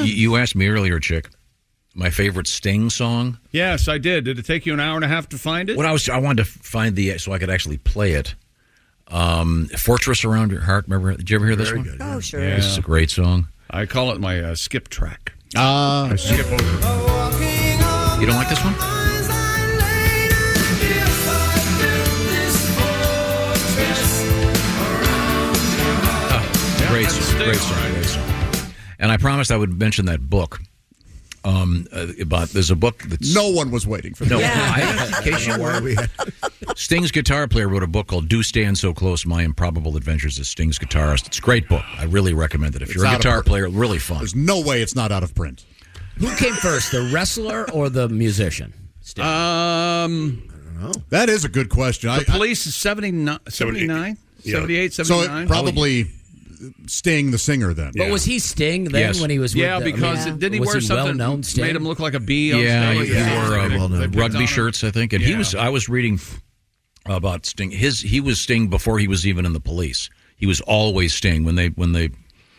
you asked me earlier, Chick, my favorite Sting song. Yes, I did. Did it take you an hour and a half to find it? I wanted to find so I could actually play it. Fortress Around Your Heart. Remember? Did you ever hear this one? Good. Oh, sure. Yeah. This is a great song. I call it my skip track. I skip over. You don't like this one? Great song. And I promised I would mention that book. There's a book that's No one was waiting for that. No, in case you were. Sting's guitar player wrote a book called "Do Stand So Close: My Improbable Adventures as Sting's Guitarist." It's a great book. I really recommend it. If you're a guitar player, really fun. There's no way it's not out of print. Who came first, the wrestler or the musician? I don't know. That is a good question. The Police is 79, 78, 78, 79. So it probably Sting, the singer, then. But was he Sting then when he was with because didn't he was wear something well-known that Sting? made him look like a bee on Yeah, stage? he wore They picked rugby on him. shirts, I think. And I was reading about Sting. He was Sting before he was even in the Police. He was always Sting when they.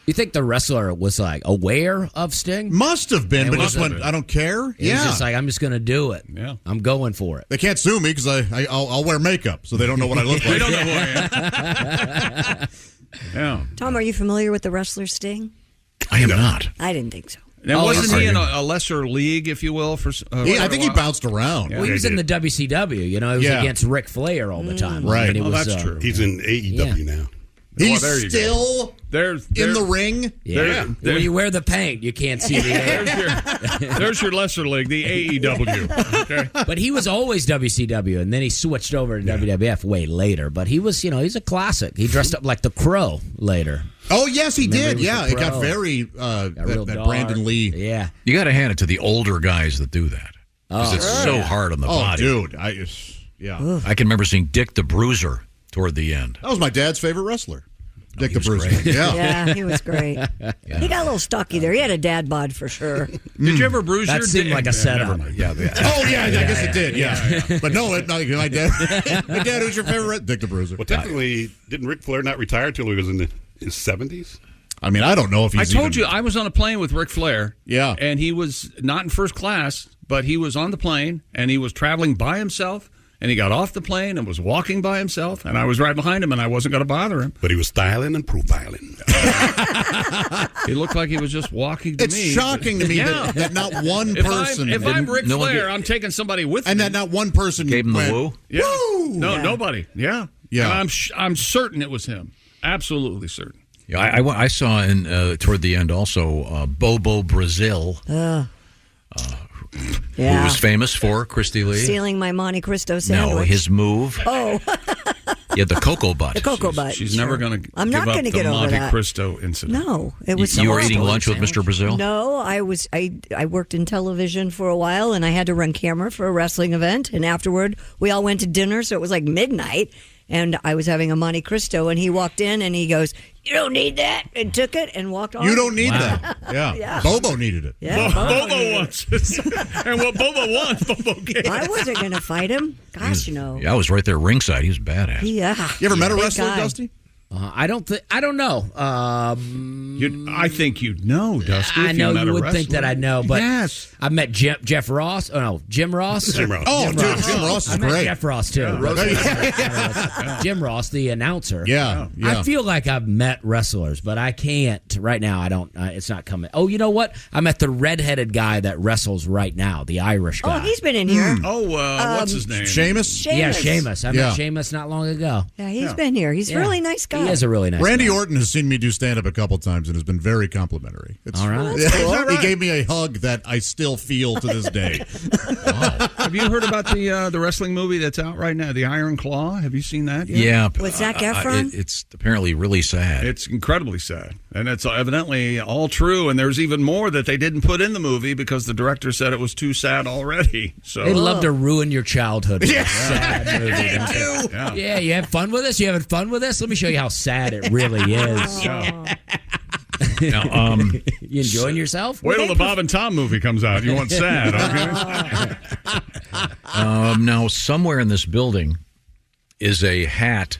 You think the wrestler was like aware of Sting? Must have been, And but was just went, I don't care. He was just like, I'm just going to do it. Yeah, I'm going for it. They can't sue me because I'll wear makeup, so they don't know what I look like. They don't know who I am. Yeah. Tom, are you familiar with the wrestler Sting? I am not. I didn't think so. Now, wasn't he in a lesser league, if you will? For I think he bounced around. Well, he was in the WCW. He was against Ric Flair all the time. Right. I mean, he was, that's true. He's in AEW now. He's there you still in the ring. Yeah. When you wear the paint, you can't see the air. There's your lesser league, the AEW. Okay. But he was always WCW, and then he switched over to WWF way later. But he was, he's a classic. He dressed up like the Crow later. Oh, yes, he Remember did. he was Yeah, the it got Crow. very real that dark. Brandon Lee. Yeah. You got to hand it to the older guys that do that because it's so hard on the body. Dude, I can remember seeing Dick the Bruiser toward the end. That was my dad's favorite wrestler. Dick the Bruiser. Yeah, he was great. He got a little stocky there. He had a dad bod for sure. Did you ever bruise That your seemed dick? like a setup. Yeah. Oh, yeah, I guess it did. Yeah. But no, my dad. My dad, who's your favorite? Dick the Bruiser. Well, technically, didn't Ric Flair not retire till he was in his 70s? I mean, I don't know if he's I told you I was on a plane with Ric Flair. Yeah. And he was not in first class, but he was on the plane, and he was traveling by himself. And he got off the plane and was walking by himself, and I was right behind him, and I wasn't going to bother him. But he was styling and profiling. He looked like he was just walking to It's me. shocking to me that not one person. If I'm Ric no one Flair, I'm taking somebody with me. And that not one person Gave him went, the woo? Yeah. Woo! No, Yeah. nobody. Yeah. Yeah. And I'm certain it was him. Absolutely certain. Yeah, I saw in toward the end also Bobo Brazil, who Yeah. was famous for Christy Lee. Stealing my Monte Cristo sandwich. No, his move. Oh, Yeah, the cocoa butt. the cocoa butt. She's never going to I'm give not up gonna the get over Monte that. Cristo incident. No, it was. You were horrible. eating lunch with Mr. Brazil? No, I worked in television for a while, and I had to run camera for a wrestling event. And afterward, we all went to dinner, so it was like midnight. And I was having a Monte Cristo, and he walked in, and he goes, "You don't need that," and took it and walked on. You don't need that. Yeah. Yeah. Bobo needed it. Yeah, Bobo wants it. And what Bobo wants, Bobo gets. I wasn't going to fight him. Gosh, Yeah, I was right there ringside. He was badass. Yeah. You ever met a Big wrestler, guy. Dusty? I don't know. I think you'd know, Dusty. I if know met you a would wrestler. think that I know, but Yes. I met Jeff Ross. Oh no, Jim Ross. Jim Ross. Oh, Jim Jim Ross is I met great. Jeff Ross too. Jim Ross, the announcer. Yeah. I feel like I've met wrestlers, but I can't right now. I don't. It's not coming. Oh, you know what? I met the redheaded guy that wrestles right now, the Irish guy. Oh, he's been in here. Oh, what's his name? Seamus? Yeah, Seamus. I Yeah. met Seamus not long ago. Yeah, he's been here. He's a really nice guy. He is a really nice Randy guy. Orton has seen me do stand-up a couple times and has been very complimentary. It's, All right. Yeah, He gave me a hug that I still feel to this day. Have you heard about the wrestling movie that's out right now, The Iron Claw? Have you seen that yet? Yeah. With Zac Efron? It's apparently really sad. It's incredibly sad. And it's evidently all true. And there's even more that they didn't put in the movie because the director said it was too sad already. So They love to ruin your childhood. With Yeah. a sad movie, don't they? Yeah. Yeah, you have fun with this? You having fun with this? Let me show you how sad it really is. Now, You enjoying yourself? Wait till the Bob and Tom movie comes out. You want sad, okay? now, somewhere in this building is a hat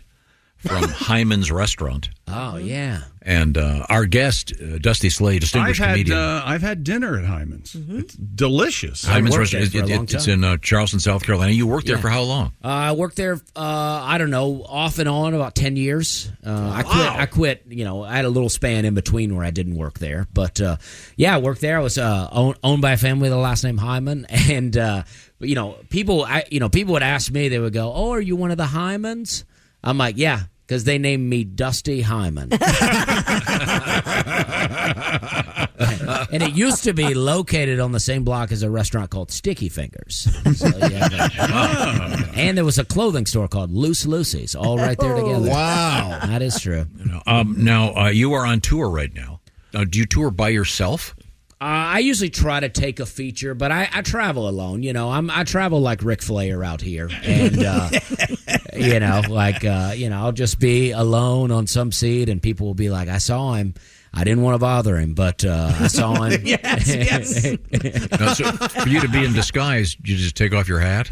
from Hyman's Restaurant. Oh, yeah. And our guest, Dusty Slade, distinguished comedian. I've had dinner at Hyman's. It's delicious. Hyman's worked there Restaurant. for a long It's time. in Charleston, South Carolina. You worked there for how long? I worked there, I don't know, off and on about 10 years. I quit, I had a little span in between where I didn't work there. But, I worked there. I was owned by a family with the last name Hyman. And, people would ask me, they would go, "Oh, are you one of the Hymans?" I'm like, "Yeah." Because they named me Dusty Hyman. And it used to be located on the same block as a restaurant called Sticky Fingers. So, and there was a clothing store called Loose Lucy's, all right there together. Wow. That is true. Now, you are on tour right now. Do you tour by yourself? I usually try to take a feature, but I travel alone. I travel like Ric Flair out here, and I'll just be alone on some seat, and people will be like, "I saw him. I didn't want to bother him, but I saw him." Yes. No, so for you to be in disguise, you just take off your hat?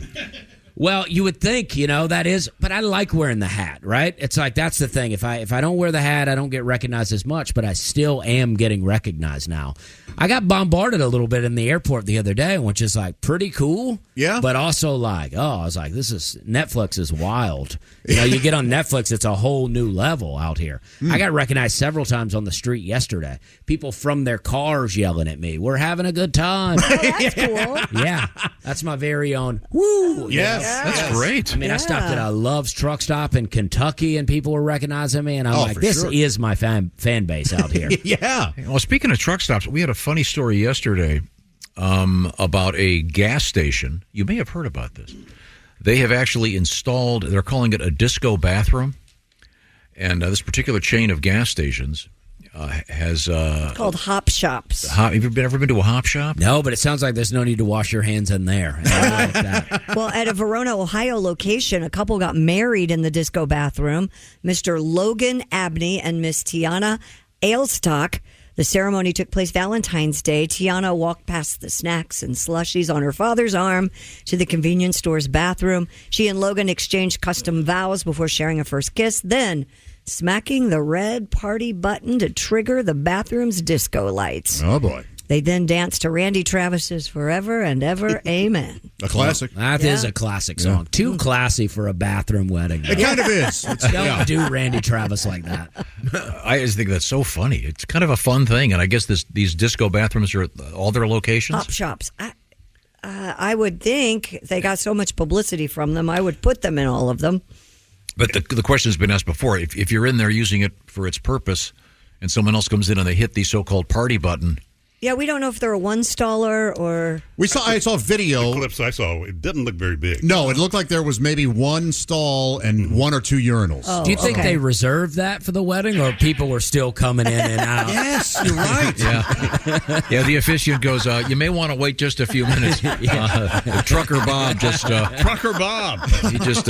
Well, you would think, that is, but I like wearing the hat, right? It's like, that's the thing. If I don't wear the hat, I don't get recognized as much, but I still am getting recognized now. I got bombarded a little bit in the airport the other day, which is like pretty cool. Yeah. But also like, I was like, Netflix is wild. You get on Netflix, it's a whole new level out here. I got recognized several times on the street yesterday. People from their cars yelling at me, "We're having a good time." Oh, that's cool. Yeah. That's my very own, woo. Yes. That's great. I mean, I stopped at a Love's truck stop in Kentucky, and people were recognizing me, and I'm like, for this sure. is my fan base out here. Yeah. Well, speaking of truck stops, we had a funny story yesterday about a gas station. You may have heard about this. They have actually installed, they're calling it a disco bathroom. And this particular chain of gas stations has called Hop Shops. Have you ever been to a hop shop? No, but it sounds like there's no need to wash your hands in there. I like that. Well, at a Verona, Ohio location, a couple got married in the disco bathroom. Mr. Logan Abney and Miss Tiana Ailstock. The ceremony took place Valentine's Day. Tiana walked past the snacks and slushies on her father's arm to the convenience store's bathroom. She and Logan exchanged custom vows before sharing a first kiss, then smacking the red party button to trigger the bathroom's disco lights. Oh, boy. They then danced to Randy Travis's Forever and Ever, Amen. A classic. That is a classic song. Too classy for a bathroom wedding. It kind of is. Don't do Randy Travis like that. I just think that's so funny. It's kind of a fun thing, and I guess these disco bathrooms are at all their locations? Hop Shops. I would think they got so much publicity from them, I would put them in all of them. But the question has been asked before. If you're in there using it for its purpose, and someone else comes in and they hit the so-called party button... Yeah, we don't know if they're a one-staller or... I saw a video. The clips I saw, it didn't look very big. No, it looked like there was maybe one stall and one or two urinals. Oh, do you think they reserved that for the wedding, or people were still coming in and out? Yes, you're right. Yeah, the officiant goes, you may want to wait just a few minutes. The Trucker Bob just... Trucker Bob. He just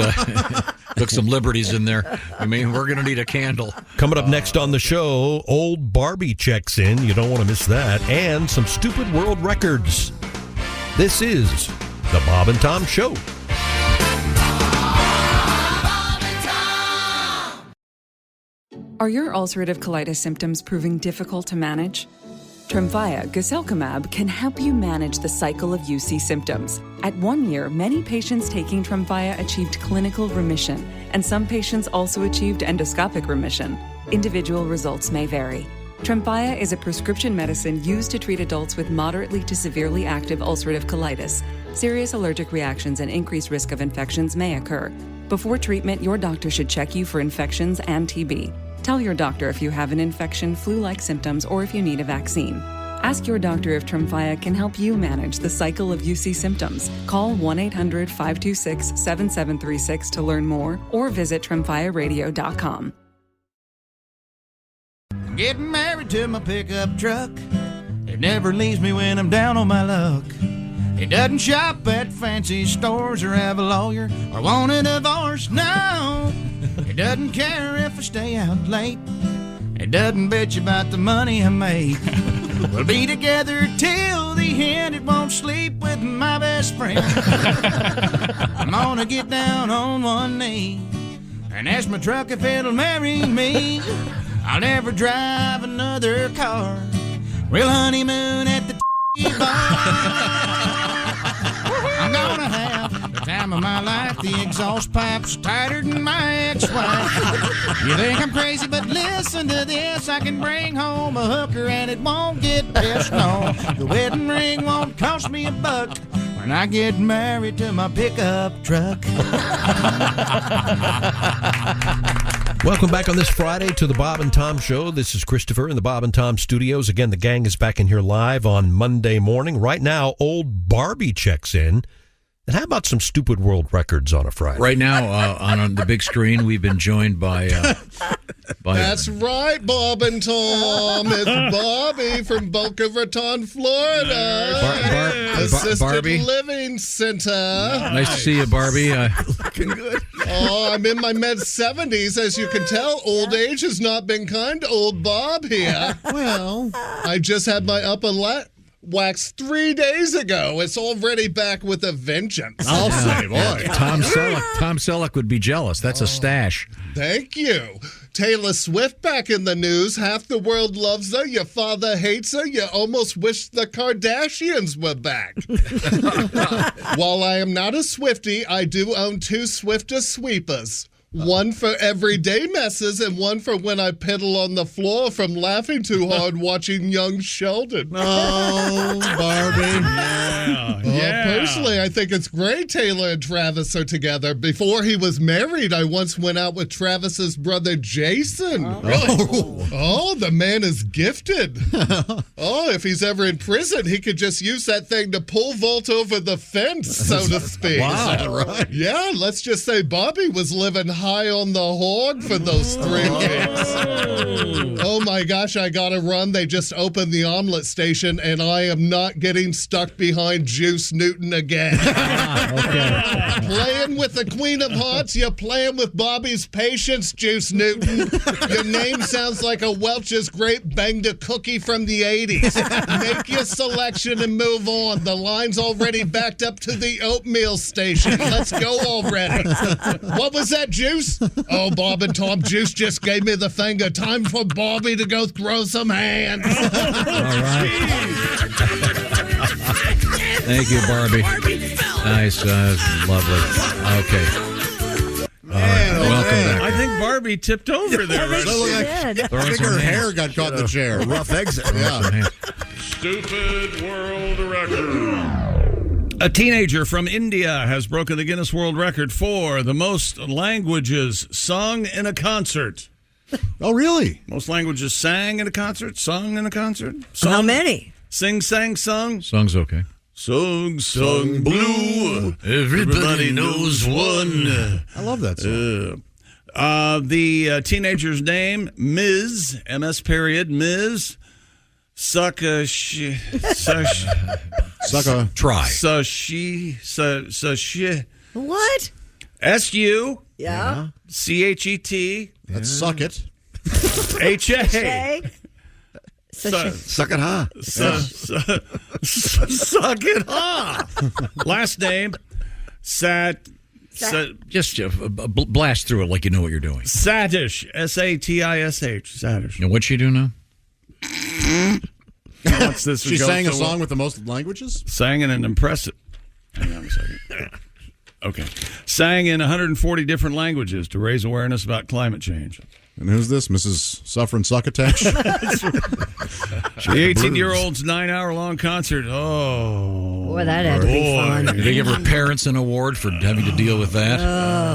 took some liberties in there. I mean, we're going to need a candle. Coming up next on the show, old Barbie checks in. You don't want to miss that. And some stupid world records. This is the Bob and Tom Show. Are your ulcerative colitis symptoms proving difficult to manage? Tremfya guselkumab can help you manage the cycle of UC symptoms. At 1 year, many patients taking Tremfya achieved clinical remission, and some patients also achieved endoscopic remission. Individual results may vary. Tremfya is a prescription medicine used to treat adults with moderately to severely active ulcerative colitis. Serious allergic reactions and increased risk of infections may occur. Before treatment, your doctor should check you for infections and TB. Tell your doctor if you have an infection, flu-like symptoms, or if you need a vaccine. Ask your doctor if Tremfya can help you manage the cycle of UC symptoms. Call 1-800-526-7736 to learn more, or visit TremfyaRadio.com. Getting married to my pickup truck. It never leaves me when I'm down on my luck. It doesn't shop at fancy stores or have a lawyer or want a divorce, no. It doesn't care if I stay out late. It doesn't bitch about the money I make. We'll be together till the end. It won't sleep with my best friend. I'm gonna get down on one knee and ask my truck if it'll marry me. I'll never drive another car. We'll honeymoon at the bar. I'm gonna have the time of my life. The exhaust pipe's tighter than my ex-wife. You think I'm crazy, but listen to this. I can bring home a hooker and it won't get pissed. No, the wedding ring won't cost me $1 when I get married to my pickup truck. Welcome back on this Friday to the Bob and Tom Show. This is Christopher in the Bob and Tom Studios. Again, the gang is back in here live on Monday morning. Right now, old Barbie checks in. And how about some stupid world records on a Friday? Right now, on the big screen, we've been joined by That's right, Bob and Tom. It's Bobby from Boca Raton, Florida. Assisted Barbie. Living Center. Nice to see you, Barbie. Looking good. Oh, I'm in my mid-70s. As you can tell, old age has not been kind to old Bob here. Well, I just had my upper wax 3 days ago. It's already back with a vengeance. I'll say, boy. Tom Selleck would be jealous. That's a stash. Thank you. Taylor Swift back in the news. Half the world loves her. Your father hates her. You almost wish the Kardashians were back. While I am not a Swiftie, I do own 2 Swifter sweepers. One for everyday messes and one for when I pedal on the floor from laughing too hard watching Young Sheldon. Oh, Barbie. Yeah. Personally, I think it's great Taylor and Travis are together. Before he was married, I once went out with Travis's brother Jason. Oh, the man is gifted. If he's ever in prison, he could just use that thing to pole vault over the fence, so to speak. Wow, right. Yeah, let's just say Bobby was living high high on the hog for those 3 weeks. Oh my gosh, I gotta run. They just opened the omelet station, and I am not getting stuck behind Juice Newton again. Playing with the Queen of Hearts, you're playing with Bobby's patience, Juice Newton. Your name sounds like a Welch's grape banged a cookie from the 80s. Make your selection and move on. The line's already backed up to the oatmeal station. Let's go already. What was that, Juice? Oh, Bob and Tom, Juice just gave me the finger. Time for Bobby to go throw some hands. All right. Thank you, Barbie. Nice. Lovely. Okay. Welcome back. I think Barbie tipped over there. Right? I think her hair got caught in the chair. Rough exit. Yeah. Stupid world record. A teenager from India has broken the Guinness World Record for the most languages sung in a concert. Oh, really? Most languages sang in a concert? Sung in a concert? How many? Sing, sang, sung? Song's okay. Sung, sung, blue. Everybody knows one. I love that song. The teenager's name, Ms. MS period, Ms. Try. What? S-U. Yeah. C-H-E-T. That's suck it. H-A. Suck it, huh? Suck it, huh? Last name, Just blast through it like you know what you're doing. Satish. S-A-T-I-S-H. Satish. And what'd she do now? What's this? She sang a song with the most languages? Sang in an impressive. Hang on a second. Okay. Sang in 140 different languages to raise awareness about climate change. And who's this? Mrs. Suffering Succotash? The 18-year-old's 9-hour-long concert. Oh. Boy, that had to be fun. Did they give her parents an award for having to deal with that?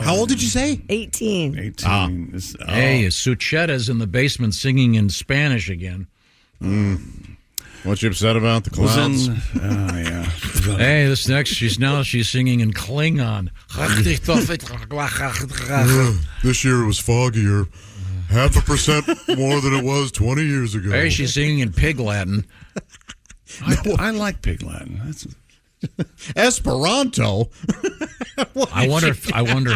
How old did you say? 18. 18. Hey, Suchetta's in the basement singing in Spanish again. What you upset about? The clouds? Oh, yeah. Hey, this next, she's singing in Klingon. This year it was foggier. 0.5% more than it was 20 years ago. Hey, she's singing in Pig Latin. I like Pig Latin. That's Esperanto. I wonder if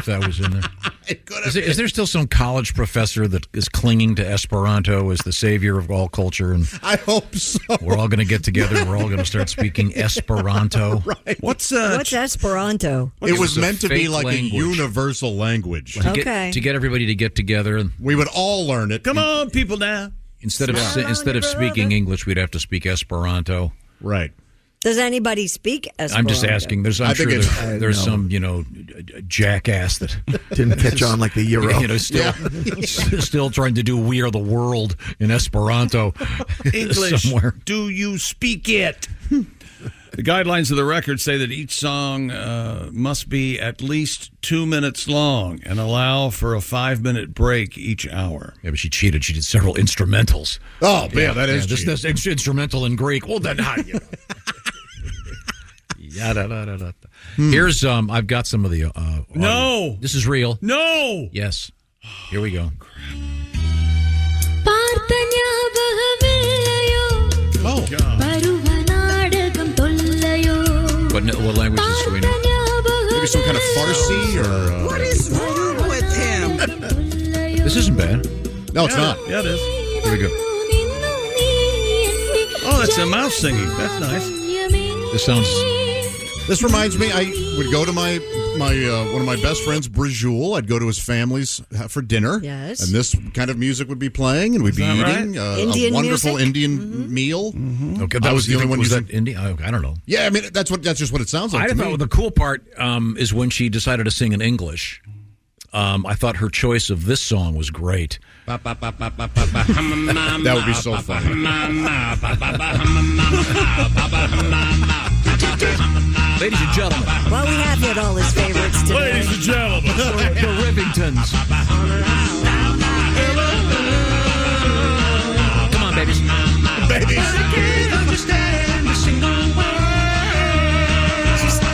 that was in there. Is there still some college professor that is clinging to Esperanto as the savior of all culture? And I hope so. We're all going to get together and we're all going to start speaking Esperanto. Right. What's Esperanto? It was meant to be fake like language. a universal language. To get everybody to get together. We would all learn it. Come on, people now. Instead of speaking English, we'd have to speak Esperanto. Right. Does anybody speak Esperanto? I'm just asking. I'm sure there's some, jackass that didn't catch on like the Euro. Still trying to do "We Are the World" in Esperanto. English. Somewhere. Do you speak it? The guidelines of the record say that each song must be at least 2 minutes long and allow for a 5-minute break each hour. Yeah, but she cheated. She did several instrumentals. Oh, yeah, that is this instrumental in Greek. Well, then, Here's I've got some of the. No, this is real. No. Yes. Here we go. Oh. What languages do we know? Maybe some kind of Farsi or. What is wrong with him? This isn't bad. No, it's not. Yeah, it is. Here we go. Oh, that's a mouse singing. That's nice. This sounds. This reminds me, I would go to my one of my best friends, Brajul. I'd go to his family's for dinner. Yes. And this kind of music would be playing, and we'd be eating a wonderful music? Indian meal. Mm-hmm. Okay, I was the only one was using that Indian? I don't know. Yeah, I mean that's just what it sounds like. I to thought me. the cool part is when she decided to sing in English. I thought her choice of this song was great. That would be so funny. Ladies and gentlemen. Well, we have hit all his favorites today. Ladies and gentlemen, the Rivingtons. Come on, babies. Babies. I can't understand a single word. Just a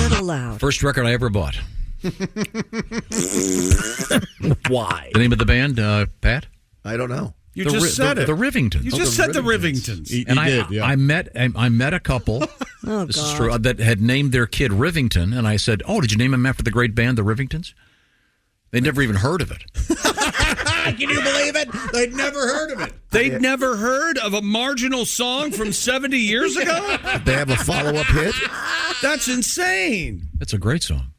little loud. First record I ever bought. Why? The name of the band, Pat? I don't know. You just said it. The Rivingtons. You just said the Rivingtons. I met a couple. This is true. That had named their kid Rivington, and I said, "Oh, did you name him after the great band, the Rivingtons?" They'd never even heard of it. Can you believe it? They'd never heard of it. They'd never heard of a marginal song from 70 years ago? They have a follow-up hit? That's insane. That's a great song.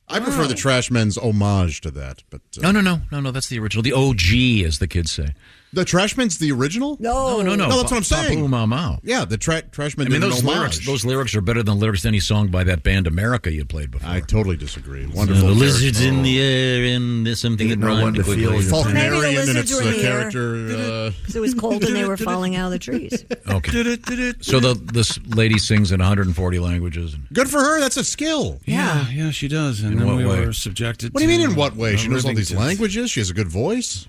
I prefer the Trashmen's homage to that. But No, that's the original. The OG, as the kids say. The Trashmen's the original? No. No, that's what I'm saying. Papu Mau. Yeah, the Trashmen. I mean, did those an homage. lyrics are better than lyrics to any song by that band America you played before. I totally disagree. Wonderful. The lizards in the air, and there's something that rhymed quickly. Faulknerian in its were in the air. character. Because it was cold and they were falling out of the trees. Okay. So this lady sings in 140 languages. Good for her. That's a skill. Yeah, she does. And In then what we way? were subjected What do you to mean, in what way? She knows all these Rivingtons. languages. She has a good voice.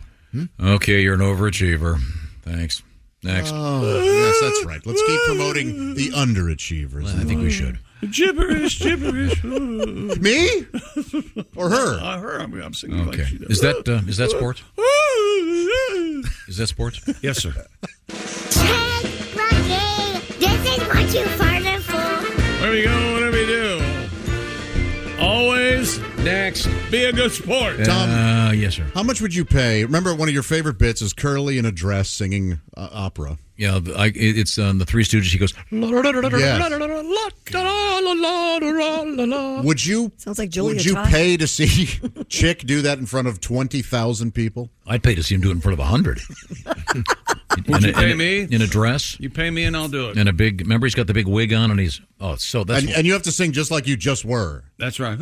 Okay, you're an overachiever. Thanks. Next. Oh, yes, that's right. Let's keep promoting the underachievers. I think we should. Gibberish. Me? Or her? Her. I'm singing Okay. like she does. Is that sports? Is that sports? Yes, sir. This is what you farted for. Wherever you go, whatever you do. Always next. Be a good sport. Tom, yes, sir. How much would you pay? Remember, one of your favorite bits is Curly in a dress singing opera. Yeah, it's on the Three Stooges. He goes. Would you? Sounds like Julia Would you Child. pay to see Chick do that in front of 20,000 people? I'd pay to see him do it in front of 100. Would you pay me? In a dress. You pay me and I'll do it. And a big. Remember, he's got the big wig on, and he's. So that's. And you have to sing just like you just were. That's right.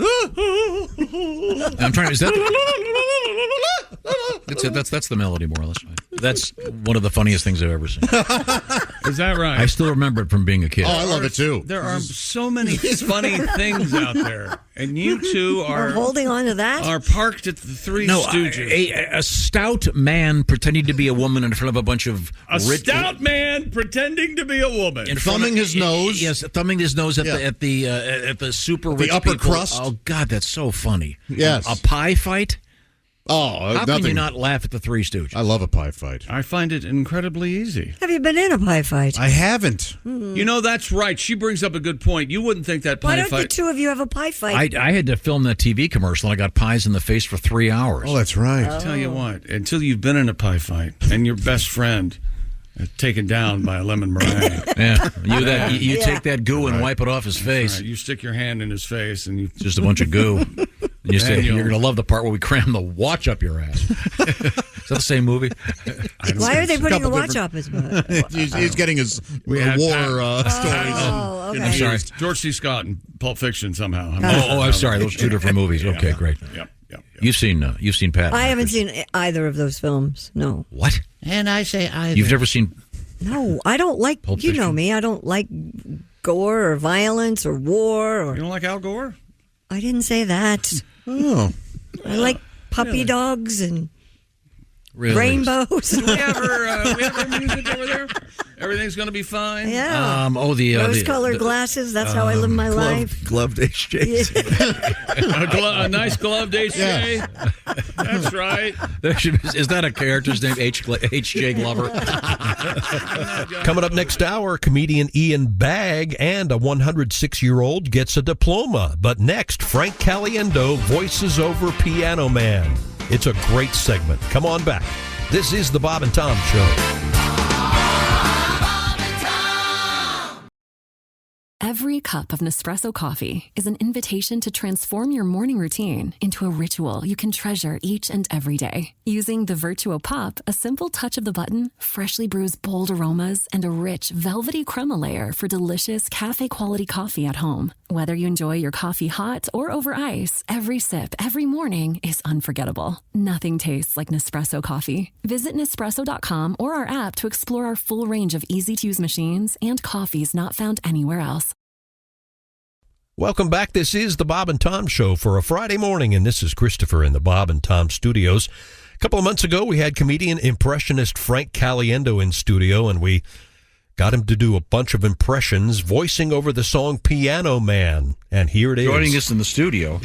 I'm trying. Is that? That's it. That's the melody, more or less. That's one of the funniest things I've ever seen. Is that right? I still remember it from being a kid. Oh, I love it too. There are so many funny things out there, and you two We're are holding on to that? are parked at the Three Stooges. A stout man pretending to be a woman in front of a bunch of A stout man pretending to be a woman. in front of- Thumbing his nose. Yes, thumbing his nose at Yeah. the super rich upper people. crust. Oh God, that's so funny. Yes. A pie fight. Oh, How nothing. can you not laugh at the Three Stooges? I love a pie fight. I find it incredibly easy. Have you been in a pie fight? I haven't. You know, that's right. She brings up a good point. You wouldn't think that Why pie don't the fight. two of you have a pie fight? I had to film that TV commercial, and I got pies in the face for 3 hours. Oh, that's right. I tell you what, until you've been in a pie fight and your best friend is taken down by a lemon meringue. Yeah, you Yeah. take that goo and wipe it off his face. Right, you stick your hand in his face and you It's just a bunch of goo. And you say, Daniel. you're going to love the part where we cram the watch up your ass. Is that the same movie? Why are they putting the Couple watch different- up his butt? He's getting his had war Pat- stories. Oh, okay. I'm sorry. George C. Scott in Pulp Fiction somehow. Oh, I'm sorry. Those are two different movies. Okay, great. Yep. You've seen Pat. I haven't seen either of those films. No. What? And I say either. You've never seen? No, I don't like, Pulp you know Fiction? me, I don't like gore or violence or war. Or You don't like Al Gore? I didn't say that. Oh. I like puppy dogs and Really? rainbows. we have our music over there. Everything's going to be fine. Yeah. The Rose-colored glasses. That's how I live my life. Gloved HJ. A nice gloved HJ. That's right. Is that a character's name? H.J. Glover. Coming up next hour, comedian Ian Bagg and a 106-year-old gets a diploma. But next, Frank Caliendo voices over Piano Man. It's a great segment. Come on back. This is the Bob and Tom Show. Every cup of Nespresso coffee is an invitation to transform your morning routine into a ritual you can treasure each and every day. Using the Virtuo Pup, a simple touch of the button freshly brews bold aromas and a rich, velvety crema layer for delicious cafe-quality coffee at home. Whether you enjoy your coffee hot or over ice, every sip, every morning is unforgettable. Nothing tastes like Nespresso coffee. Visit Nespresso.com or our app to explore our full range of easy-to-use machines and coffees not found anywhere else. Welcome back. This is the Bob and Tom Show for a Friday morning, and this is Christopher in the Bob and Tom Studios. A couple of months ago, we had comedian impressionist Frank Caliendo in studio, and we got him to do a bunch of impressions, voicing over the song Piano Man. And here it is. Joining us in the studio,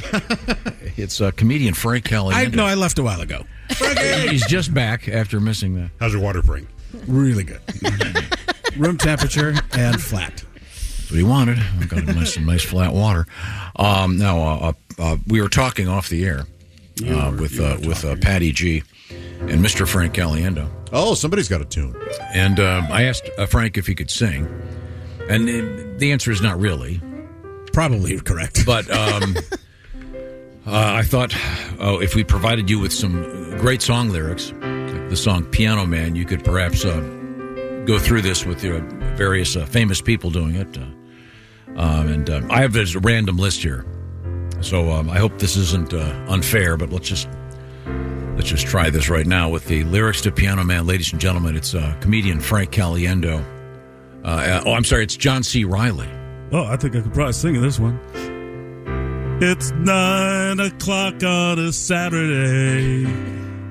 it's comedian Frank Caliendo. I left a while ago. He's just back after missing that. How's your water, Frank? Really good. Room temperature and flat. That's what he wanted. I've got some nice flat water. We were talking off the air with Patty G and Mr. Frank Caliendo. Oh, somebody's got a tune. And I asked Frank if he could sing, and the answer is not really. Probably correct. But I thought if we provided you with some great song lyrics, like the song Piano Man, you could perhaps go through this with your various famous people doing it. And I have a random list here. So I hope this isn't unfair, but let's just try this right now with the lyrics to Piano Man. Ladies and gentlemen, it's comedian Frank Caliendo. I'm sorry, it's John C. Reilly. Oh, I think I could probably sing this one. It's 9 o'clock on a Saturday.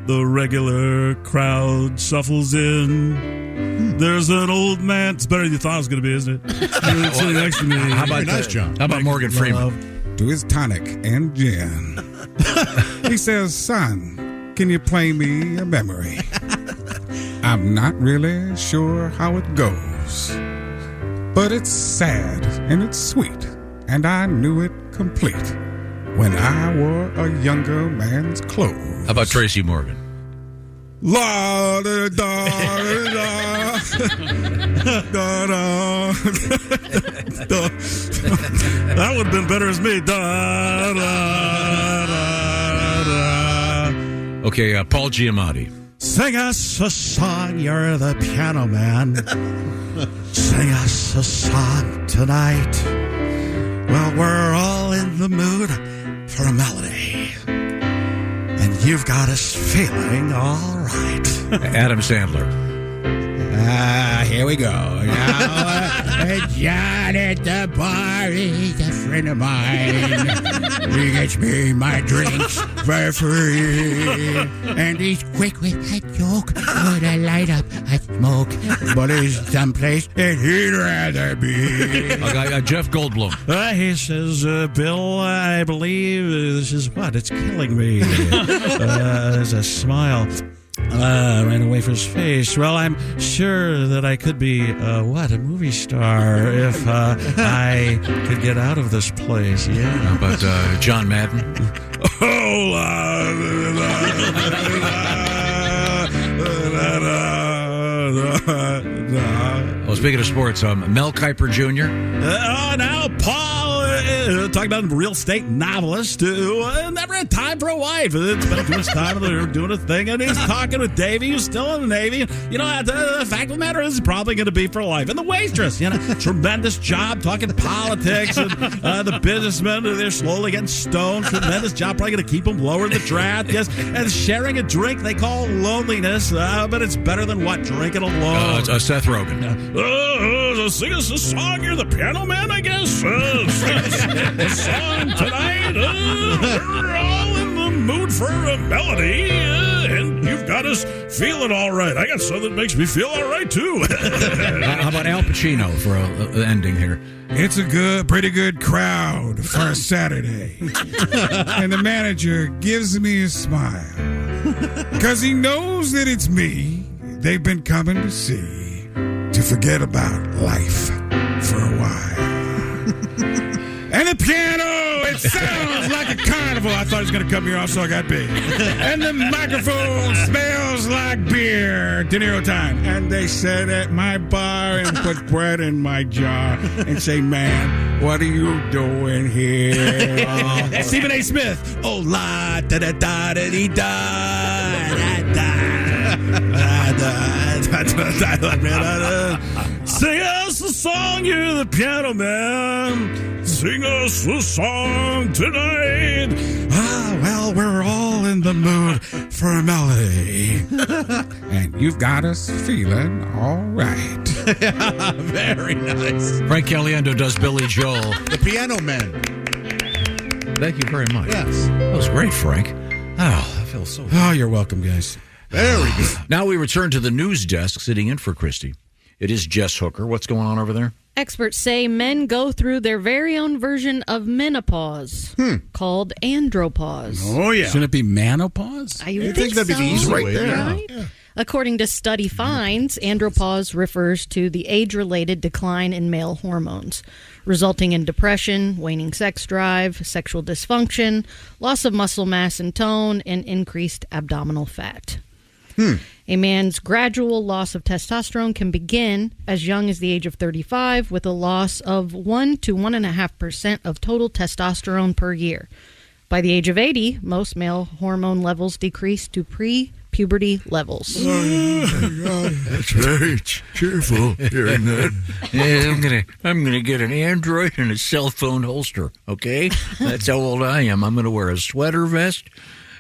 The regular crowd shuffles in. There's an old man. It's better than you thought it was going to be, isn't it? Sitting next to me. How about nice, John? How about Morgan Freeman? To his tonic and gin. He says, son, can you play me a memory? I'm not really sure how it goes, but it's sad and it's sweet, and I knew it complete when I wore a younger man's clothes. How about Tracy Morgan? La da da da da da. That would have been better as me. Da, da, da, da. Okay, Paul Giamatti. Sing us a song, you're the piano man. Sing us a song tonight. Well, we're all in the mood for a melody. And you've got us feeling all right. Adam Sandler. Here we go. Now, John at the bar is a friend of mine. He gets me my drinks for free. And he's quick with a joke, would I light up a smoke. But he's someplace that he'd rather be. Jeff Goldblum. He says, Bill, I believe this is what? It's killing me. There's a smile right away from his face. Well, I'm sure that I could be, a movie star if I could get out of this place. Yeah. How about John Madden? Well, speaking of sports, Mel Kiper Jr. Now, Paul, talking about a real estate novelist who never had time for a wife. Spent too much time doing a thing, and he's talking with Davey, who's still in the Navy. The fact of the matter is, probably going to be for life. And the waitress, tremendous job talking politics, and the businessmen, they're slowly getting stoned. Tremendous job, probably going to keep them lower in the draft. Yes, and sharing a drink they call loneliness, but it's better than what? Drinking alone. Seth Rogen. Sing us a song. You're the piano man, I guess. Sing us a song tonight. We're all in the mood for a melody, and you've got us feeling all right. I got something that makes me feel all right, too. How about Al Pacino for an ending here? It's a pretty good crowd for a Saturday. And the manager gives me a smile because he knows that it's me they've been coming to see to forget about life for a while. And the piano, it sounds like a carnival. I thought he was going to cut me off, so I got big. And the microphone smells like beer. De Niro time. And they sit at my bar and put bread in my jar and say, man, what are you doing here? Stephen A. Smith. Oh, la, da, da, da, da, dee, da, da, da. Sing us a song, you're the piano man. Sing us a song tonight. Well, we're all in the mood for a melody. And you've got us feeling all right. Very nice. Frank Caliendo does Billy Joel. The Piano Man. Thank you very much. Yes. That was great, Frank. Oh, I feel so good. Oh, you're welcome, guys. Very good. Now we return to the news desk, sitting in for Christy. It is Jess Hooker. What's going on over there? Experts say men go through their very own version of menopause called andropause. Oh, yeah. Shouldn't it be manopause? I would think that'd be the easy way. Right? Yeah. According to study finds, andropause refers to the age-related decline in male hormones, resulting in depression, waning sex drive, sexual dysfunction, loss of muscle mass and tone, and increased abdominal fat. A man's gradual loss of testosterone can begin as young as the age of 35 with a loss of 1 to 1.5% of total testosterone per year. By the age of 80, most male hormone levels decrease to pre-puberty levels. That's very cheerful hearing that. Yeah, I'm gonna get an Android and a cell phone holster. Okay, that's how old I am. I'm gonna wear a sweater vest.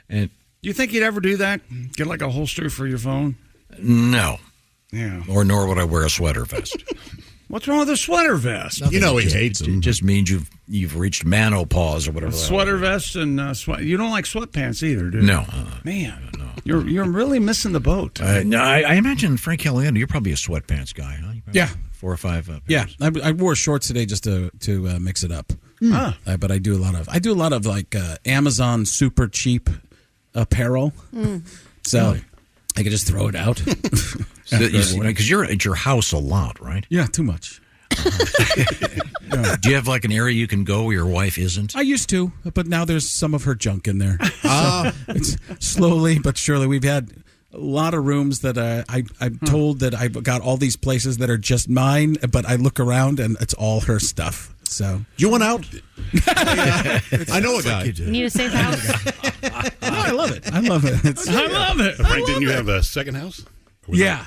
And do you think you'd ever do that? Get like a holster for your phone? no, Yeah. nor would I wear a sweater vest. What's wrong with a sweater vest? You know he hates It them. just means you've reached menopause or whatever. A that sweater is. vest and sweat. You don't like sweatpants either, do you? No. Man, you're really missing the boat. No, I imagine Frank Caliendo, you're probably a sweatpants guy, huh? You probably Yeah. 4 or 5 pairs. Yeah, I wore shorts today just to mix it up. But I do a lot of like Amazon super cheap apparel. So I could just throw it out. Because you're at your house a lot, right? Yeah, too much. Do you have like an area you can go where your wife isn't? I used to, but now there's some of her junk in there. So it's slowly but surely. We've had a lot of rooms that I'm told that I've got all these places that are just mine, but I look around and it's all her stuff. So you went out? I know a guy. You need a safe house? No, I love it. I love it. I love it. Frank, didn't you have a second house? Yeah.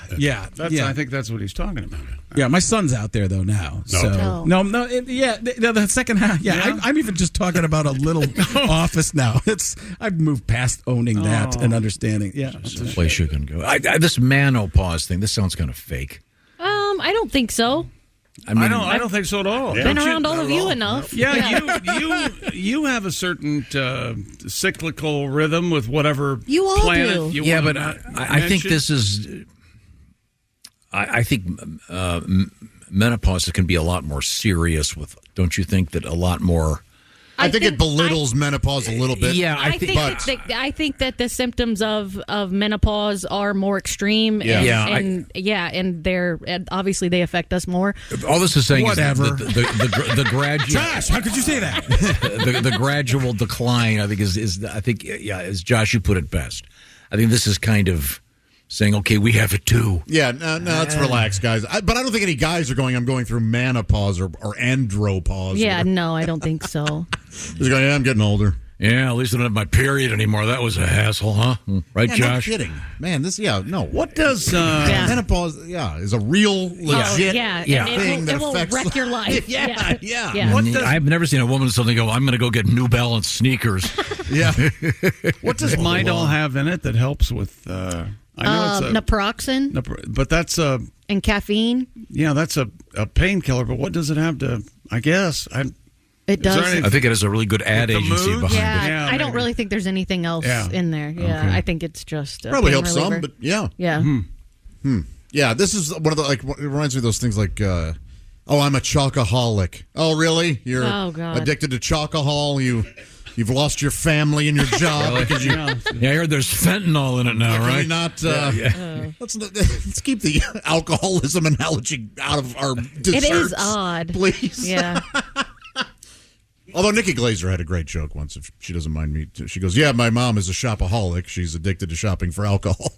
I think that's what he's talking about. Yeah, my son's out there though now. No. So the second half. Yeah, I'm even just talking about a little office now. I've moved past owning that and understanding. Yeah, It's a place you can go. This menopause thing. This sounds kind of fake. I don't think so. I don't think so at all. Been around all of you enough. Yeah, you have a certain cyclical rhythm with whatever You all planet do. you Yeah, want but to I think mention. this is. I think menopause can be a lot more serious. Don't you think that a lot more? I think it belittles menopause a little bit. Yeah, I think that the symptoms of menopause are more extreme. And they're and obviously they affect us more. All this is saying Whatever. is the gradual. Josh, how could you say that? the gradual decline. I think as Josh, you put it best. I think this is kind of saying, okay, we have it too. Yeah, no, let's relax, guys. But I don't think any guys are going, I'm going through menopause or andropause. Yeah, no, I don't think so. He's going, yeah, I'm getting older. Yeah, at least I don't have my period anymore. That was a hassle, huh? Right, Yeah, Josh? no kidding. Man, no. What does menopause, is a real, legit and thing that it will affects wreck your life. Yeah. What does, I've never seen a woman suddenly go, I'm going to go get New Balance sneakers. Yeah. what does Midol have in it that helps with? I know it's naproxen, but that's a and caffeine. Yeah, that's a painkiller. But what does it have to? I guess It does. I think it has a really good ad agency behind it. Yeah, I don't really think there's anything else in there. Yeah, Okay. I think it's just a Probably pain helps reliever. some, but yeah. Yeah. Yeah, this is one of the, it reminds me of those things like, I'm a chocoholic. Oh, really? You're God. addicted to chocohol. You've lost your family and your job because you. Yeah, I heard there's fentanyl in it now, Can we right? not. Let's keep the alcoholism analogy out of our desserts. It is odd, please. Yeah. Although Nikki Glaser had a great joke once, if she doesn't mind me. She goes, "Yeah, my mom is a shopaholic. She's addicted to shopping for alcohol."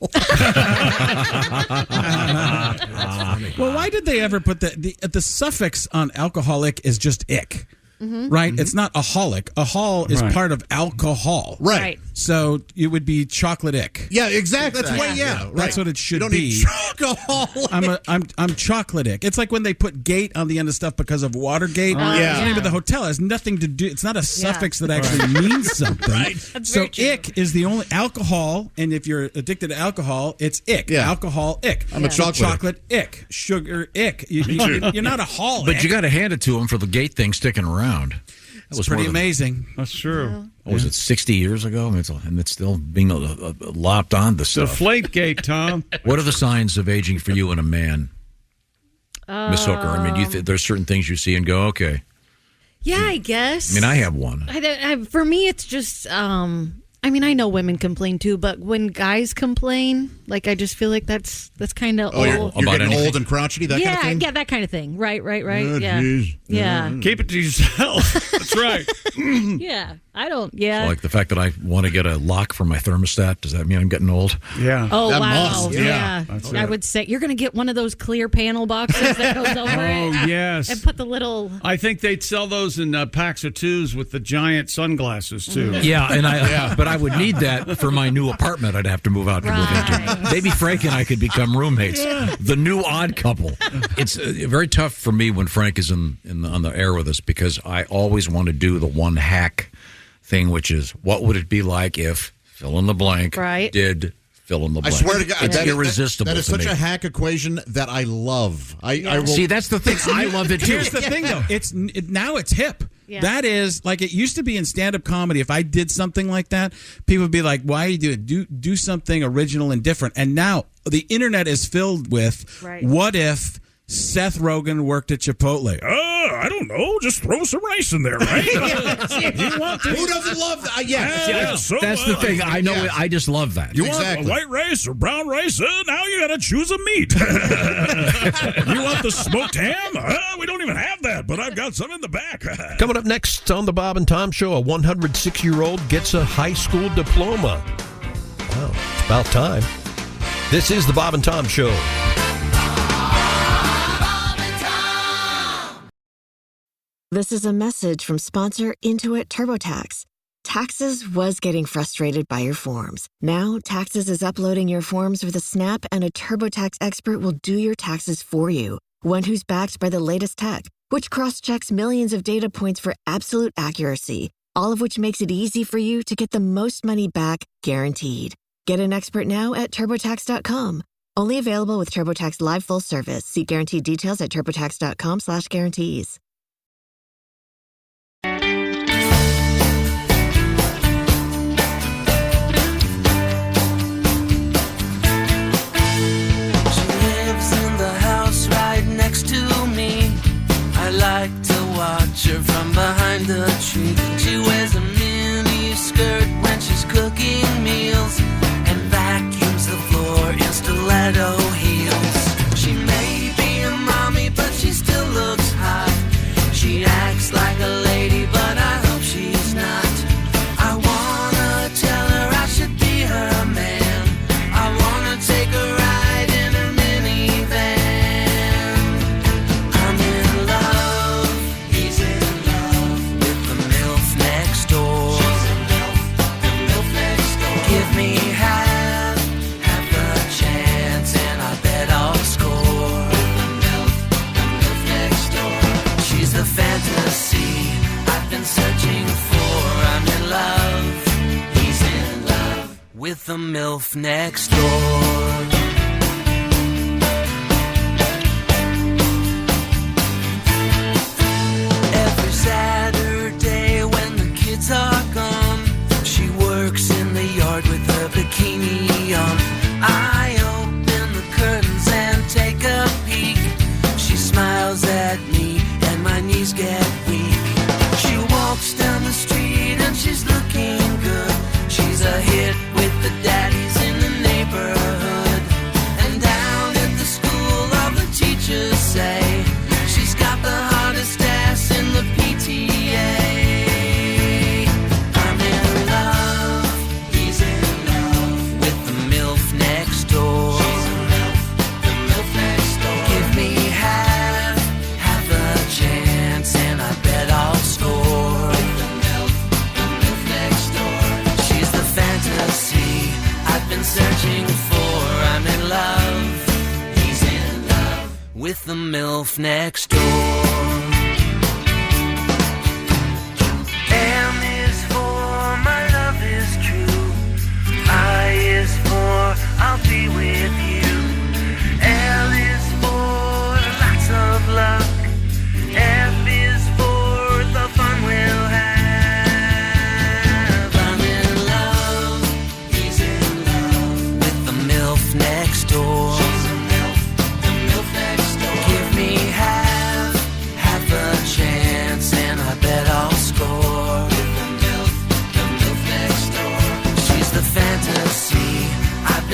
Well, why did they ever put the suffix on alcoholic is just ick? Right? It's not a holic. A hol is part of alcohol. Right. So it would be chocolate ick. Yeah, exactly. That's right. Yeah, That's what it should You don't be. need chocoholic. I'm chocolate ick. It's like when they put gate on the end of stuff because of Watergate. Yeah. The name of the hotel has nothing to do. It's not a suffix that actually means something. Right. So ick is the only alcohol, and if you're addicted to alcohol, it's ick. Yeah. Alcohol ick. I'm a chocolate ick. Sugar ick. You're not a holic. But you got to hand it to him for the gate thing sticking around. That was pretty amazing. That's true. What was it, 60 years ago? I mean, and it's still being lopped on the stuff. Deflate gate, Tom. What are the signs of aging for you in a man? Miss Hooker? I mean, there's certain things you see and go, okay. Yeah, I guess. I mean, I have one. For me, it's just. I mean, I know women complain too, but when guys complain, like I just feel like that's kind of old. You're getting old and crotchety, that kind of thing? Yeah, that kind of thing. Right. Oh, yeah. geez. Yeah. Keep it to yourself. That's right. Yeah. I don't. Yeah. So like the fact that I want to get a lock for my thermostat, does that mean I'm getting old? Yeah. Oh, That wow. must, Yeah. That's I it. would say you're going to get one of those clear panel boxes that goes over it. Oh, yes. And put the little. I think they'd sell those in packs of twos with the giant sunglasses, too. Yeah, but I would need that for my new apartment I'd have to move out to move into. Maybe Frank and I could become roommates. Yeah. The new odd couple. It's very tough for me when Frank is on the air with us because I always want to do the one hack thing, which is what would it be like if fill in the blank did fill in the I blank. swear to God, it's irresistible. That is to such me. a hack equation that I love. I will See, that's the thing. I love it too. Here's the thing, though. Now it's hip. Yeah. That is like it used to be in stand-up comedy. If I did something like that, people would be like, "Why are you doing it? Do something original and different." And now the internet is filled with, "What if Seth Rogen worked at Chipotle?" I don't know. Just throw some rice in there, right? Who doesn't love that? That's the thing. I know. I just love that. You want white rice or brown rice? Now you got to choose a meat. You want the smoked ham? We don't even have that, but I've got some in the back. Coming up next on the Bob and Tom Show, a 106-year-old gets a high school diploma. Wow, it's about time. This is the Bob and Tom Show. This is a message from sponsor Intuit TurboTax. Taxes was getting frustrated by your forms. Now, Taxes is uploading your forms with a snap, and a TurboTax expert will do your taxes for you. One who's backed by the latest tech, which cross-checks millions of data points for absolute accuracy, all of which makes it easy for you to get the most money back, guaranteed. Get an expert now at TurboTax.com. Only available with TurboTax Live Full Service. See guaranteed details at TurboTax.com/guarantees. Like to watch her from behind the tree. She wears a mini skirt when she's cooking meals and vacuums the floor in stiletto heels. She may be a mommy, but she still looks hot. She acts like a lady, but I hope she's not. I wanna tell her I should be her man. I wanna take a ride in her minivan. I'm in love. He's in love with the MILF next door. She's in love, the MILF next door. Give me half a chance, and I bet I'll score. The MILF next door. She's the fantasy I've been searching for. I'm in love. He's in love with the MILF next door. Every Saturday when the kids are gone, she works in the yard with her bikini on. I open the curtains and take a peek. She smiles at me and my knees get weak. She walks down the street and she's looking good. She's a hit with the daddies in the neighborhood. And down at the school all the teachers say she's got the hottest ass in the PTA. I'm in love. He's in love with the MILF next door. She's in love, the MILF next door. Give me half a chance, and I bet I'll score. The MILF next door. She's the fantasy I've been searching for. I'm in love. He's in love with the MILF next door. M is for my love is true. I is for I'll be with you. L is for lots of luck. F is for the fun we'll have. I'm in love. He's in love with the MILF next door. She's a MILF, the MILF next door. Give me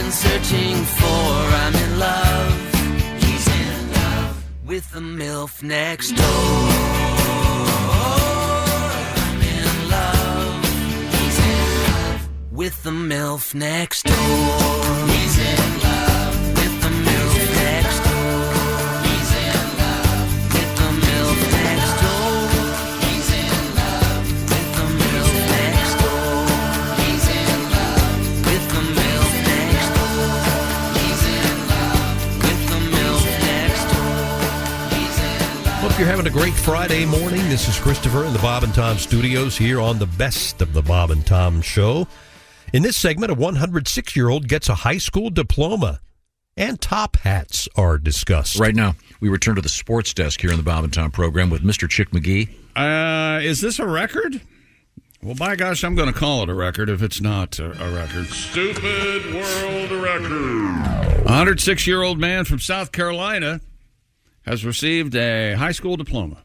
been searching for. I'm in love. He's in love with the MILF next door. I'm in love. He's in love with the MILF next door. He's in love with the MILF next door. He's in love with the MILF next door. He's in love with the MILF next door. He's in love with the MILF next door. He's in love with the MILF next door. He's in love. Hope you're having a great Friday morning. This is Christopher in the Bob and Tom Studios here on the Best of the Bob and Tom Show. In this segment, a 106-year-old gets a high school diploma, and top hats are discussed. Right now, we return to the sports desk here in the Bob and Tom program with Mr. Chick McGee. Is this a record? Well, by gosh, I'm going to call it a record if it's not a record. Stupid world record. A 106-year-old man from South Carolina has received a high school diploma.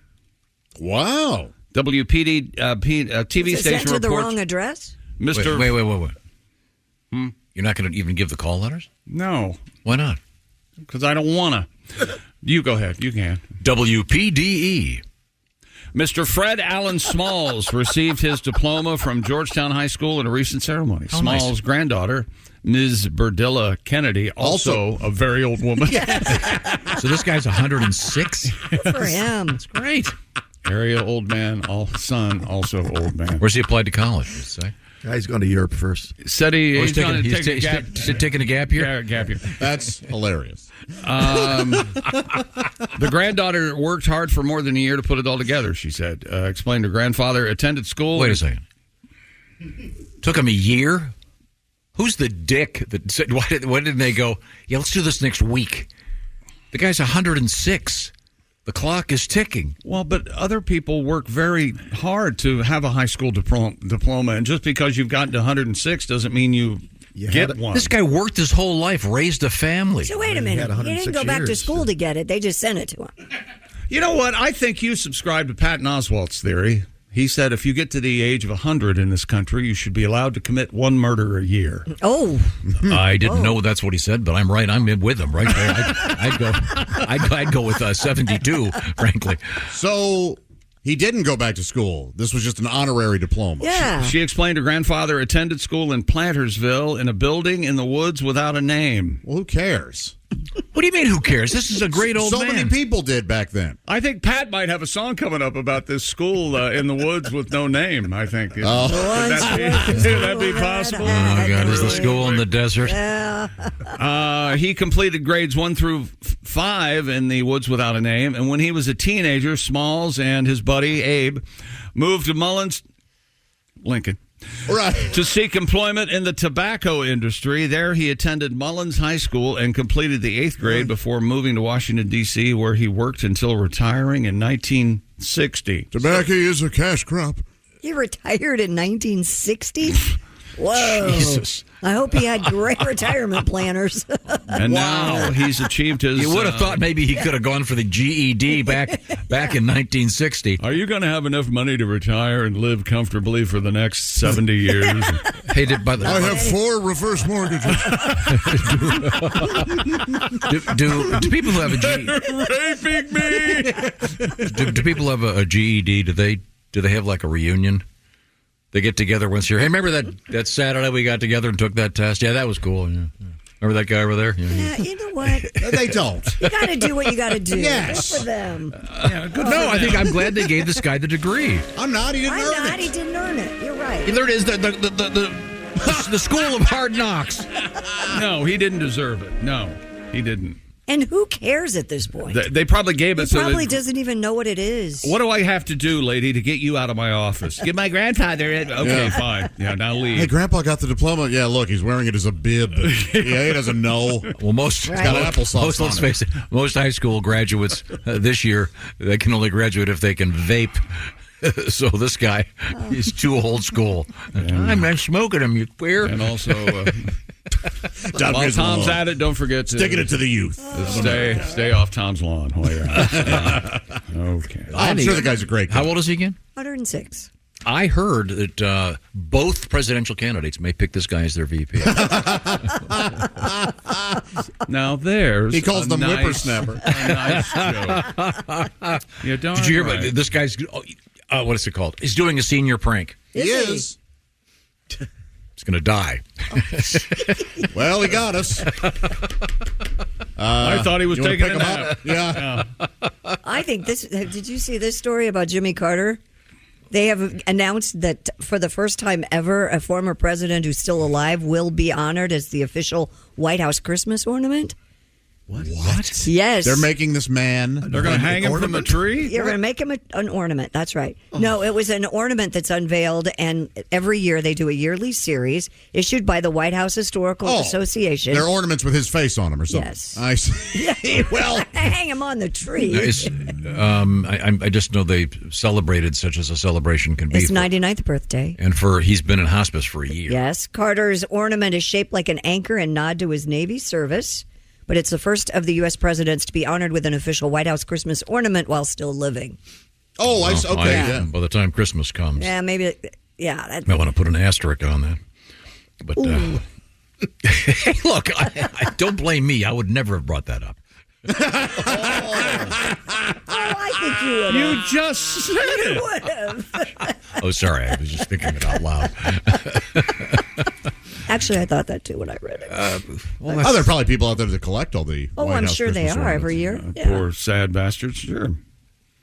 Wow. WPD TV Is it station sent to the reports. wrong address? Mr. Wait. You're not going to even give the call letters? No. Why not? Because I don't want to. You go ahead. You can. WPDE. Mr. Fred Allen Smalls received his diploma from Georgetown High School in a recent ceremony. Oh, nice. Smalls' granddaughter, Ms. Berdilla Kennedy, also a very old woman. So this guy's 106? Good for him. That's great. Area old man, son, also old man. Where's he applied to college? Say? He's going to Europe first. Said he's going to he's take a gap. taking a gap year? Yeah, gap year. That's hilarious. The granddaughter worked hard for more than a year to put it all together, she said. Explained her grandfather attended school. Wait a second. Took him a year? Who's the dick that said, why didn't they go, yeah, let's do this next week? The guy's 106. The clock is ticking. Well, but other people work very hard to have a high school diploma, and just because you've gotten to 106 doesn't mean you get one. This guy worked his whole life, raised a family. So wait a minute. He didn't go back to school to get it. They just sent it to him. You know what? I think you subscribe to Patton Oswalt's theory. He said if you get to the age of 100 in this country, you should be allowed to commit one murder a year. Oh. I didn't know that's what he said, but I'm right. I'm in with him right there. I'd go with 72, frankly. So he didn't go back to school. This was just an honorary diploma. Yeah. She explained her grandfather attended school in Plantersville in a building in the woods without a name. Well, who cares? What do you mean, who cares? This is a great old man. man. So many people did back then. I think Pat might have a song coming up about this school in the woods with no name, I think. Could that be possible? Oh, God, is the school in the desert? He completed grades 1 through 5 in the woods without a name, and when he was a teenager, Smalls and his buddy, Abe, moved to Mullins, Lincoln. Right. To seek employment in the tobacco industry. There he attended Mullins High School and completed the 8th grade before moving to Washington, D.C., where he worked until retiring in 1960. Tobacco is a cash crop. He retired in 1960? Whoa. Jesus. I hope he had great retirement planners. And now he's achieved his... You would have thought maybe he could have gone for the GED back in 1960. Are you going to have enough money to retire and live comfortably for the next 70 years? Hey, I have 4 reverse mortgages. do people who have a GED... raping me! Do people have a GED? Do they have like a reunion? They get together once a year. Hey, remember that Saturday we got together and took that test? Yeah, that was cool. Yeah. Remember that guy over there? Yeah, you know what? They don't. You got to do what you got to do. Yes. Good for them. I think I'm glad they gave this guy the degree. I'm not. He didn't earn it. He didn't earn it. You're right. There it is. The school of hard knocks. No, he didn't deserve it. No, he didn't. And who cares at this point? They probably gave it He so probably that, doesn't even know what it is. what do I have to do, lady, to get you out of my office? Get my grandfather in. Okay, fine. Yeah, now leave. Hey, Grandpa got the diploma. Yeah, look, he's wearing it as a bib. Yeah, he doesn't know. Well, most It's got applesauce on let's it. face it, most high school graduates this year, they can only graduate if they can vape. So this guy, he's too old school. I'm not smoking him, you queer. And also, while Tom's at it, don't forget to sticking it to the youth. Stay off Tom's lawn while you're at it. Okay. I'm sure the guy's a great guy. How old is he again? 106. I heard that both presidential candidates may pick this guy as their VP. Now there's He calls a them nice- whippersnapper. A nice joke. You're darn Did you hear right. about this guy's? What is it called? He's doing a senior prank. He is. He's going to die. Well, he got us. I thought he was you wanna taking a pick him nap. up? Yeah. I think this. Did you see this story about Jimmy Carter? They have announced that for the first time ever, a former president who's still alive will be honored as the official White House Christmas ornament. What? Yes. They're making this man. They're going to hang him from a tree? You're going to make him an ornament. That's right. No, it was an ornament that's unveiled, and every year they do a yearly series issued by the White House Historical Association. They're ornaments with his face on them or something. Yes. I see. Well, hang him on the tree. I just know they celebrated such as a celebration can be. His 99th birthday. And he's been in hospice for a year. Yes, Carter's ornament is shaped like an anchor and nod to his Navy service, but it's the first of the U.S. presidents to be honored with an official White House Christmas ornament while still living. Oh, okay. By the time Christmas comes, Yeah, maybe. Yeah, might want to put an asterisk on that. But hey, look, I don't blame me. I would never have brought that up. I think you would. You just said it. Would have. Oh, sorry. I was just thinking it out loud. Actually, I thought that too when I read it. there are probably people out there that collect all the. Oh, White I'm House sure they Christmas are ornaments. every year. Poor sad bastards. Sure.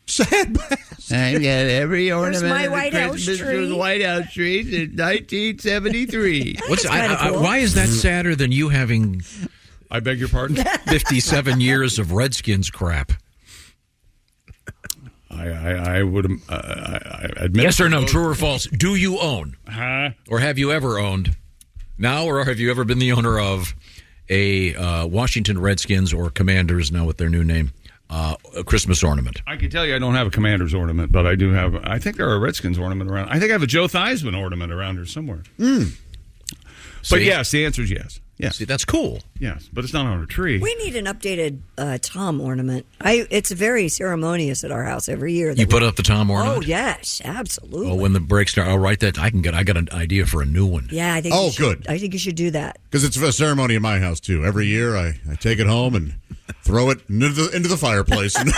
Sad bastard. I got every ornament my of the White House Christmas tree. White House trees in 1973. Why is that sadder than you having? I beg your pardon? 57 years of Redskins crap. I would I admit. Yes or no, true or false? Do you own? Huh? Or have you ever owned now, or have you ever been the owner of a Washington Redskins or Commanders, now with their new name, a Christmas ornament? I can tell you I don't have a Commander's ornament, but I do have, I think there are a Redskins ornament around. I think I have a Joe Theismann ornament around here somewhere. But yes, the answer is yes. Yes. See, that's cool. Yes, but it's not on a tree. We need an updated Tom ornament. It's very ceremonious at our house every year. You put up the Tom ornament? Oh yes, absolutely. Oh, when the break starts, I'll write that. I got an idea for a new one. Yeah, I think. Oh, you should, good. I think you should do that. Because it's a ceremony in my house too. Every year, I take it home and throw it into the fireplace and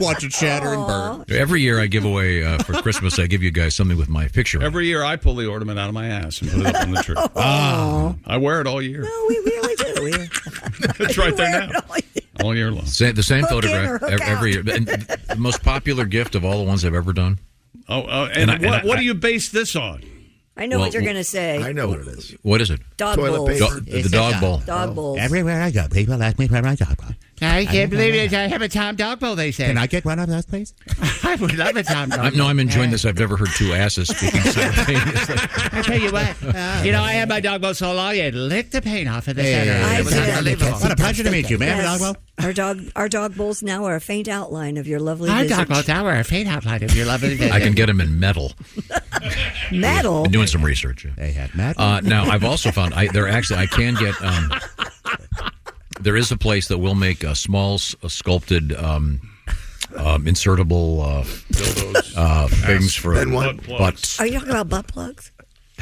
watch it shatter and burn. Every year I give away for Christmas. I give you guys something with my picture on it. Every year I pull the ornament out of my ass and put it up on the tree. I wear it all year. No, we really do. It's right there now. All year long. The same Hook in photograph or hook every year. And the most popular gift of all the ones I've ever done. What do you base this on? I know what you're going to say. I know what it is. What is it? Dog bowls. The dog bowl. Dog bowls. Everywhere I go, people ask me where my dog bowl. I can't believe it. I have a Tom dog bowl, they say. Can I get one of those, please? I would love a Tom dog bowl. I'm enjoying this. I've never heard two asses speaking simultaneously. I tell you what, I had my dog bowl so long, it licked the paint off of the center. It was unbelievable. What a pleasure to meet you, ma'am. Yes. Dog bowl? Our dog bowls now are a faint outline of your lovely Our visage. dog bowls now are a faint outline of your lovely vision. I can get them in metal. Metal? I'm doing some research. They have metal. Now, I've also found I can get. There is a place that will make small sculpted insertable things for butts. Are you talking about butt plugs?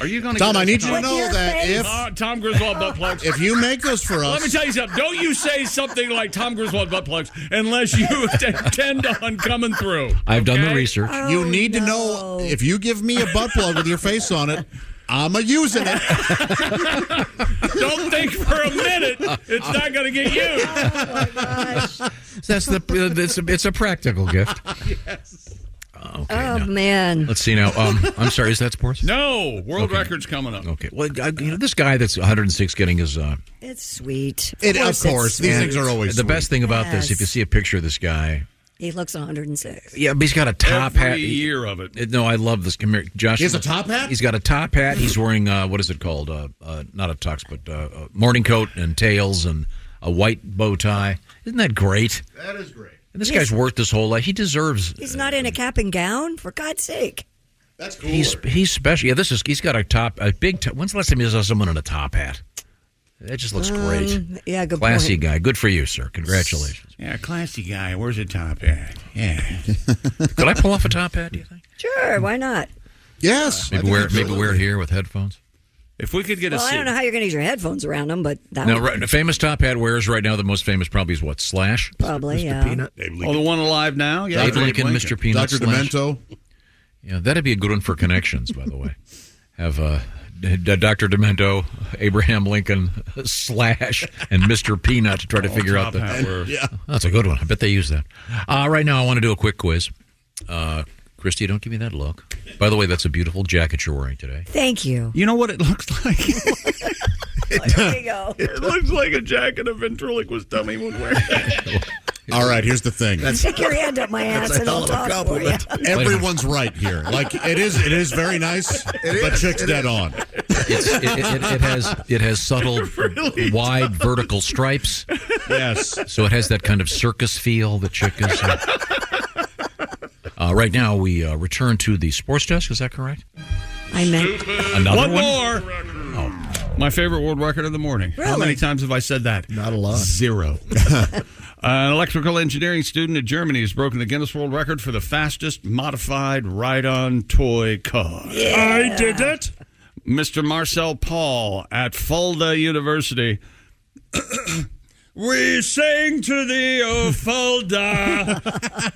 Are you going to Tom, I need you to know that if Tom Griswold butt plugs. If you make those for us, Let me tell you something. Don't you say something like Tom Griswold butt plugs unless you intend on coming through. I've done the research. You need to know if you give me a butt plug with your face on it, I'm using it. Don't think for a minute it's not going to get used. Oh my gosh! That's it's a practical gift. Yes. Oh man! Let's see now. I'm sorry. Is that sports? No, world record's coming up. Okay. Well, this guy that's 106 getting his. It's sweet. Of course, these things are always the sweet. best thing about this. If you see a picture of this guy. He looks 106. Yeah, but he's got a top Every hat. year of it. No, I love this. Come here, Josh. He has a top hat? He's got a top hat. He's wearing, what is it called? Not a tux, but a morning coat and tails and a white bow tie. Isn't that great? That is great. And this guy's worked his whole life. He deserves. He's not in a cap and gown, for God's sake. That's cool. He's special. Yeah, he's got a big. When's the last time you saw someone in a top hat? That just looks great. Yeah, good Classy point. guy. Good for you, sir. Congratulations. Yeah, classy guy. Where's a top hat? Yeah. Could I pull off a top hat, do you think? Sure, why not? Yes. Maybe wear it here with headphones. If we could get Well, I don't know how you're going to use your headphones around them, but that Now, would right, famous top hat wearers right now, the most famous probably is what? Slash? probably, yeah. Oh, the one alive now? Yeah. Dave Lincoln, Mr. Peanut, Dr. Slash. Demento. Yeah, that'd be a good one for connections, by the way. Have Dr. Demento, Abraham Lincoln, Slash, and Mr. Peanut to try to figure out the... Yeah. That's a good one. I bet they use that. Right now, I want to do a quick quiz. Christy, don't give me that look. By the way, that's a beautiful jacket you're wearing today. Thank you. You know what it looks like? There you go. It looks like a jacket a ventriloquist dummy would wear. All right, here's the thing. Stick your hand up my ass and I'll talk for you. Everyone's right here. Like it is very nice, but Chick's dead on. It has subtle, wide vertical stripes. Yes. So it has that kind of circus feel that Chick is. Right now, we return to the sports desk. Is that correct? I meant Another one one? more. Oh. My favorite world record of the morning. How many times have I said that? Not a lot. 0. An electrical engineering student in Germany has broken the Guinness World Record for the fastest modified ride-on toy car. I did it. Mr. Marcel Paul at Fulda University. We sing to thee, O Fulda.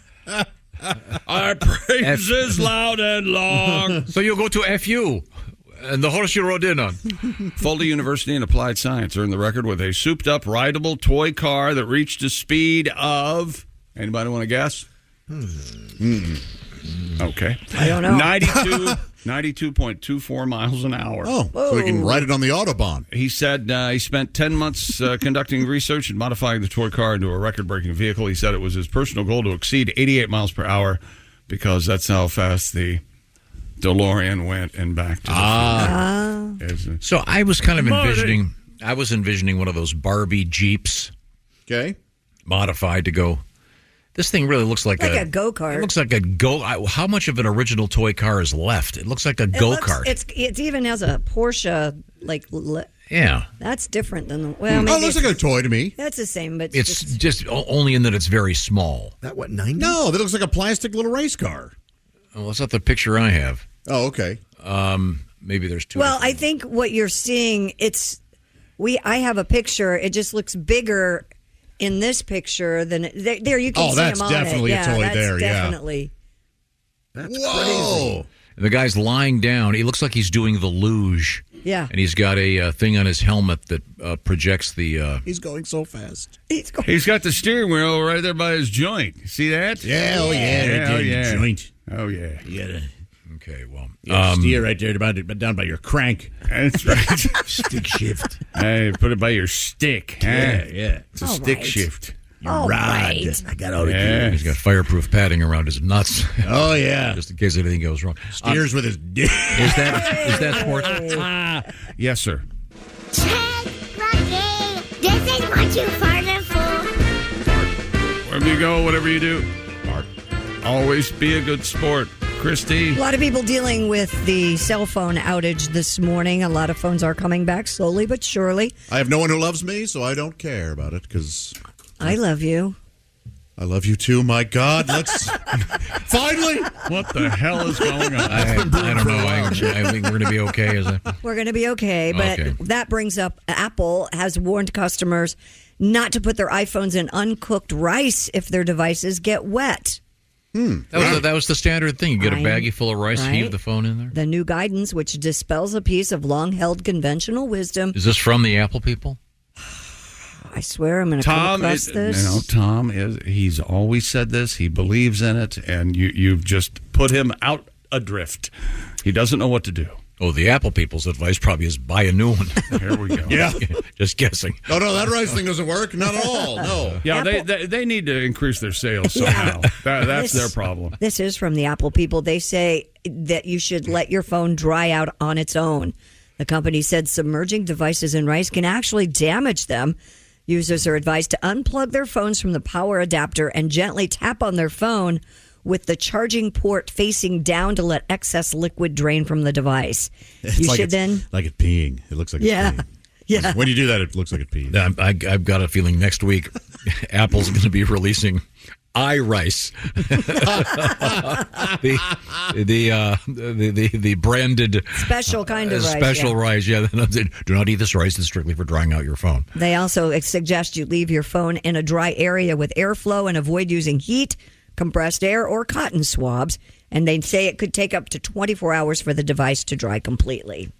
Our praises loud and long. So you go to FU, and the horse you rode in on. Fulda University in Applied Science earned the record with a souped-up, rideable toy car that reached a speed of... Anybody want to guess? Okay. I don't know. 92.24 miles an hour. Oh, so we can ride it on the Autobahn. He said he spent 10 months conducting research and modifying the toy car into a record-breaking vehicle. He said it was his personal goal to exceed 88 miles per hour because that's how fast the DeLorean went and back to the future. So I was kind of envisioning one of those Barbie Jeeps. Okay. Modified to go. This thing really looks like a go-kart. It looks like a go. How much of an original toy car is left? It looks like a go-kart. It even has a Porsche Yeah. That's different than the. Well, it maybe looks like a toy to me. That's the same, but It's just only in that it's very small. That what, 90? No, that looks like a plastic little race car. Well, that's not the picture I have. Oh, okay. Maybe there's two. Well, I think what you're seeing, I have a picture. It just looks bigger in this picture than there. You can see that's him on definitely it. a toy that's there. Definitely. That's Whoa. And the guy's lying down. He looks like he's doing the luge. Yeah. And he's got a thing on his helmet that projects the. He's going so fast. He's got the steering wheel right there by his joint. You see that? Yeah, oh yeah, oh yeah. joint. Oh yeah. You gotta Okay, well, steer right there down by your crank. That's right. Stick shift. Hey, put it by your stick. Huh? Yeah. It's a All stick right. shift. All right. I got all the Yeah. He's got fireproof padding around his nuts. Oh yeah. Just in case anything goes wrong. Steers with his dick. Is that sports? Yes, sir. Check, Rocky. This is what you farted for. Wherever you go, whatever you do, always be a good sport. Christy. A lot of people dealing with the cell phone outage this morning. A lot of phones are coming back slowly but surely. I have no one who loves me, so I don't care about it because I love you. I love you too. My God, let's finally. What the hell is going on? I don't know. I think we're going to be okay. Is it? We're going to be okay, but Okay. that brings up Apple has warned customers not to put their iPhones in uncooked rice if their devices get wet. That was the standard thing. You get a Right. baggie full of rice, Right. heave the phone in there. The new guidance, which dispels a piece of long-held conventional wisdom. Is this from the Apple people? I swear I'm going to come Tom across is, this. Tom is. He's always said this. He believes in it, and you've just put him out adrift. He doesn't know what to do. Oh, the Apple people's advice probably is buy a new one. Here we go. Yeah. Just guessing. Oh no, that rice thing doesn't work. Not at all. No. Yeah, they need to increase their sales somehow. That's their problem. This is from the Apple people. They say that you should let your phone dry out on its own. The company said submerging devices in rice can actually damage them. Users are advised to unplug their phones from the power adapter and gently tap on their phone with the charging port facing down to let excess liquid drain from the device. It's You like should then... like it peeing. It looks like Yeah. it's peeing. Yeah. When you do that, it looks like it pees. I've got a feeling next week Apple's going to be releasing iRice. the branded Special kind of rice, special yeah. rice. Yeah, do not eat this rice. It's strictly for drying out your phone. They also suggest you leave your phone in a dry area with airflow and avoid using heat, compressed air, or cotton swabs. And they say it could take up to 24 hours for the device to dry completely.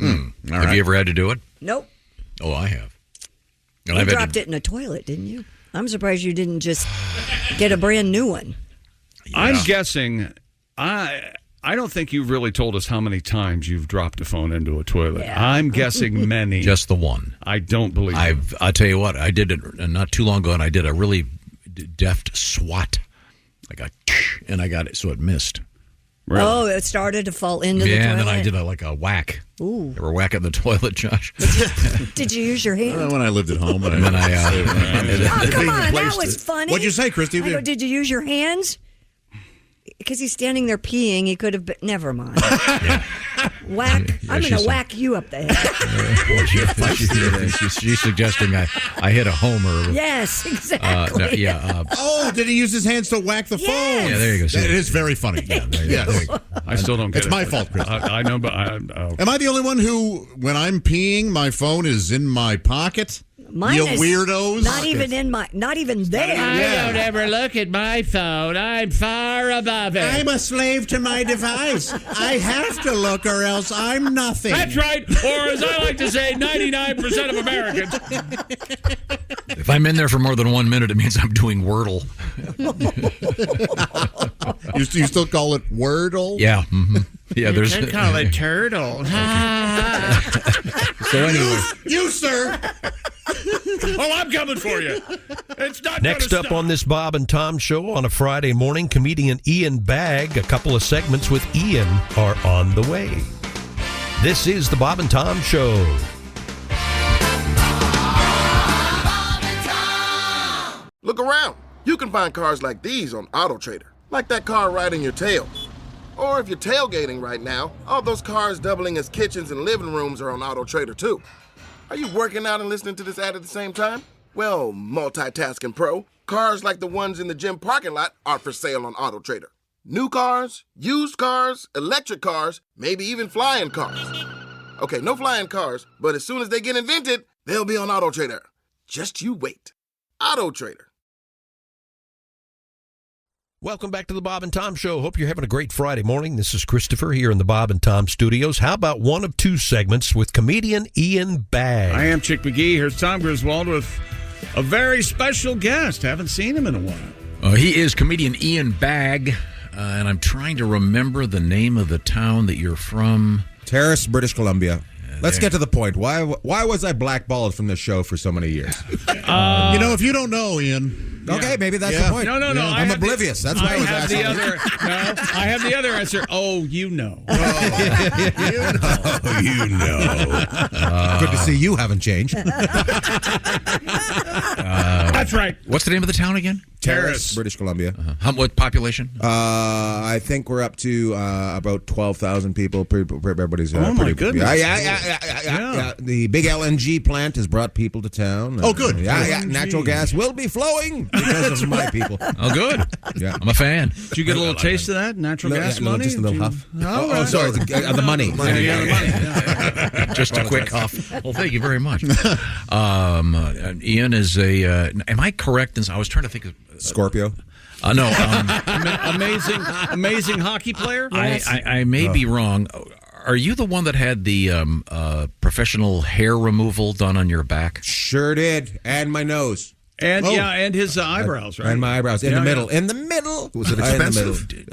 Have you ever had to do it? Nope. Oh, I have. And You I've had dropped it in a toilet, didn't you? I'm surprised you didn't just get a brand new one. I'm guessing. I don't think you've really told us how many times you've dropped a phone into a toilet. Yeah. I'm guessing many. Just the one. I don't believe it. I'll tell you what. I did it not too long ago, and I did a really deft swat. I got it, so it missed. Really? Oh, it started to fall into the toilet? Yeah, and then I did a whack. Ooh. Ever whack in the toilet, Josh? Did you use your hand? When I lived at home. And then I... Oh, come on, that was funny. What'd you say, Christy? I go, did you use your hands? Because he's standing there peeing. He could have been... Never mind. Whack. I'm going to whack you up the head. She's suggesting I hit a homer. Yes, exactly. Did he use his hands to whack the phone? Yeah, there you go. It is very funny. Yes. I still don't get it's it. It's my fault, Chris. I know, but... Am I the only one who, when I'm peeing, my phone is in my pocket? Mine you is weirdos. Not even there. I don't ever look at my phone. I'm far above it. I'm a slave to my device. I have to look or else I'm nothing. That's right. Or as I like to say, 99% of Americans. If I'm in there for more than 1 minute, it means I'm doing Wordle. You still call it Wordle? Yeah. Mm-hmm. Yeah, You could call it turtle. So anyway. You, sir. Oh, I'm coming for you. It's not Next up on this Bob and Tom show on a Friday morning, comedian Ian Bagg. A couple of segments with Ian are on the way. This is the Bob and Tom Show. Look around. You can find cars like these on AutoTrader, like that car riding your tail. Or if you're tailgating right now, all those cars doubling as kitchens and living rooms are on AutoTrader too. Are you working out and listening to this ad at the same time? Well, multitasking pro, cars like the ones in the gym parking lot are for sale on AutoTrader. New cars, used cars, electric cars, maybe even flying cars. Okay, no flying cars, but as soon as they get invented, they'll be on AutoTrader. Just you wait. AutoTrader. Welcome back to the Bob and Tom Show. Hope you're having a great Friday morning. This is Christopher here in the Bob and Tom studios. How about one of two segments with comedian Ian Bagg? I am Chick McGee. Here's Tom Griswold with a very special guest. Haven't seen him in a while. He is comedian Ian Bagg, and I'm trying to remember the name of the town that you're from. Terrace, British Columbia. Let's get to the point. Why was I blackballed from this show for so many years? If you don't know, Ian. Okay, maybe that's the point. No. I'm oblivious. That's why I was asking. I have the other answer. Oh, you know. You know. Good to see you haven't changed. That's right. What's the name of the town again? Terrace, British Columbia. What population? I think we're up to about 12,000 people. Everybody's Oh, my goodness. Yeah. The big LNG plant has brought people to town. Oh, good. Yeah. Natural gas will be flowing because of my people. Oh, good. Yeah. I'm a fan. Did you get a little taste of that natural gas money? Just a little huff. Oh, sorry. The money. Yeah, the money. Just a quick huff. Well, thank you very much. Ian is a. Am I correct? I was trying to think of Scorpio. No. Amazing hockey player. I may be wrong. Are you the one that had the professional hair removal done on your back? Sure did, and my nose. And and his eyebrows, right? And my eyebrows in the middle. Yeah. In the middle. Was it expensive? The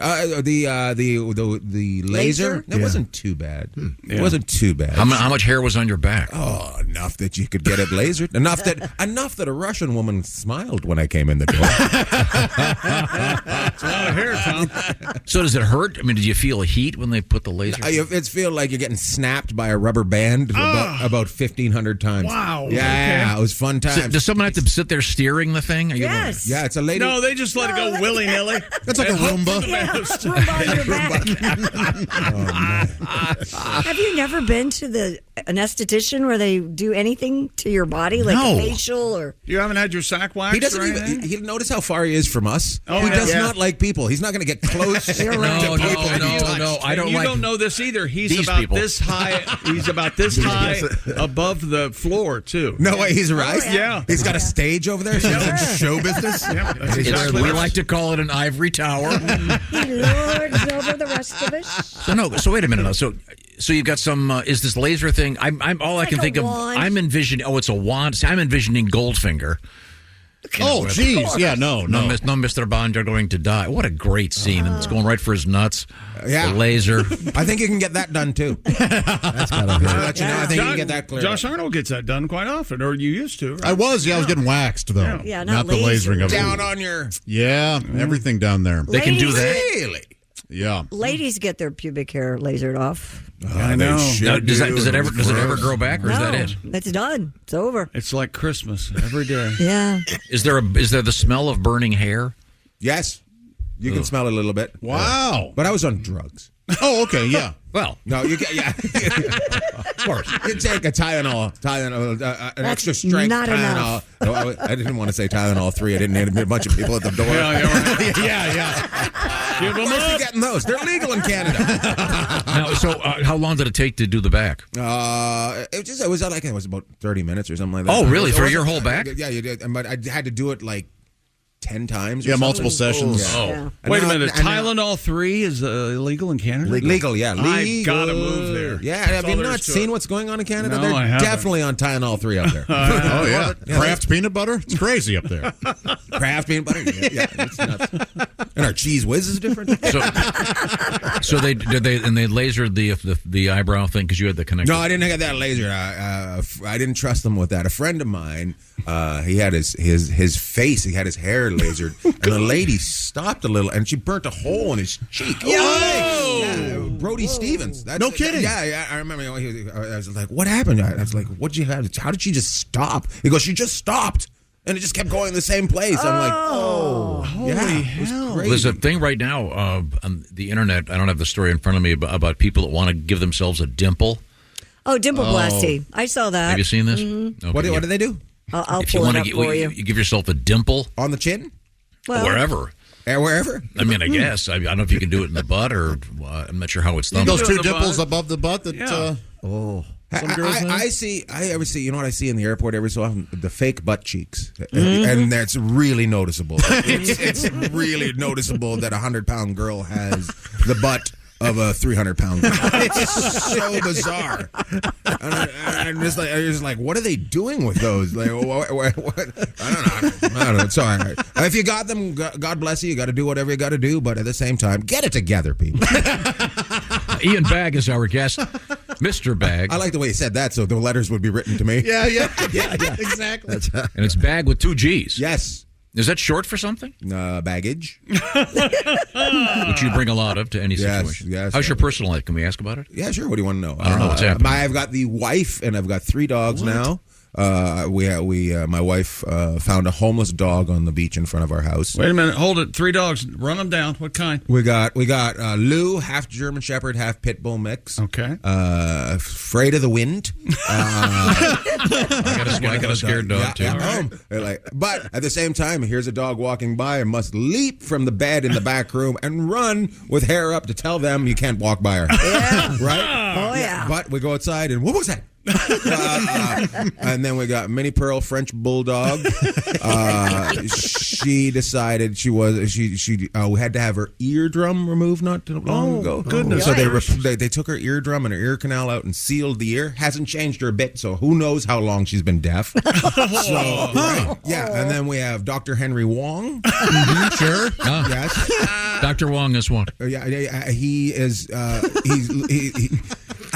laser. It wasn't too bad. It wasn't too bad. How much hair was on your back? Oh, enough that you could get it lasered. enough that a Russian woman smiled when I came in the door. It's a lot of hair, Tom. So does it hurt? I mean, did you feel a heat when they put the laser? It feels like you're getting snapped by a rubber band about 1,500 times. Wow. Yeah, Okay. it was fun times. So, does someone have to sit there steering the thing? Are you Yes. Yeah, it's a lady. No, they just let it go willy nilly. That's like a Roomba. Have you never been to the an esthetician where they do anything to your body, like No. a facial or? You haven't had your sack waxed? He doesn't or even. anything? He notice how far he is from us. Oh, he yeah. does Yeah. not like people. He's not going to get close. to people. No. I don't you like. don't know this either. He's these about people. this high. He's about this high above the floor too. No way, he's right. Yeah. He's got a stage over there. So he's in show business. Yeah, that's It's- exactly we right. like to call it an ivory tower. He lords over the rest of us. So wait a minute. Now. So you've got some. Is this laser thing? I'm all I can like think a of. wand. I'm envisioning. Oh, it's a wand. See, I'm envisioning Goldfinger. Oh, jeez. Yeah, no. No, Mr. Bond, you're going to die. What a great scene. And it's going right for his nuts. Yeah. The laser. I think you can get that done too. That's gotta be. Let you know, I think you can get that cleared. Josh Arnold gets that done quite often, or you used to. Right? I was getting waxed, though. Yeah, not not the lasering of it. Down on your. Yeah, everything down there. They can do Ladies- that. Really? Yeah. Ladies get their pubic hair lasered off. I know. Now, does it ever grow back, or is that it? It's done. It's over. It's like Christmas every day. Yeah. Is there the smell of burning hair? Yes. You can smell it a little bit. Wow. But I was on drugs. Oh, okay, yeah. Well, no, you get of course. You take a Tylenol, an extra strength not Tylenol. enough. No, I didn't want to say Tylenol 3. I didn't need a bunch of people at the door. Yeah. Give them up. Getting those. They're legal in Canada. Now, so how long did it take to do the back? It was about 30 minutes or something like that. Oh, really? For your whole back? Yeah, you did. But I had to do it like 10 times. Or Yeah, something. multiple sessions. Oh. Yeah. And Wait a now- minute. and now- Tylenol 3 is illegal in Canada? Legal, yeah. I Legal. gotta move there. Yeah, That's have all you there not is to seen it. what's going on in Canada? No, They're I haven't. definitely on Tylenol 3 up there. Oh, yeah. Kraft peanut butter? It's crazy up there. Kraft peanut butter? Yeah, it's nuts. And our cheese whiz is different. So they lasered the eyebrow thing because you had the connection. No, I didn't get that laser. I didn't trust them with that. A friend of mine, he had his face, he had his hair lasered, and the lady stopped a little, and she burnt a hole in his cheek. Yeah, Brody Stevens. No kidding. Yeah, I remember. I was like, "What happened?" I was like, "What'd you have? How did she just stop?" He goes, "She just stopped." And it just kept going in the same place. I'm like, Holy hell. Crazy. There's a thing right now on the internet. I don't have the story in front of me about people that want to give themselves a dimple. Oh, dimpleplasty. I saw that. Have you seen this? Mhm. Okay, What do they do? I'll if you pull it want up to for you. you give yourself a dimple on the chin, Well, wherever. Wherever. I mean, I guess I don't know if you can do it in the butt or I'm not sure how it's done. Those two dimples above the butt that some girls have? I ever see, you know what I see in the airport every so often? The fake butt cheeks. Mm-hmm. And that's really noticeable. It's really noticeable that a 100-pound girl has the butt of a 300-pound girl. It's so bizarre. And I'm just like, what are they doing with those? Like, what? I don't know. It's all right. If you got them, God bless you. You got to do whatever you got to do. But at the same time, get it together, people. Ian Bagg is our guest. Mr. Bagg. I like the way he said that, so the letters would be written to me. Yeah, exactly. And it's Bagg with 2 G's. Yes. Is that short for something? Baggage. Which you bring a lot of to any situation. Yes. How's your personal life? Can we ask about it? Yeah, sure. What do you want to know? I don't know what's happening. I've got the wife, and I've got 3 dogs now. My wife found a homeless dog on the beach in front of our house. Wait a minute. Hold it. 3 dogs. Run them down. What kind? We got Lou, half German Shepherd, half pit bull mix. Okay. Afraid of the wind. I got a scared dog too. But at the same time, here's a dog walking by and must leap from the bed in the back room and run with hair up to tell them you can't walk by her. Yeah. Right? Oh, yeah. But we go outside and what was that? And then we got Minnie Pearl, French bulldog. She decided we had to have her eardrum removed not too long ago. Goodness. So they took her eardrum and her ear canal out and sealed the ear. Hasn't changed her a bit, so who knows how long she's been deaf. And then we have Dr. Henry Wong. Sure. Yes. Dr. Wong is one. He is.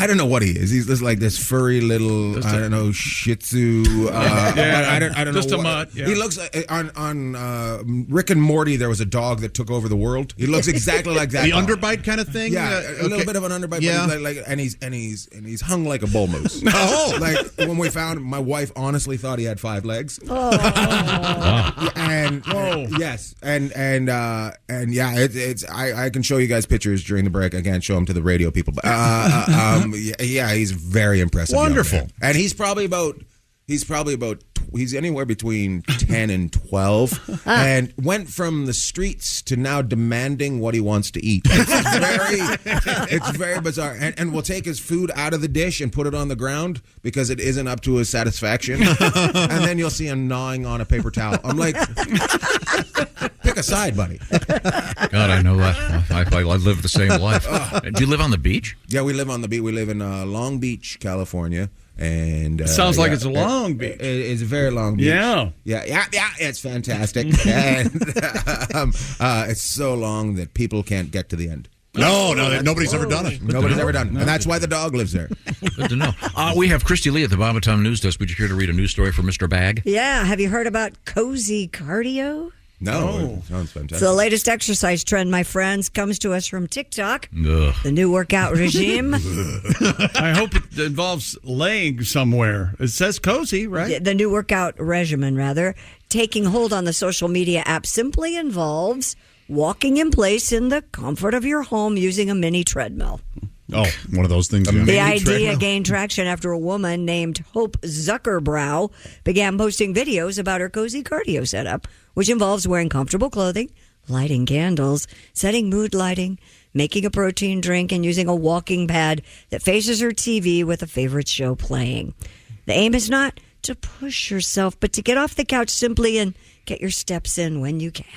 I don't know what he is. He's just like this furry little, I don't know, Shih Tzu. I don't know. Just a what- mutt. Yeah. He looks like, on Rick and Morty, there was a dog that took over the world. He looks exactly like that. The dog. underbite kind of thing? Yeah, a little Okay. bit of an underbite. Yeah. But he's hung like a bull moose. Oh. Like when we found him, my wife honestly thought he had 5 legs. And yes, and yeah, it's I can show you guys pictures during the break. I can't show them to the radio people, but yeah, he's very impressive. young Wonderful. man. And he's probably about he's anywhere between 10 and 12, and went from the streets to now demanding what he wants to eat. It's very bizarre. And will take his food out of the dish and put it on the ground because it isn't up to his satisfaction. And then you'll see him gnawing on a paper towel. I'm like, pick a side, buddy. God, I know that. I live the same life. Do you live on the beach? Yeah, we live on the beach. We live in Long Beach, California. And Sounds like it's a long beach. It's a very long beach. Yeah. Yeah. It's fantastic. And it's so long that people can't get to the end. No, nobody's ever done it. Nobody's ever done it. And that's why the dog lives there. Good to know. We have Christy Lee at the Bob and Tom News Desk. Would you care to read a news story for Mr. Bag? Yeah, have you heard about cozy cardio? No, it sounds fantastic. It's the latest exercise trend, my friends, comes to us from TikTok. Ugh. The new workout regime. I hope it involves laying somewhere. It says cozy, right? The new workout regimen, rather, taking hold on the social media app simply involves walking in place in the comfort of your home using a mini treadmill. Oh, one of those things. Yeah. The idea gained traction after a woman named Hope Zuckerbrow began posting videos about her cozy cardio setup, which involves wearing comfortable clothing, lighting candles, setting mood lighting, making a protein drink, and using a walking pad that faces her TV with a favorite show playing. The aim is not to push yourself, but to get off the couch simply and get your steps in when you can.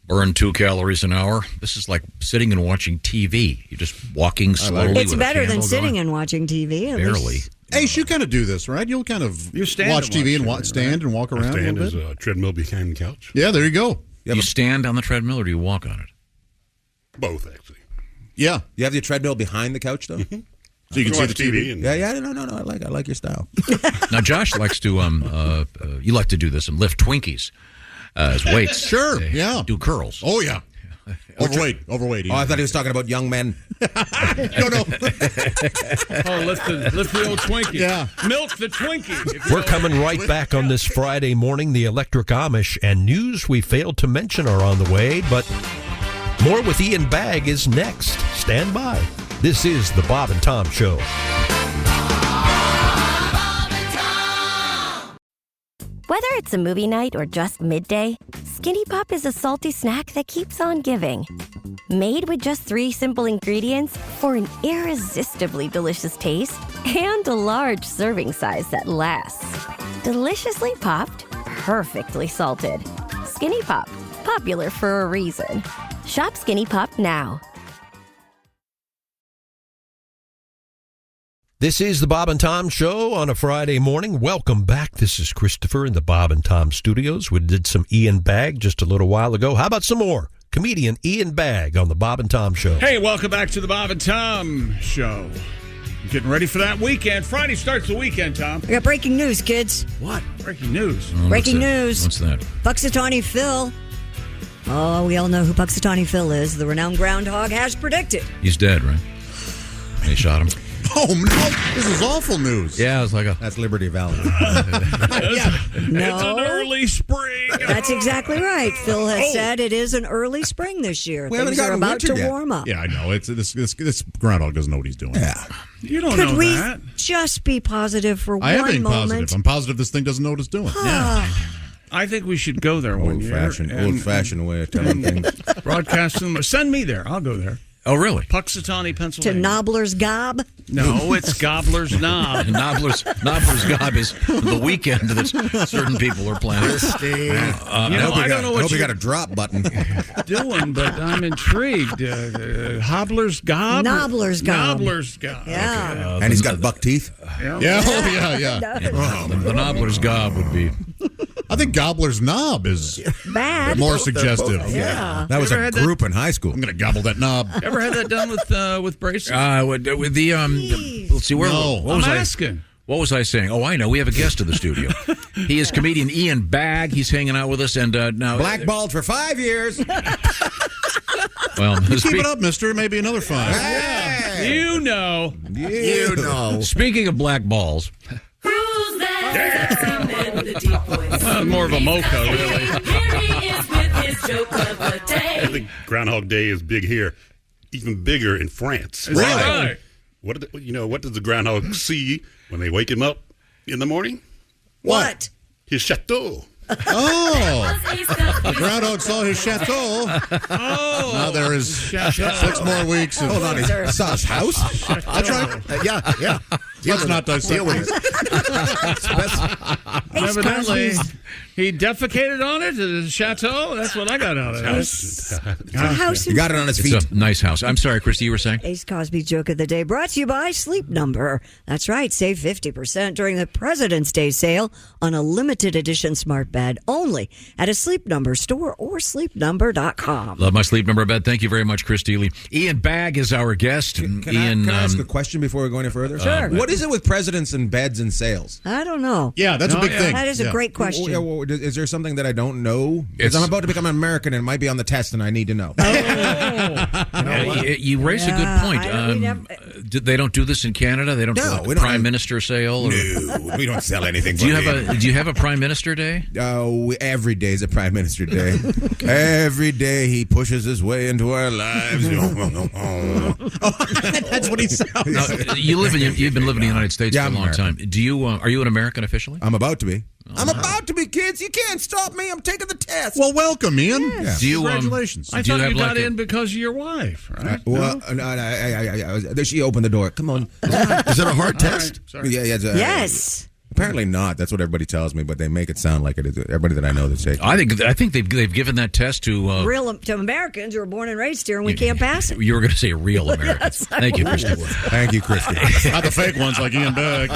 Burn 2 calories an hour. This is like sitting and watching TV. You're just walking slowly. It's with better a than candle sitting going. and watching TV. at Barely. least. Ace, you kind of do this, right? You'll kind of stand watch and TV watch and TV, stand and walk around a Stand little is bit. a treadmill behind the couch. Yeah, there you go. Do you stand on the treadmill or do you walk on it? Both, actually. Yeah. You have your treadmill behind the couch, though? So you can see the TV. and Yeah. No. I like your style. Now, Josh likes to, you like to do this and lift Twinkies as weights. Sure, Yeah. Do curls. Oh, yeah. Overweight. Oh, I thought he was talking about young men. No. Oh, lift the old Twinkie. Yeah. Milk the Twinkie. We're coming right back on this Friday morning. The Electric Amish and news we failed to mention are on the way, but more with Ian Bagg is next. Stand by. This is the Bob and Tom Show. Whether it's a movie night or just midday, Skinny Pop is a salty snack that keeps on giving. Made with just 3 simple ingredients for an irresistibly delicious taste and a large serving size that lasts. Deliciously popped, perfectly salted. Skinny Pop, popular for a reason. Shop Skinny Pop now. This is the Bob and Tom Show on a Friday morning. Welcome back. This is Christopher in the Bob and Tom Studios. We did some Ian Bagg just a little while ago. How about some more? Comedian Ian Bagg on the Bob and Tom Show. Hey, welcome back to the Bob and Tom Show. Getting ready for that weekend. Friday starts the weekend, Tom. We got breaking news, kids. What? Breaking news. Breaking news. What's that? Punxsutawney Phil. Oh, we all know who Punxsutawney Phil is. The renowned groundhog has predicted. He's dead, right? They shot him. Oh, no. This is awful news. Yeah, it's like That's Liberty Valley. It's an No, early spring. that's exactly right. Phil has said it is an early spring this year. We haven't Things are gotten about to winter yet. warm up. Yeah, I know. It's this groundhog doesn't know what he's doing. Yeah. You don't Could know we that. just be positive for I am one being moment? positive. I'm positive this thing doesn't know what it's doing. I think we should go there one year. Old-fashioned way of telling things. Broadcast them. Send me there. I'll go there. Oh, really? Punxsutawney, To Pennsylvania. Nobbler's Gob? No, it's Gobbler's Knob. Nobbler's Gob is the weekend that certain people are planning. I don't know what hope you you're got a drop button. doing, but I'm intrigued. Hobbler's Gob? Nobbler's Gob. Nobbler's Gob. Yeah. And he's got buck teeth. Yeah. Yeah, oh, yeah. The Nobbler's Gob would be. I think Gobbler's Knob is Bad. more suggestive. Yeah. That was Ever a had that- group in high school. I'm going to gobble that knob. Ever had that done with braces? With the let's see. Where? No. What was I'm I asking. What was I saying? Oh, I know. We have a guest in the studio. He is comedian Ian Bagg. He's hanging out with us, and now Blackballed for 5 years. Well, You keep it up, mister. Maybe another 5. Hey. You know. You know. Speaking of black balls, More of a mocha, really. I think Groundhog Day is big here, even bigger in France. Is that right? What does the groundhog see when they wake him up in the morning? What? His chateau. Oh, the groundhog saw his chateau. Oh, Now there is 6 more weeks. Of, Hold on, he saw his house? That's right. Yeah. Let's not dissect it. Evidently, he defecated on it at his chateau. That's what I got out of it. House You got it on his feet. it's a nice house. I'm sorry, Christy, you were saying? Ace Cosby joke of the day brought to you by Sleep Number. That's right, save 50% during the President's Day sale on a limited edition smart bed only at a Sleep Number store or sleepnumber.com. Love my Sleep Number bed. Thank you very much, Chris Dealey. Ian Bagg is our guest. Can Ian, I ask a question before we go any further? Sure. What is it with presidents and beds and sales? I don't know. Yeah, that's a big thing. That is a great question. Is there something that I don't know? Because I'm about to become an American and it might be on the test and I need to know. You raise a good point. They don't do this in Canada? They don't do like the Prime Minister sale? No, we don't sell anything. Do you have a Prime Minister Day? Every day is a Prime Minister Day. Every day he pushes his way into our lives. That's what he sounds. Now, you've been living in the United States for a long time. Do you? Are you an American officially? I'm about to be. I'm about to be, kids. You can't stop me. I'm taking the test. Well, welcome, Ian. Yes. Do you, Congratulations. I thought you got in because of your wife, right? She opened the door. Come on. Is that a hard test? Yeah, Yes. Apparently not. That's what everybody tells me, but they make it sound like it is. Everybody that I know that say. I think they've given that test to To Americans who are born and raised here and we can't pass it. You were going to say real Americans. Thank you, Christy. Thank you, Christy. Not the fake ones like Ian Bagg.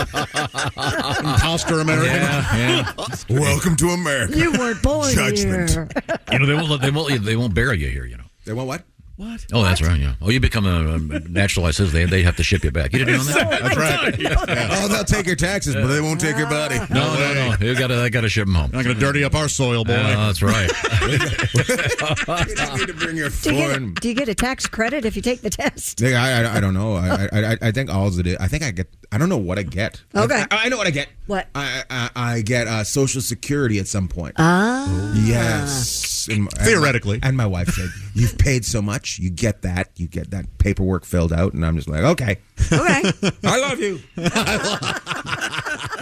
Imposter American. Yeah. Welcome to America. You weren't born Judgment. here. You know they won't bury you here. You know. They want what? What? Oh, that's right. Yeah. Oh, you become a naturalized citizen. They have to ship you back. You didn't know that? That's right. Oh, they'll take your taxes, but they won't take your body. No. They got to ship them home. Not going to dirty up our soil, boy. That's right. You don't need to bring your foreign. Do you get a tax credit if you take the test? I don't know. I think all it is. I think I get. I don't know what I get. Okay. I know what I get. What? I get Social Security at some point. Yes. Theoretically. And my wife said, "You've paid so much. You get that. You get that paperwork filled out." And I'm just like, "Okay, Okay. I love you."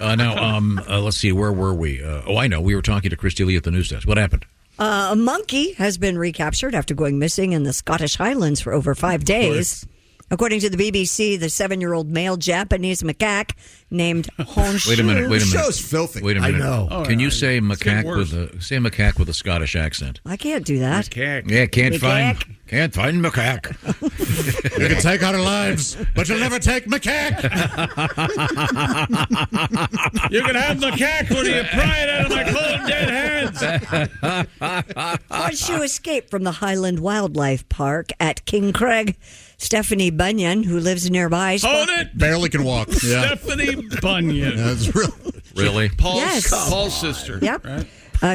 Now, let's see. Where were we? I know. We were talking to Christy Lee at the news desk. What happened? A monkey has been recaptured after going missing in the Scottish Highlands for over 5 days. According to the BBC, the 7-year-old male Japanese macaque named Honshu. Wait a minute. The show's filthy. Wait a minute. I know. Can you say macaque worse. macaque with a Scottish accent? I can't do that. Yeah, can't find macaque. You can take our lives, but you'll never take macaque. You can have macaque when you pry it out of my cold dead hands. Honshu escaped from the Highland Wildlife Park at King Craig. Stephanie Bunyan, who lives nearby, Hold it. Barely can walk. Yeah. Stephanie Bunyan. That's real. Really? Paul's sister. Yep. Right?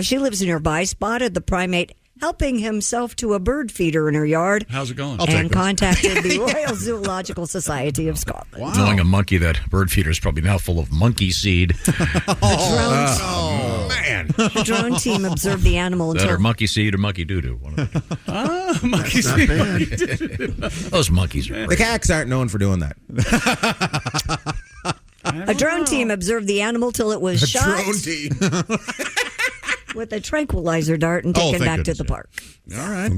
She lives nearby, spotted the primate helping himself to a bird feeder in her yard. How's it going? And contacted the Royal Zoological Society of Scotland. Wow. Knowing a monkey, that bird feeder is probably now full of monkey seed. Man. The drone team observed the animal That until or monkey seed or monkey doo-doo. Monkey seed. Those monkeys are The cacks aren't known for doing that. a drone team observed the animal till it was shot Drone team. with a tranquilizer dart and taken back to the park. All right.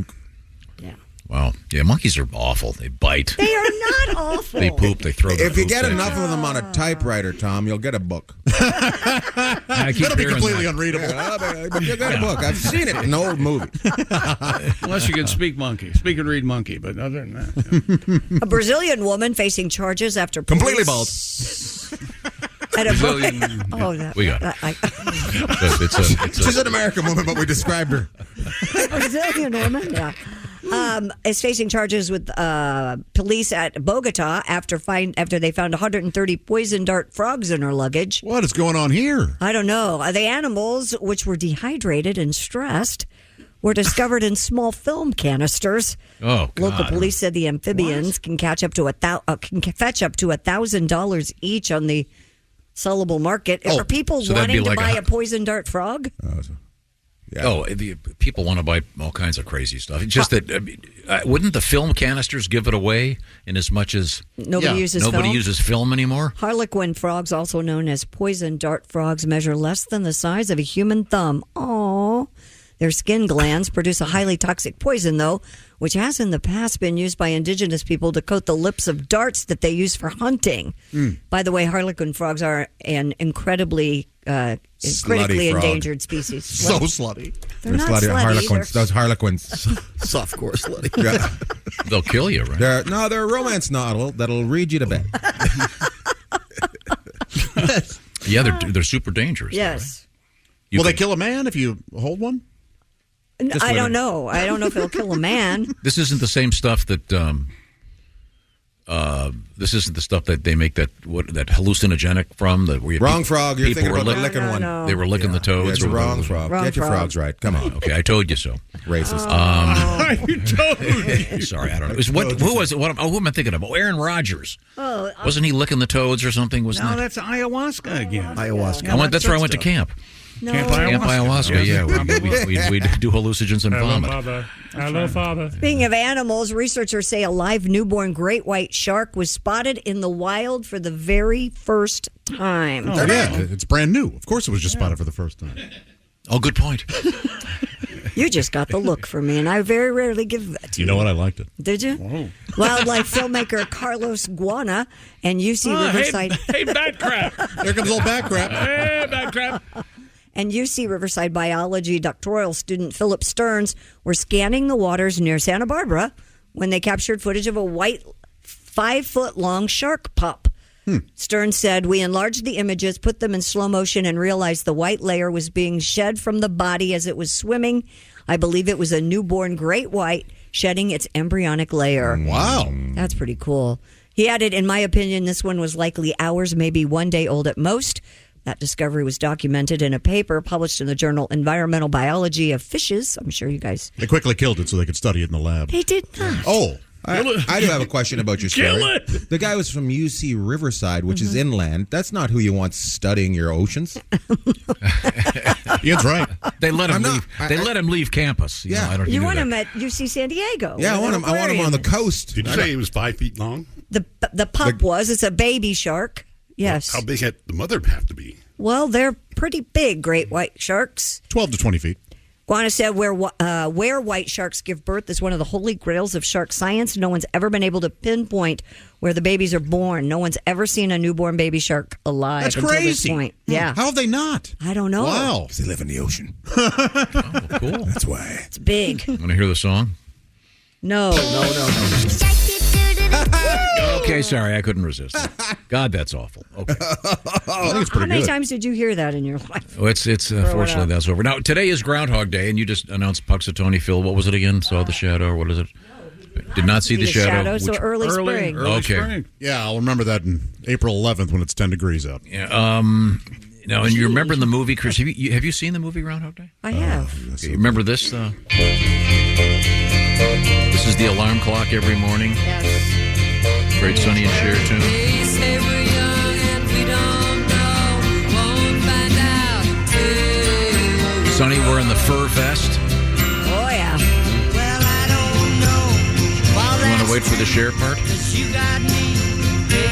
Wow. Yeah, monkeys are awful. They bite. They are not awful. They poop. They throw their If you poop. get enough of them on a typewriter, Tom, you'll get a book. That'll be completely unreadable. You'll get a book. I've seen it in an old movie. Unless you can speak and read monkey, but other than that. A Brazilian woman facing charges after Completely police bald. At a Brazilian. We got it. It's She's an American woman, but we described her. A Brazilian woman, yeah. is facing charges with police at Bogota after they found 130 poison dart frogs in her luggage. What is going on here? I don't know. The animals, which were dehydrated and stressed, were discovered in small film canisters. Oh, God. Local police said the amphibians can fetch up to $1,000 each on the sellable market. Are people so that'd be wanting to like buy a poison dart frog? Oh, people want to buy all kinds of crazy stuff. It's just that wouldn't the film canisters give it away in as much as Nobody uses film anymore? Harlequin frogs, also known as poison dart frogs, measure less than the size of a human thumb. Aww. Their skin glands produce a highly toxic poison, though, which has in the past been used by indigenous people to coat the lips of darts that they use for hunting. By the way, harlequin frogs are an incredibly critically frog. endangered species. So slutty. They're not slutty slutty. harlequins. Those harlequins. Softcore slutty. Yeah. They'll kill you, right? They're a romance novel that'll read you to bed. Yeah, they're super dangerous. Yes. Will they kill a man if you hold one? I don't know. I don't know if it'll kill a man. This isn't the same stuff that. This isn't the stuff that they make that hallucinogenic from. Wrong frog. You're people thinking were about the licking one. No. They were licking the toads. It's a wrong frog. Get your frogs right. Come on. Okay, I told you so. Racist. You told me. Sorry, I don't know. Who was it? Who am I thinking of? Oh, Aaron Rodgers. Oh, Wasn't he licking the toads or something? Wasn't No, that? that's ayahuasca again. Ayahuasca. That's where I went to camp. no. Camp Camp ayahuasca. Yeah, we do hallucinogens and vomit. Hello, Father. Speaking of animals, researchers say a live newborn great white shark was spotted in the wild for the very first time. Oh, yeah, it's brand new. Of course it was just spotted for the first time. Oh, good point. You just got the look for me, and I very rarely give that to you. You know what? I liked it. Did you? Wildlife filmmaker Carlos Guana and UC Riverside. Hey, bad crap. Here comes old back crap. Hey, bad crap. And UC Riverside biology doctoral student Philip Stearns were scanning the waters near Santa Barbara when they captured footage of a white 5-foot-long shark pup. Stearns said, "We enlarged the images, put them in slow motion, and realized the white layer was being shed from the body as it was swimming. I believe it was a newborn great white shedding its embryonic layer." Wow. That's pretty cool. He added, "In my opinion, this one was likely hours, maybe 1 day old at most." That discovery was documented in a paper published in the journal Environmental Biology of Fishes. I'm sure you guys... They quickly killed it so they could study it in the lab. They did not. Oh. I do have a question about your story. Kill it! The guy was from UC Riverside, which is inland. That's not who you want studying your oceans. Ian's right. They let him leave. They let him leave campus. Yeah. I don't You know want that. him at UC San Diego. Yeah, I want him on the aquarium. coast. Did you say he was 5 feet long? The pup was. It's a baby shark. Yes. How big had the mother have to be? Well, they're pretty big great white sharks. 12 to 20 feet. Guana said where white sharks give birth is one of the holy grails of shark science. No one's ever been able to pinpoint where the babies are born. No one's ever seen a newborn baby shark alive That's until crazy. this point. Yeah. How have they not? I don't know. Wow. Because they live in the ocean. Oh, cool. That's why. It's big. Want to hear the song? No. Okay, sorry, I couldn't resist. God, that's awful. Okay. I think it's How pretty many good. times did you hear that in your life? Oh, it's fortunately that's over. Now, today is Groundhog Day, and you just announced Puxatawny Phil. What was it again? Saw the shadow, or what is it? Did not see the shadow. So early spring. Okay. Spring. Yeah, I'll remember that in April 11th when it's 10 degrees out. Yeah. Now, and you remember the movie, Chris? Have you seen the movie Groundhog Day? I have. Okay, you remember this? This is the alarm clock every morning. Yes. Great Sonny and Cher tune. They say we're young and we don't know. Won't find out till. Sonny wearing the fur vest. Oh, yeah. Well, I don't know. Well, You want to wait for the Cher part? you got me.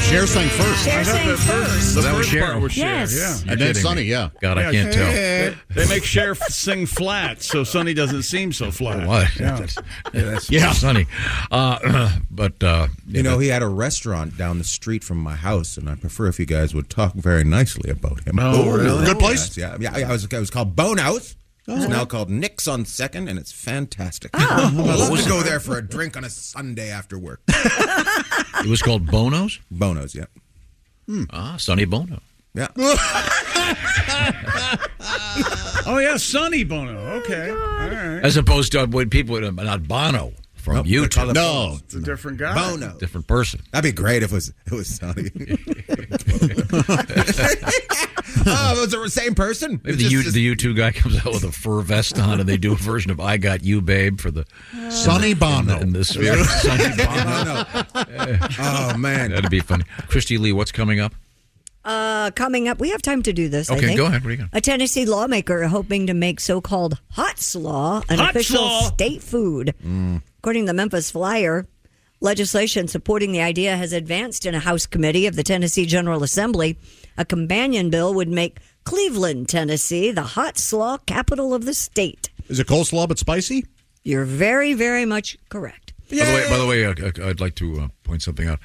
Cher sang first. Cher sang first. So that was Cher. Part was Cher, Yes. yeah. And You're then kidding Sonny, me. yeah. God, I can't tell. They make Cher sing flat, so Sonny doesn't seem so flat. What? Yeah. Sonny. But You know, he had a restaurant down the street from my house, and I prefer if you guys would talk very nicely about him. Oh, really? Good place? Yes, yeah. It was called Bono's. It's now called Nick's on Second, and it's fantastic. Oh. I love to go there for a drink on a Sunday after work. it was called Bono's? Bono's, yeah. Sonny Bono. Yeah. Oh, yeah, Sonny Bono. Okay. All right. As opposed to when people, not Bono. from YouTube. No, It's a different guy. Bono. Different person. That'd be great if it was Sonny. Oh, it was the same person. Maybe the U2 guy comes out with a fur vest on, and they do a version of "I Got You, Babe" for the Sonny Bono in the Sphere. Sonny Bono. Oh man, that'd be funny. Christy Lee, what's coming up? Coming up, we have time to do this. I Okay, think. go ahead. What are you gonna? A Tennessee lawmaker hoping to make so-called hot slaw an Hot official slaw. state food. According to the Memphis Flyer, legislation supporting the idea has advanced in a House committee of the Tennessee General Assembly. A companion bill would make Cleveland, Tennessee, the hot slaw capital of the state. Is it coleslaw but spicy? You're very, very much correct. By the way, I'd like to point something out.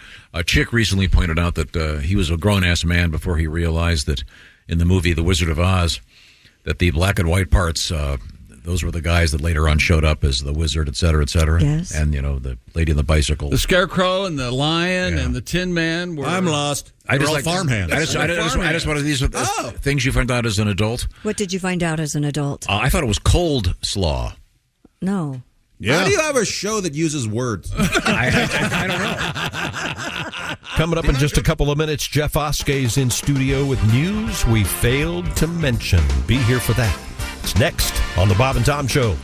Chick recently pointed out that he was a grown-ass man before he realized that in the movie The Wizard of Oz, that the black and white parts, those were the guys that later on showed up as the wizard, et cetera, et cetera. Yes. And, the lady on the bicycle. The Scarecrow and the Lion and the Tin Man were... I'm lost. I just They're all like farmhands. I just wanted these things you found out as an adult. What did you find out as an adult? I thought it was cold slaw. No. Yeah. How do you have a show that uses words? I don't know. Coming up in just a couple of minutes, Jeff Oskey is in studio with news we failed to mention. Be here for that. It's next on the Bob and Tom Show.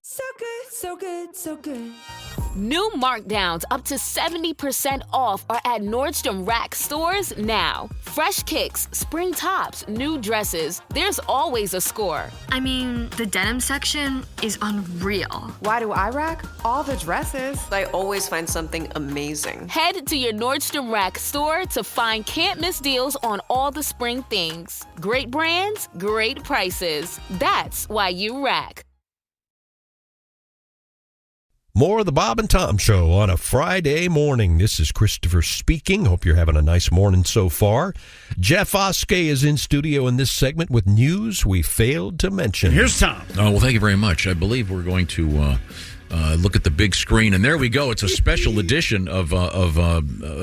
So good, so good, so good. New markdowns up to 70% off are at Nordstrom Rack stores now. Fresh kicks, spring tops, new dresses. There's always a score. I mean, the denim section is unreal. Why do I rack? All the dresses. I always find something amazing. Head to your Nordstrom Rack store to find can't-miss deals on all the spring things. Great brands, great prices. That's why you rack. More of the Bob and Tom Show on a Friday morning. This is Christopher speaking. Hope you're having a nice morning so far. Jeff Oskey is in studio in this segment with news we failed to mention. Here's Tom. Oh, well, thank you very much. I believe we're going to look at the big screen, and there we go. It's a special edition of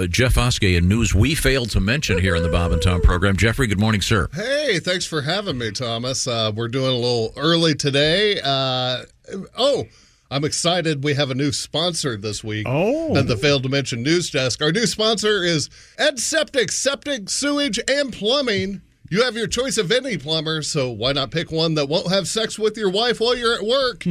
Jeff Oskey and news we failed to mention here on the Bob and Tom program. Jeffrey, good morning, sir. Hey, thanks for having me, Thomas. We're doing a little early today. I'm excited we have a new sponsor this week at the Failed to Mention News Desk. Our new sponsor is Ed Septic, Sewage, and Plumbing. You have your choice of any plumber, so why not pick one that won't have sex with your wife while you're at work?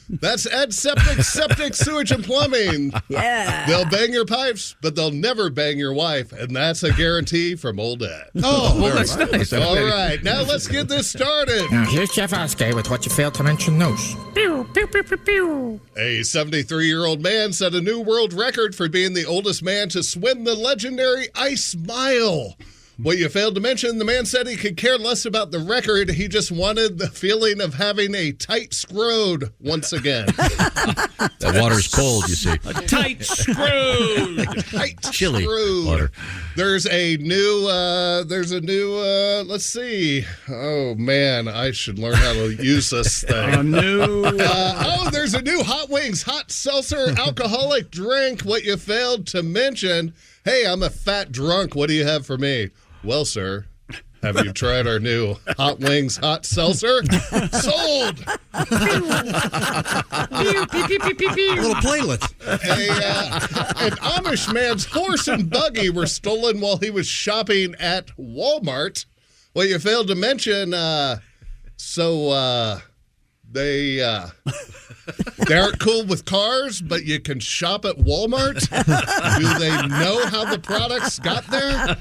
That's Ed Septic, Sewage, and Plumbing. Yeah. They'll bang your pipes, but they'll never bang your wife, and that's a guarantee from old Ed. Oh, well, that's nice. All right, now let's get this started. Now, here's Jeff Oskey with what you failed to mention news. Pew, pew, pew, pew, pew. A 73-year-old man set a new world record for being the oldest man to swim the legendary Ice Mile. What you failed to mention, the man said he could care less about the record. He just wanted the feeling of having a tight scrode once again. That water's cold, you see. A tight screwed. Tight Chilly screwed. water. There's a new, let's see. Oh, man, I should learn how to use this thing. There's a new Hot Wings Hot Seltzer alcoholic drink. What you failed to mention. Hey, I'm a fat drunk. What do you have for me? Well, sir, have you tried our new Hot Wings Hot Seltzer? Sold! A little playlet. An Amish man's horse and buggy were stolen while he was shopping at Walmart. Well, you failed to mention, they aren't cool with cars, but you can shop at Walmart. Do they know how the products got there?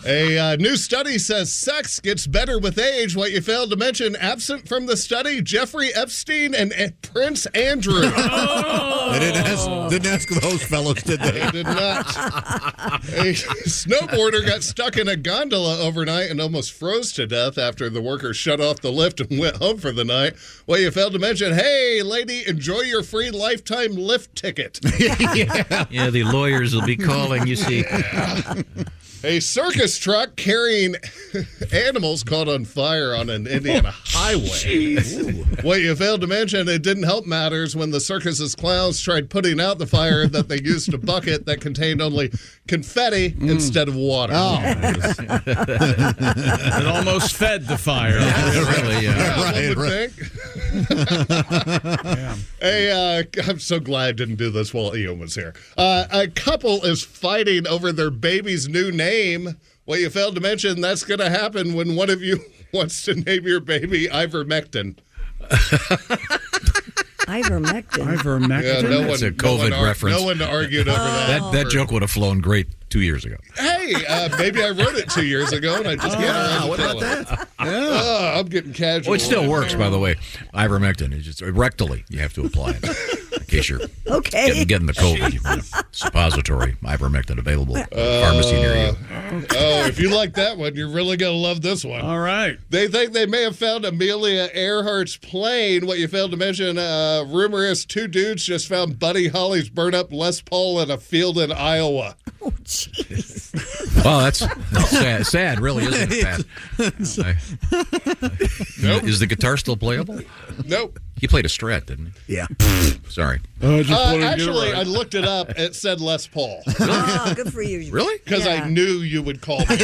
A new study says sex gets better with age. What you failed to mention, absent from the study, Jeffrey Epstein and Prince Andrew. They didn't ask those fellows, did they? They did not. A snowboarder got stuck in a gondola overnight and almost froze to death after the workers shut off the lift and went home for the night. Well, you failed to mention, hey, lady, enjoy your free lifetime lift ticket. Yeah, the lawyers will be calling, you see. A circus truck carrying animals caught on fire on an Indiana highway. What you failed to mention, it didn't help matters when the circus's clowns tried putting out the fire that they used a bucket that contained only confetti instead of water. It almost fed the fire. Really, Hey, I'm so glad I didn't do this while Ian was here. A couple is fighting over their baby's new name. What you failed to mention, that's going to happen when one of you wants to name your baby Ivermectin. Ivermectin. Yeah, That's a COVID reference. No one argued over that. That joke would have flown great 2 years ago. Hey, maybe I wrote it 2 years ago and I just what about that? Yeah. I'm getting casual. Well, it still works, by the way. Ivermectin is just rectally. You have to apply it in case you're getting the COVID. Suppository ivermectin available at a pharmacy near you. Oh, if you like that one, you're really going to love this one. All right. They think they may have found Amelia Earhart's plane. What you failed to mention, rumor is 2 dudes just found Buddy Holly's burnt up Les Paul in a field in Iowa. Oh, jeez. Well, that's sad. Sad, really, isn't it, Pat? Nope. Is the guitar still playable? Nope. He played a Strat, didn't he? Yeah. Sorry. Actually, I looked it up. It said Les Paul. Oh, good for you. Really? Because I knew you would call me.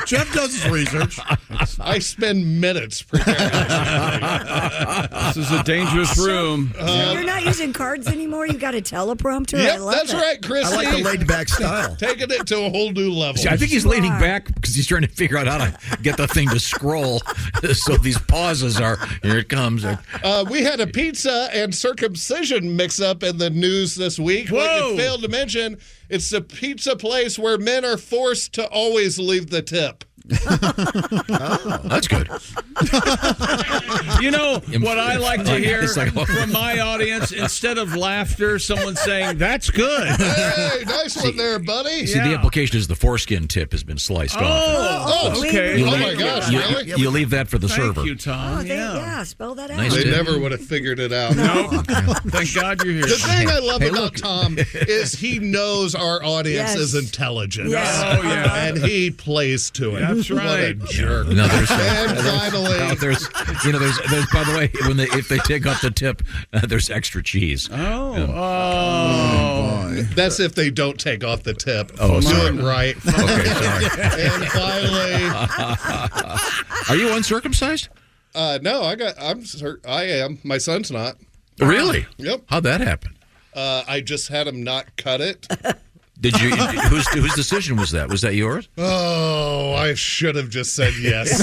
Jeff does his research. I spend minutes preparing. This is a dangerous room. You're not using cards anymore? You got a teleprompter? Yep, I love that's that. right, Christy. I like the laid back style. Taking it to a whole new level. See, I think he's leaning back because he's trying to figure out how to get the thing to scroll. So these pauses are, here it comes. We had a pizza and circumcision mix-up in the news this week. Whoa. What you failed to mention, it's the pizza place where men are forced to always leave the tip. That's good. You know what I like to hear It's like- from my audience? Instead of laughter, someone saying, "That's good." Hey, nice one there, buddy. See, the implication is the foreskin tip has been sliced off. Oh, okay. You Oh, leave- my gosh, you, really? you leave that for the server. Thank you, Tom. Oh, yeah, spell that out. Nice They tip. never would have figured it out. No. Thank God you're here. The thing I love Hey, about look. Tom is he knows our audience Yes. is intelligent. Yes. Oh, yeah. And he plays to it. That's What a right. jerk. No, there's, And finally, there's by the way, if they take off the tip, there's extra cheese. that's if they don't take off the tip. Oh, sorry. Doing right. Okay, sorry. And finally, Are you uncircumcised? no, I am. My son's not. Really? Yep. How'd that happen? I just had him not cut it. Did you? Whose decision was that? Was that yours? Oh, I should have just said yes.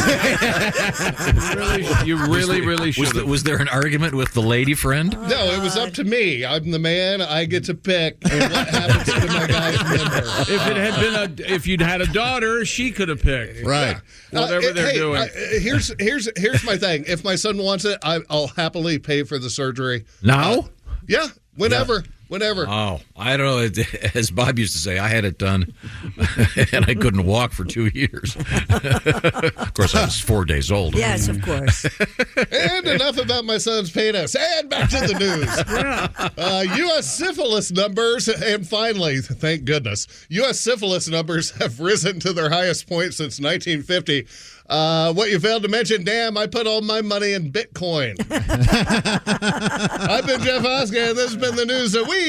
You really should. Was there an argument with the lady friend? No, it was up to me. I'm the man. I get to pick what happens to my guy's member. If you'd had a daughter, she could have picked. Right. Whatever they're doing. Here's my thing. If my son wants it, I'll happily pay for the surgery. Now? Yeah, whenever. Whenever. Oh, I don't know. As Bob used to say, I had it done, and I couldn't walk for 2 years. Of course, I was 4 days old. Yes, of course. And enough about my son's penis. And back to the news. U.S. syphilis numbers, and finally, thank goodness, U.S. syphilis numbers have risen to their highest point since 1950. What you failed to mention, damn, I put all my money in Bitcoin. I've been Jeff Oska, and this has been the news that we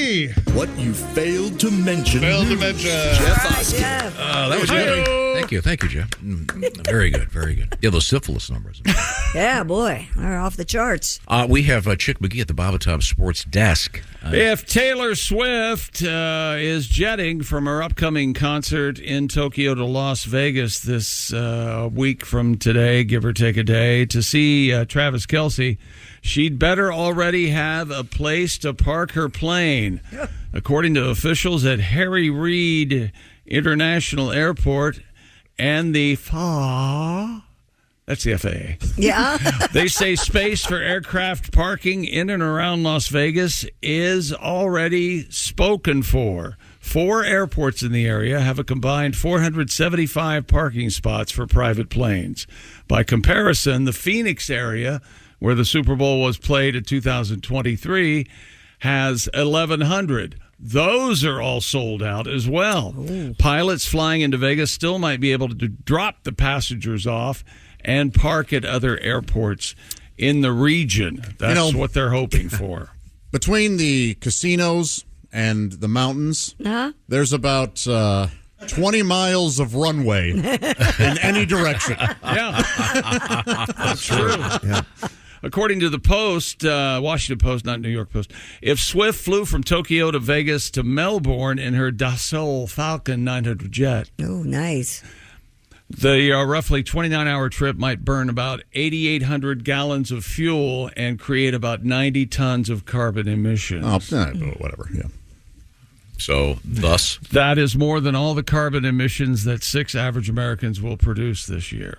What you failed to mention. Jeff Oska. That was good. Thank you, Jeff. Very good, very good. Yeah, those syphilis numbers. Yeah, boy, they're off the charts. We have Chick McGee at the Bob and Tom Sports Desk. If Taylor Swift is jetting from her upcoming concert in Tokyo to Las Vegas this week from today, give or take a day, to see Travis Kelce, she'd better already have a place to park her plane. According to officials at Harry Reid International Airport and the FAA, that's the FAA. Yeah. They say space for aircraft parking in and around Las Vegas is already spoken for. 4 airports in the area have a combined 475 parking spots for private planes. By comparison, the Phoenix area, where the Super Bowl was played in 2023, has 1,100. Those are all sold out as well. Ooh. Pilots flying into Vegas still might be able to drop the passengers off and park at other airports in the region. That's what they're hoping for. Between the casinos and the mountains, Huh? there's about 20 miles of runway in any direction. Yeah. That's true. Yeah. According to the Post, Washington Post, not New York Post, if Swift flew from Tokyo to Vegas to Melbourne in her Dassault Falcon 900 jet, Oh, nice. the roughly 29-hour trip might burn about 8,800 gallons of fuel and create about 90 tons of carbon emissions. Oh, whatever, yeah. So, thus? That is more than all the carbon emissions that 6 average Americans will produce this year.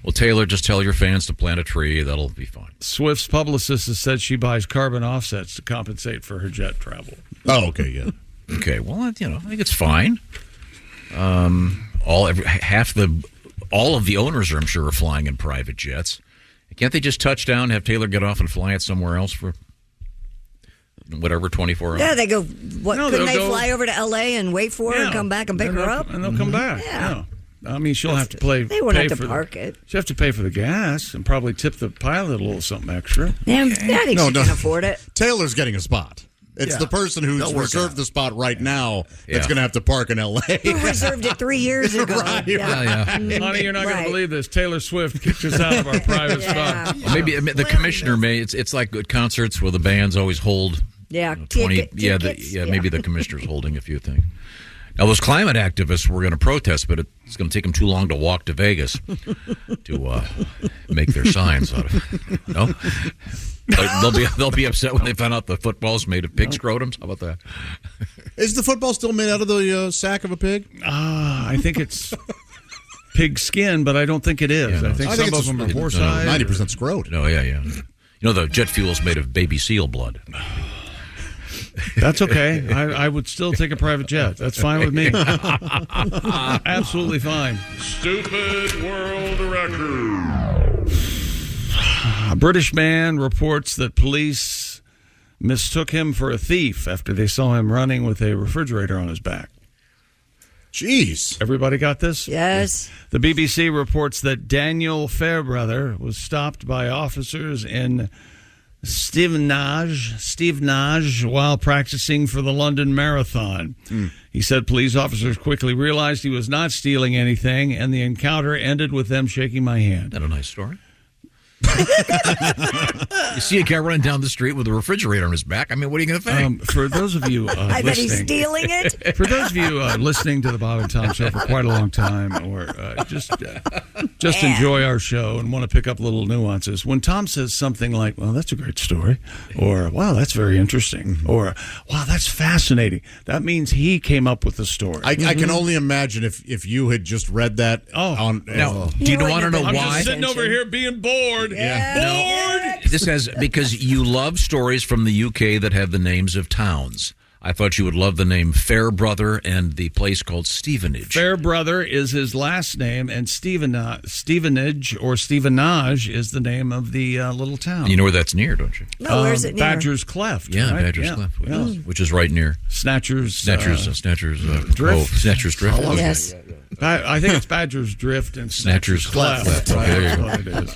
Well, Taylor, just tell your fans to plant a tree. That'll be fine. Swift's publicist has said she buys carbon offsets to compensate for her jet travel. Oh, okay, yeah. Okay, well, I think it's fine. All of the owners are, I'm sure, are flying in private jets. Can't they just touch down, have Taylor get off and fly it somewhere else for whatever, 24 hours? Yeah, they go. Couldn't they fly over to L.A. and wait for her and come back and pick her up? And they'll come back. Yeah. I mean, she'll have to play. They won't have pay to for park it. She'll have to pay for the gas and probably tip the pilot a little something extra. Yeah, I think she can afford it. Taylor's getting a spot. It's the person who's reserved the spot right now that's going to have to park in L.A. Who reserved it 3 years ago? Right, Honey, you're not going to believe this. Taylor Swift kicked us out of our private spot. Well, maybe the commissioner may. It's like at concerts where the bands always hold. 20. Tickets. Maybe the commissioner's holding a few things. Now, those climate activists were going to protest, but it's going to take them too long to walk to Vegas to make their signs out of it. No? They'll be upset when they find out the football's made of pig scrotums. How about that? Is the football still made out of the sack of a pig? I think it's pig skin, but I don't think it is. Yeah, I think some of them are horse hide. 90% scrot. No, yeah. You know, the jet fuel's made of baby seal blood. That's okay. I would still take a private jet. That's fine with me. Absolutely fine. Stupid world record. A British man reports that police mistook him for a thief after they saw him running with a refrigerator on his back. Jeez. Everybody got this? Yes. The BBC reports that Daniel Fairbrother was stopped by officers in Stevenage while practicing for the London Marathon. He said police officers quickly realized he was not stealing anything, and the encounter ended with them shaking my hand. Isn't that a nice story? You see a guy running down the street with a refrigerator on his back. I mean, what are you going to think? For those of you I bet he's listening, stealing it. for those of you listening to the Bob and Tom Show for quite a long time, or just enjoy our show and want to pick up little nuances, when Tom says something like, "Well, that's a great story," or "Wow, that's very interesting," or "Wow, that's fascinating," that means he came up with the story. I can only imagine if you had just read that. Now, do you want to know I'm why? just sitting over here being bored. Bored. This has because you love stories from the UK that have the names of towns. I thought you would love the name Fairbrother and the place called Stevenage. Fairbrother is his last name, and Stevenage or Stevenage is the name of the little town. And you know where that's near, don't you? No, where's it near? Badger's Cleft. Yeah, right? Badger's Cleft, which is right near Snatcher's Drift. Snatcher's Drift. Yes. I think it's Badger's Drift and Snatcher's Cleft. Right, There you that's go. what it is.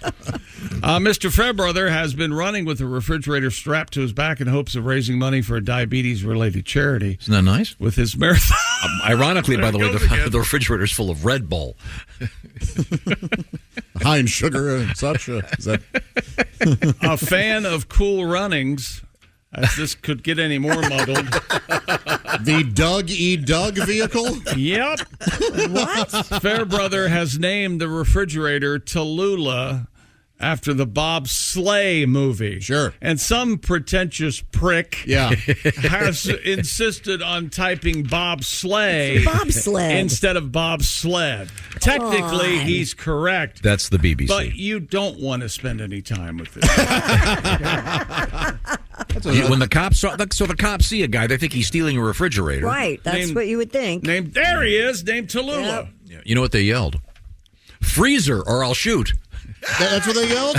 Mr. Fairbrother has been running with a refrigerator strapped to his back in hopes of raising money for a diabetes-related charity. Isn't that nice? With his marathon. Ironically, by the way, the refrigerator's full of Red Bull. High in sugar and such. Is that... A fan of Cool Runnings, as this could get any more muddled. The Doug E. Doug vehicle? Yep. What? Fairbrother has named the refrigerator Tallulah after the Bob Sleigh movie. Sure. And some pretentious prick has insisted on typing Bob Sleigh Bobsled. instead of Bob Sled. Technically, on. he's correct. That's the BBC. But you don't want to spend any time with this. When the cops see a guy, they think he's stealing a refrigerator. Right. That's what you would think. There he is, named Tallulah. Yep. You know what they yelled? Freezer or I'll shoot. That's what they yelled?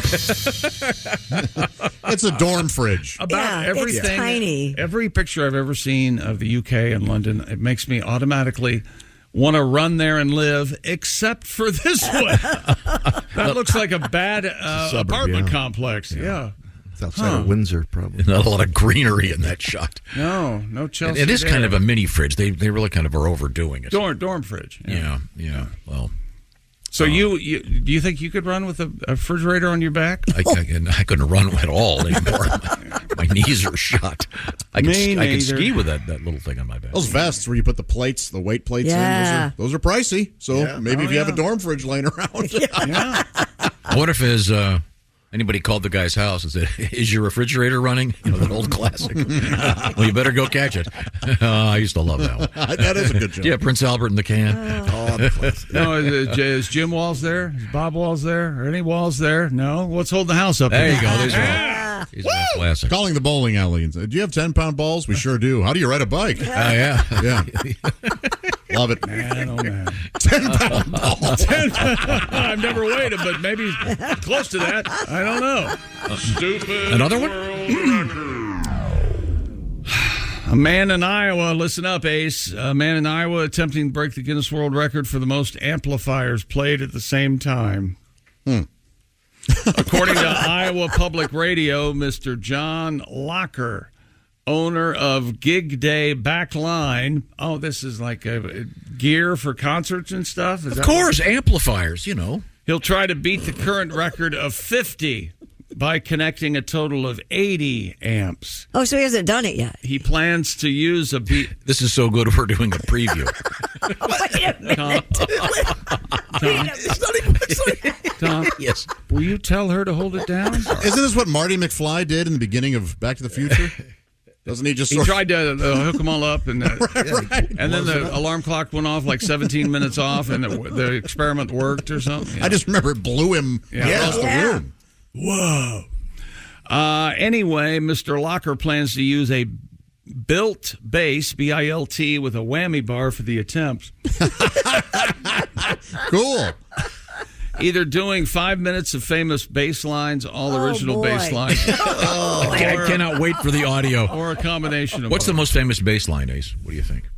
It's a dorm fridge. About it's everything. tiny. Every picture I've ever seen of the UK and London, it makes me automatically want to run there and live, except for this one. That looks like a bad apartment complex. Yeah. It's outside of Windsor, probably. Not a lot of greenery in that shot. No Chelsea. It is there. kind of a mini fridge. They really kind of are overdoing it. Dorm fridge. Yeah. Well, so you do you think you could run with a refrigerator on your back? I couldn't run at all anymore. My knees are shot. I can ski with that little thing on my back. Those vests where you put the weight plates in, those are pricey. So maybe if you have a dorm fridge laying around. I wonder if anybody called the guy's house and said, "Is your refrigerator running?" That old classic. Well, you better go catch it. I used to love that one. That is a good joke. Yeah, Prince Albert in the can. No, is Jim Walls there? Is Bob Walls there? Are any Walls there? No? What's holding the house up? There you go. There's one. He's a classic. Calling the bowling alley and say, "Do you have 10-pound balls?" We sure do. How do you ride a bike? Yeah. Love it. Man, oh man. 10-pound balls. I've never weighed it, but maybe close to that. I don't know. Stupid. Another one? A man in Iowa, listen up, Ace. A man in Iowa attempting to break the Guinness World Record for the most amplifiers played at the same time. According to Iowa Public Radio, Mr. John Locker, owner of Gig Day Backline. Oh, this is like a gear for concerts and stuff? Of course, amplifiers, He'll try to beat the current record of 50 by connecting a total of 80 amps. Oh, so he hasn't done it yet. He plans to use a beat. This is so good we're doing a preview. Wait a minute. Tom, yes. Will you tell her to hold it down? Isn't this what Marty McFly did in the beginning of Back to the Future? Doesn't he just? He tried to hook them all up, and right. And then the alarm clock went off like 17 minutes off, and the experiment worked or something. I just remember it blew him across the room. Whoa. Anyway, Mr. Locker plans to use a built bass, BILT, with a whammy bar for the attempt. Cool. Either doing 5 minutes of famous bass lines, all original bass lines. I cannot wait for the audio. Or a combination of What's both. the most famous bass line, Ace? What do you think?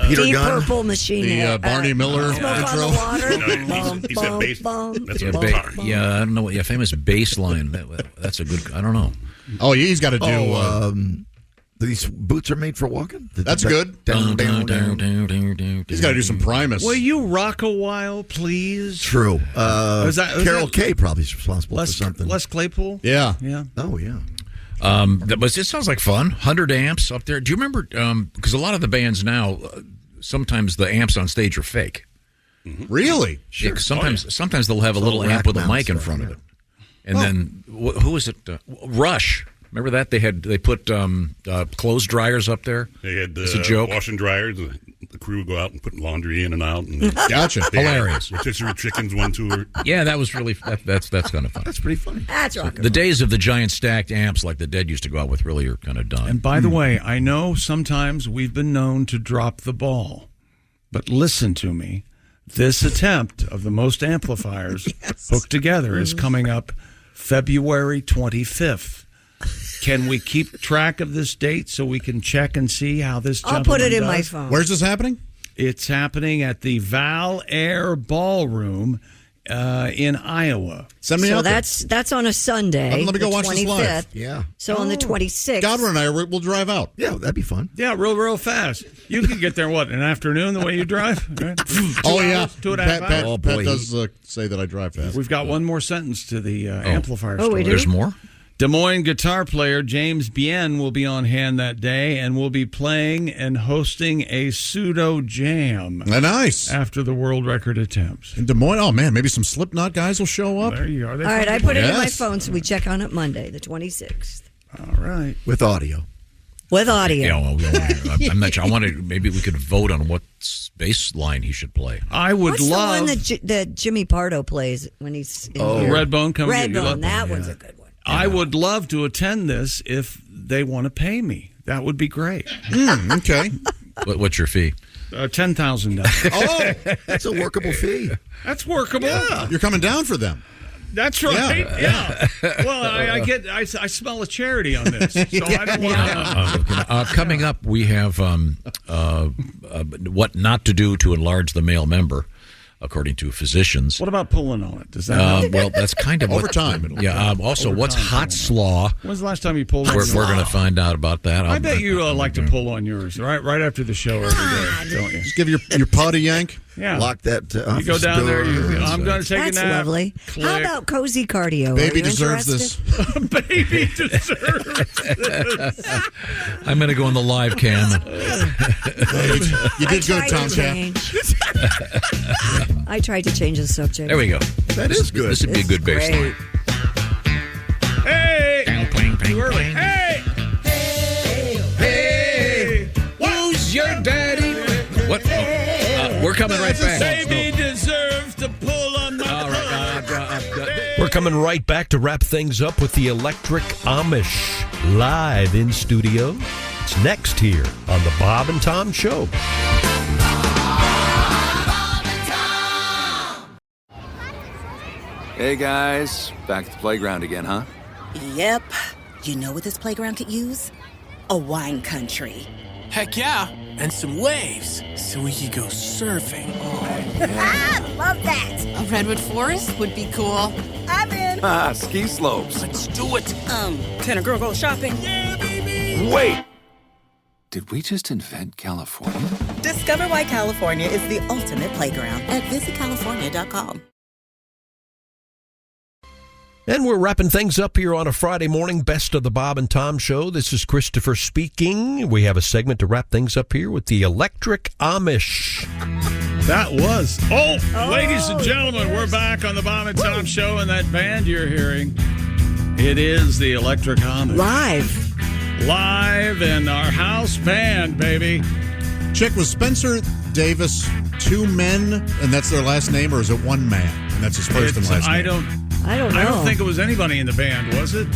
Peter Deep Gunn. Purple Machine The Head. Barney Miller Smoke intro. on the water. No, he said bass. That's a I guitar. don't know what. Yeah, famous bass line. That's a good. I don't know. Oh, he's got to do. These boots are made for walking. That's good. Down. He's got to do some Primus. Will you rock a while, please? True. Is that Carol Kay probably is responsible for something. Les Claypool? Yeah. Yeah. Oh, yeah. But it sounds like fun. 100 amps up there. Do you remember? Because a lot of the bands now, sometimes the amps on stage are fake. Really? Yeah, 'cause sometimes they'll have a little amp with a mic in front of it, and then who was it? Rush. Remember that they put clothes dryers up there. They had It's a joke. washing dryers. The crew would go out and put laundry in and out. And Gotcha. Hilarious. Rotisserie chickens, one tour. Yeah, that was really that's kind of fun. That's pretty funny. That's rock. The days of the giant stacked amps like the Dead used to go out with really are kind of done. And by the way, I know sometimes we've been known to drop the ball, but listen to me. This attempt of the most amplifiers hooked together is coming up February 25th. Can we keep track of this date so we can check and see how this I'll put it in my does? phone. Where's this happening? It's happening at the Val Air Ballroom in Iowa. Send me So out there. that's on a Sunday. Let me go the watch this 25th. live. Yeah. So on the 26th. Godwin and I will drive out. Yeah, that'd be fun. Yeah, real fast. You can get there, what, in an afternoon the way you drive? Right? Oh, yeah. 2.5 hours. Pat does say that I drive fast. We've got one more sentence to the amplifier Oh, we story. do? There's more? Des Moines guitar player James Bien will be on hand that day and will be playing and hosting a pseudo jam Nice. after the world record attempts. In Des Moines, oh man, maybe some Slipknot guys will show up. There you are. All right, I put it in my Yes. phone so we check on it Monday, the 26th. All right. With audio. With audio. Yeah, well, I'm not sure. I wanted maybe we could vote on what bass line he should play. I would What's love the one that Jimmy Pardo plays when he's in here? Redbone coming. Redbone, that one's a good one. I would love to attend this if they want to pay me. That would be great. Okay. What's your fee? $10,000. Oh, That's a workable fee. That's workable. you're coming down for them. That's right. Yeah. Well, I smell a charity on this, so I don't want to. Coming up, we have what not to do to enlarge the male member. according to physicians. What about pulling on it? Does that well, that's kind of over time. Also, what's hot slaw? When's the last time you pulled? We're going to find out about that. I bet you like to pull on yours right after the show every day, don't you? Just give your paw a yank. Yeah. Lock that. You go down there. I'm going to take That's a nap. lovely. Click. How about cozy cardio? Baby Are you deserves interested? this. Baby deserves this. I'm going to go in the live cam. You did good, Tom Cat. I tried to change the subject. There we go. That is good. This would be a good Great. baseline. Hey! Too early. Hey! Hey! Who's your daddy? What? We're coming right back. Baby deserves to pull on my All right. We're coming right back to wrap things up with the Electric Amish live in studio. It's next here on the Bob and Tom Show. Hey guys, back at the playground again, huh? Yep. You know what this playground could use? A wine country. Heck yeah, and some waves so we could go surfing. Love that. A redwood forest would be cool. I'm in. Ski slopes. Let's do it. Can a girl go shopping? Yeah, baby. Wait! Did we just invent California? Discover why California is the ultimate playground at visitcalifornia.com. And we're wrapping things up here on a Friday morning, Best of the Bob and Tom Show. This is Christopher speaking. We have a segment to wrap things up here with the Electric Amish. That was. Ladies and gentlemen, we're back on the Bob and Tom Show, and that band you're hearing, it is the Electric Amish. Live in our house band, baby. Chick, was Spencer Davis two men, and that's their last name, or is it one man, and that's his first and last name? I don't know. I don't think it was anybody in the band, was it?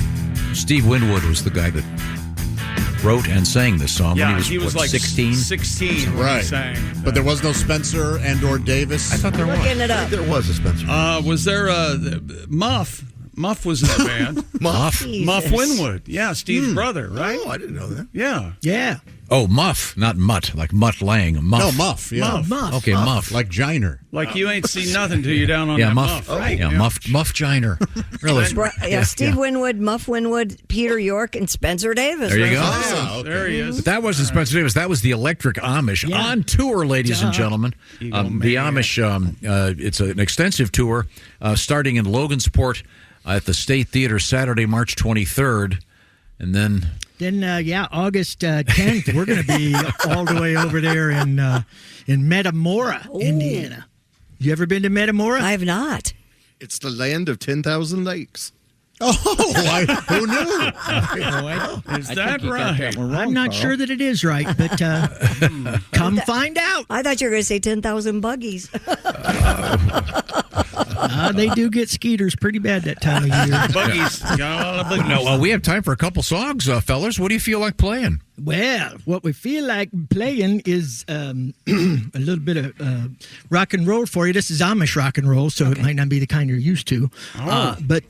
Steve Winwood was the guy that wrote and sang this song when he was like 16. 16 when he sang. But there was no Spencer and/or Davis. I thought there was. Looking it up. There was a Spencer. Was there Muff? Muff was in the band. Muff? Muff Winwood. Yeah, Steve's brother, right? Oh, I didn't know that. Yeah. Yeah. Oh, Muff, not Mutt, like Mutt Lang. Muff. No, Muff. Yeah. Muff. Okay, Muff. Like Giner. Like you ain't seen nothing till you're down on Yeah, that Muff. Right? Yeah, Muff Giner. Really? Steve Winwood, Muff Winwood, Peter York, and Spencer Davis. There you go. Okay. There he is. But that wasn't Spencer Davis. That was the Electric Amish on tour, ladies and gentlemen. The Amish, it's an extensive tour starting in Logansport at the State Theater Saturday, March 23rd. And then August 10th, we're going to be all the way over there in Metamora, Indiana. You ever been to Metamora? I have not. It's the land of 10,000 lakes. Oh, who knew? Is that right? I'm not sure that it is right, but come find out. I thought you were going to say 10,000 buggies. They do get skeeters pretty bad that time of year. Buggies. Got a lot of buggies. No, well, we have time for a couple songs, fellas. What do you feel like playing? Well, what we feel like playing is a little bit of rock and roll for you. This is Amish rock and roll, so it might not be the kind you're used to. But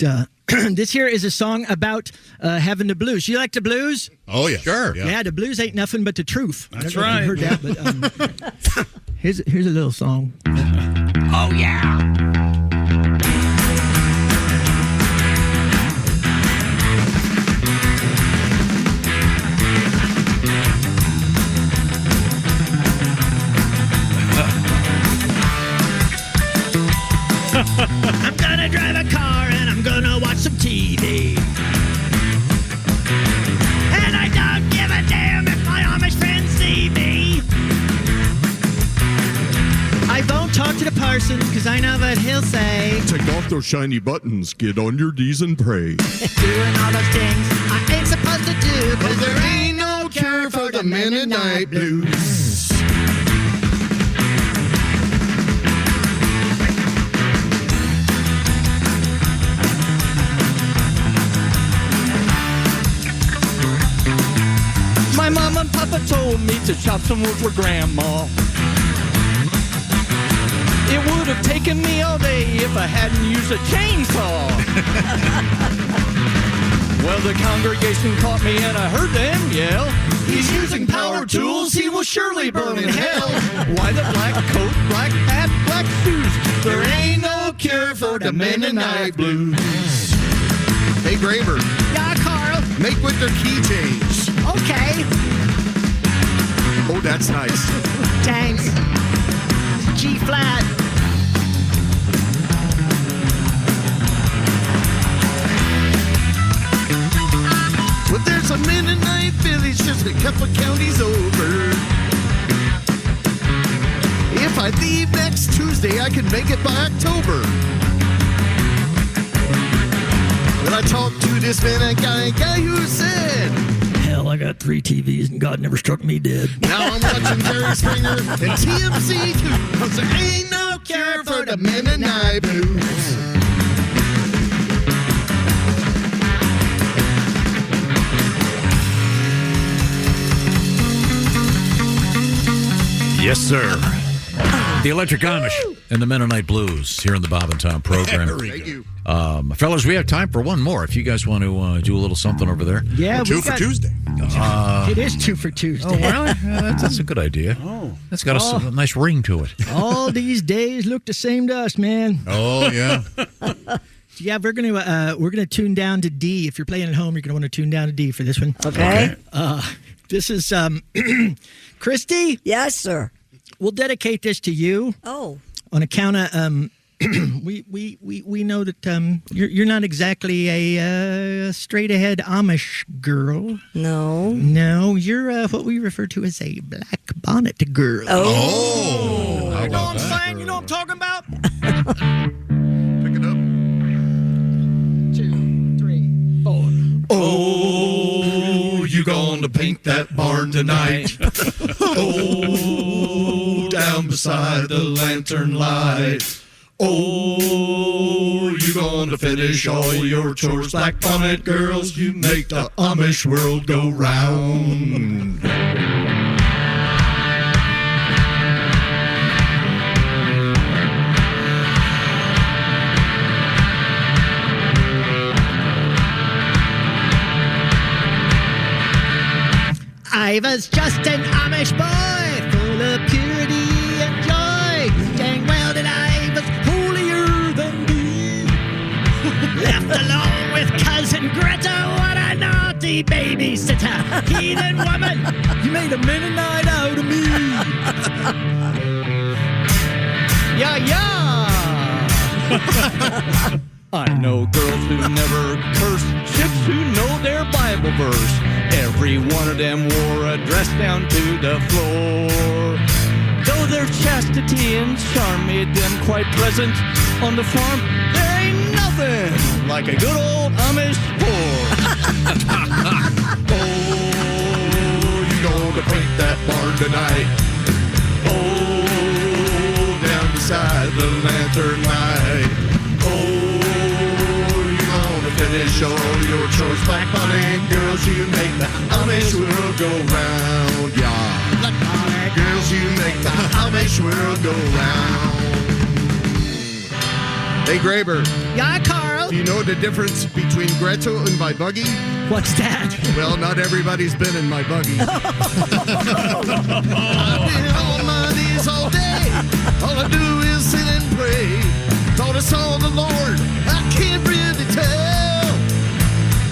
this here is a song about having the blues. You like the blues? Oh, yeah. Sure. Yeah, the blues ain't nothing but the truth. That's I don't know if you heard that, but here's a little song. Oh, yeah. I'm gonna drive a car and I'm gonna watch some TV. And I don't give a damn if my Amish friends see me. I won't talk to the parson because I know what he'll say. Take off those shiny buttons, get on your knees and pray. Doing all those things I ain't supposed to do because there ain't no cure for the Mennonite blues. My mom and papa told me to chop some wood for grandma. It would have taken me all day if I hadn't used a chainsaw. Well, the congregation caught me and I heard them yell. He's using power tools, he will surely burn in hell. Why the black coat, black hat, black shoes? There ain't no cure for the Mennonite blues. Hey, Graber. Yeah, Carl. Make with their key change. Okay. Oh, that's nice. Thanks. G flat. Well, there's a Mennonite village just a couple counties over. If I leave next Tuesday, I can make it by October. Well, I talked to this Mennonite guy who said, Hell, I got 3 TVs and God never struck me dead. now I'm watching Jerry Springer and TMZ too, 'cause there ain't no cure for the Mennonite blues. Yes, sir. The Electric Amish and the Mennonite Blues here in the Bob and Tom program. Thank you. Fellas, we have time for one more. If you guys want to do a little something over there. Yeah, Two for Tuesday. It is 2 for Tuesday. Oh, really? That's a good idea. Oh, that's got a nice ring to it. All these days look the same to us, man. Oh, yeah. Yeah, we're gonna tune down to D. If you're playing at home, you're gonna want to tune down to D for this one. Okay. This is Christy. Yes, sir. We'll dedicate this to you. Oh. On account of we know that you're not exactly a straight ahead Amish girl. No, you're what we refer to as a black bonnet girl. Oh, you know what I'm saying? You know what I'm talking about? Pick it up. 2, 3, 4. Oh, you gonna paint that barn tonight? Oh, down beside the lantern light. Oh, you gonna finish all your chores, black bonnet girls? You make the Amish world go round. I was just an Amish boy, full of purity and joy. Dang well that I was holier than thee. Left alone with cousin Greta, what a naughty babysitter. Heathen woman, you made a Mennonite out of me. Yeah. I know girls who never curse, chicks who know their Bible verse. Every one of them wore a dress down to the floor. Though their chastity and charm made them quite pleasant on the farm, there ain't nothing like a good old Amish whore. Oh, you gonna paint that barn tonight? Oh, down beside the lantern light. Finish all your chores, black bonnet girls, you make the Amish world go round, yeah. Black bonnet girls, you make the Amish world go round. Hey, Graber. Yeah, Carl. Do you know the difference between Greta and my buggy? What's that? Well, not everybody's been in my buggy. I've been on my knees all day. All I do is sit and pray. Thought I saw the Lord. I can't really tell.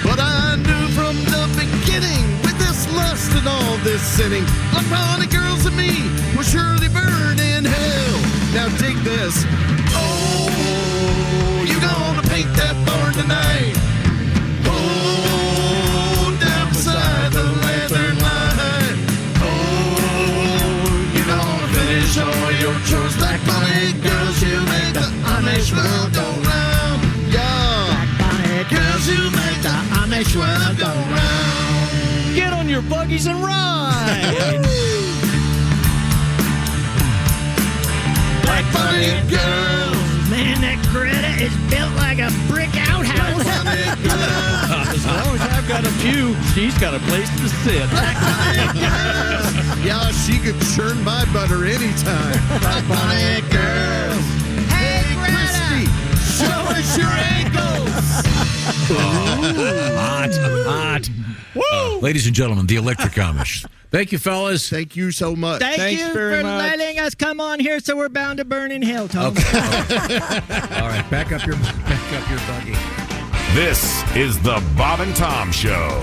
But I knew from the beginning, with this lust and all this sinning, black bonnet girls and me will surely burn in hell. Now dig this. Oh, you gonna paint that barn tonight? Oh, down beside the lantern light. Oh, you gonna finish all your chores, black bonnet girls, you make the Amish world go round. Yeah, black bonnet girls, you make the Amish world go round. Get on your buggies and ride. Black bonnet girls. Man, that Greta is built like a brick outhouse. As long as I've got a pew, she's got a place to sit. Yeah, she could churn my butter anytime. Black bonnet girls. Hey, Greta, Christy, show us your ankles. Hot Ladies and gentlemen, the Electric Amish. Thank you, fellas. Thank you so much. Thank you for letting us come on here, so we're bound to burn in hell, Tom. Okay. All right, back up your buggy. This is the Bob and Tom Show.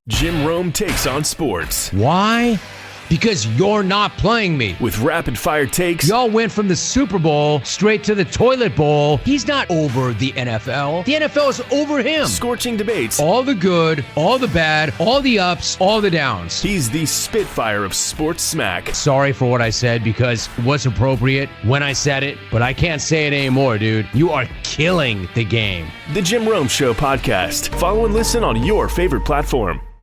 Jim Rome takes on sports. Why? Because you're not playing me. With rapid fire takes. Y'all went from the Super Bowl straight to the toilet bowl. He's not over the NFL. The NFL is over him. Scorching debates. All the good, all the bad, all the ups, all the downs. He's the Spitfire of sports smack. Sorry for what I said because it was appropriate when I said it, but I can't say it anymore, dude. You are killing the game. The Jim Rome Show podcast. Follow and listen on your favorite platform.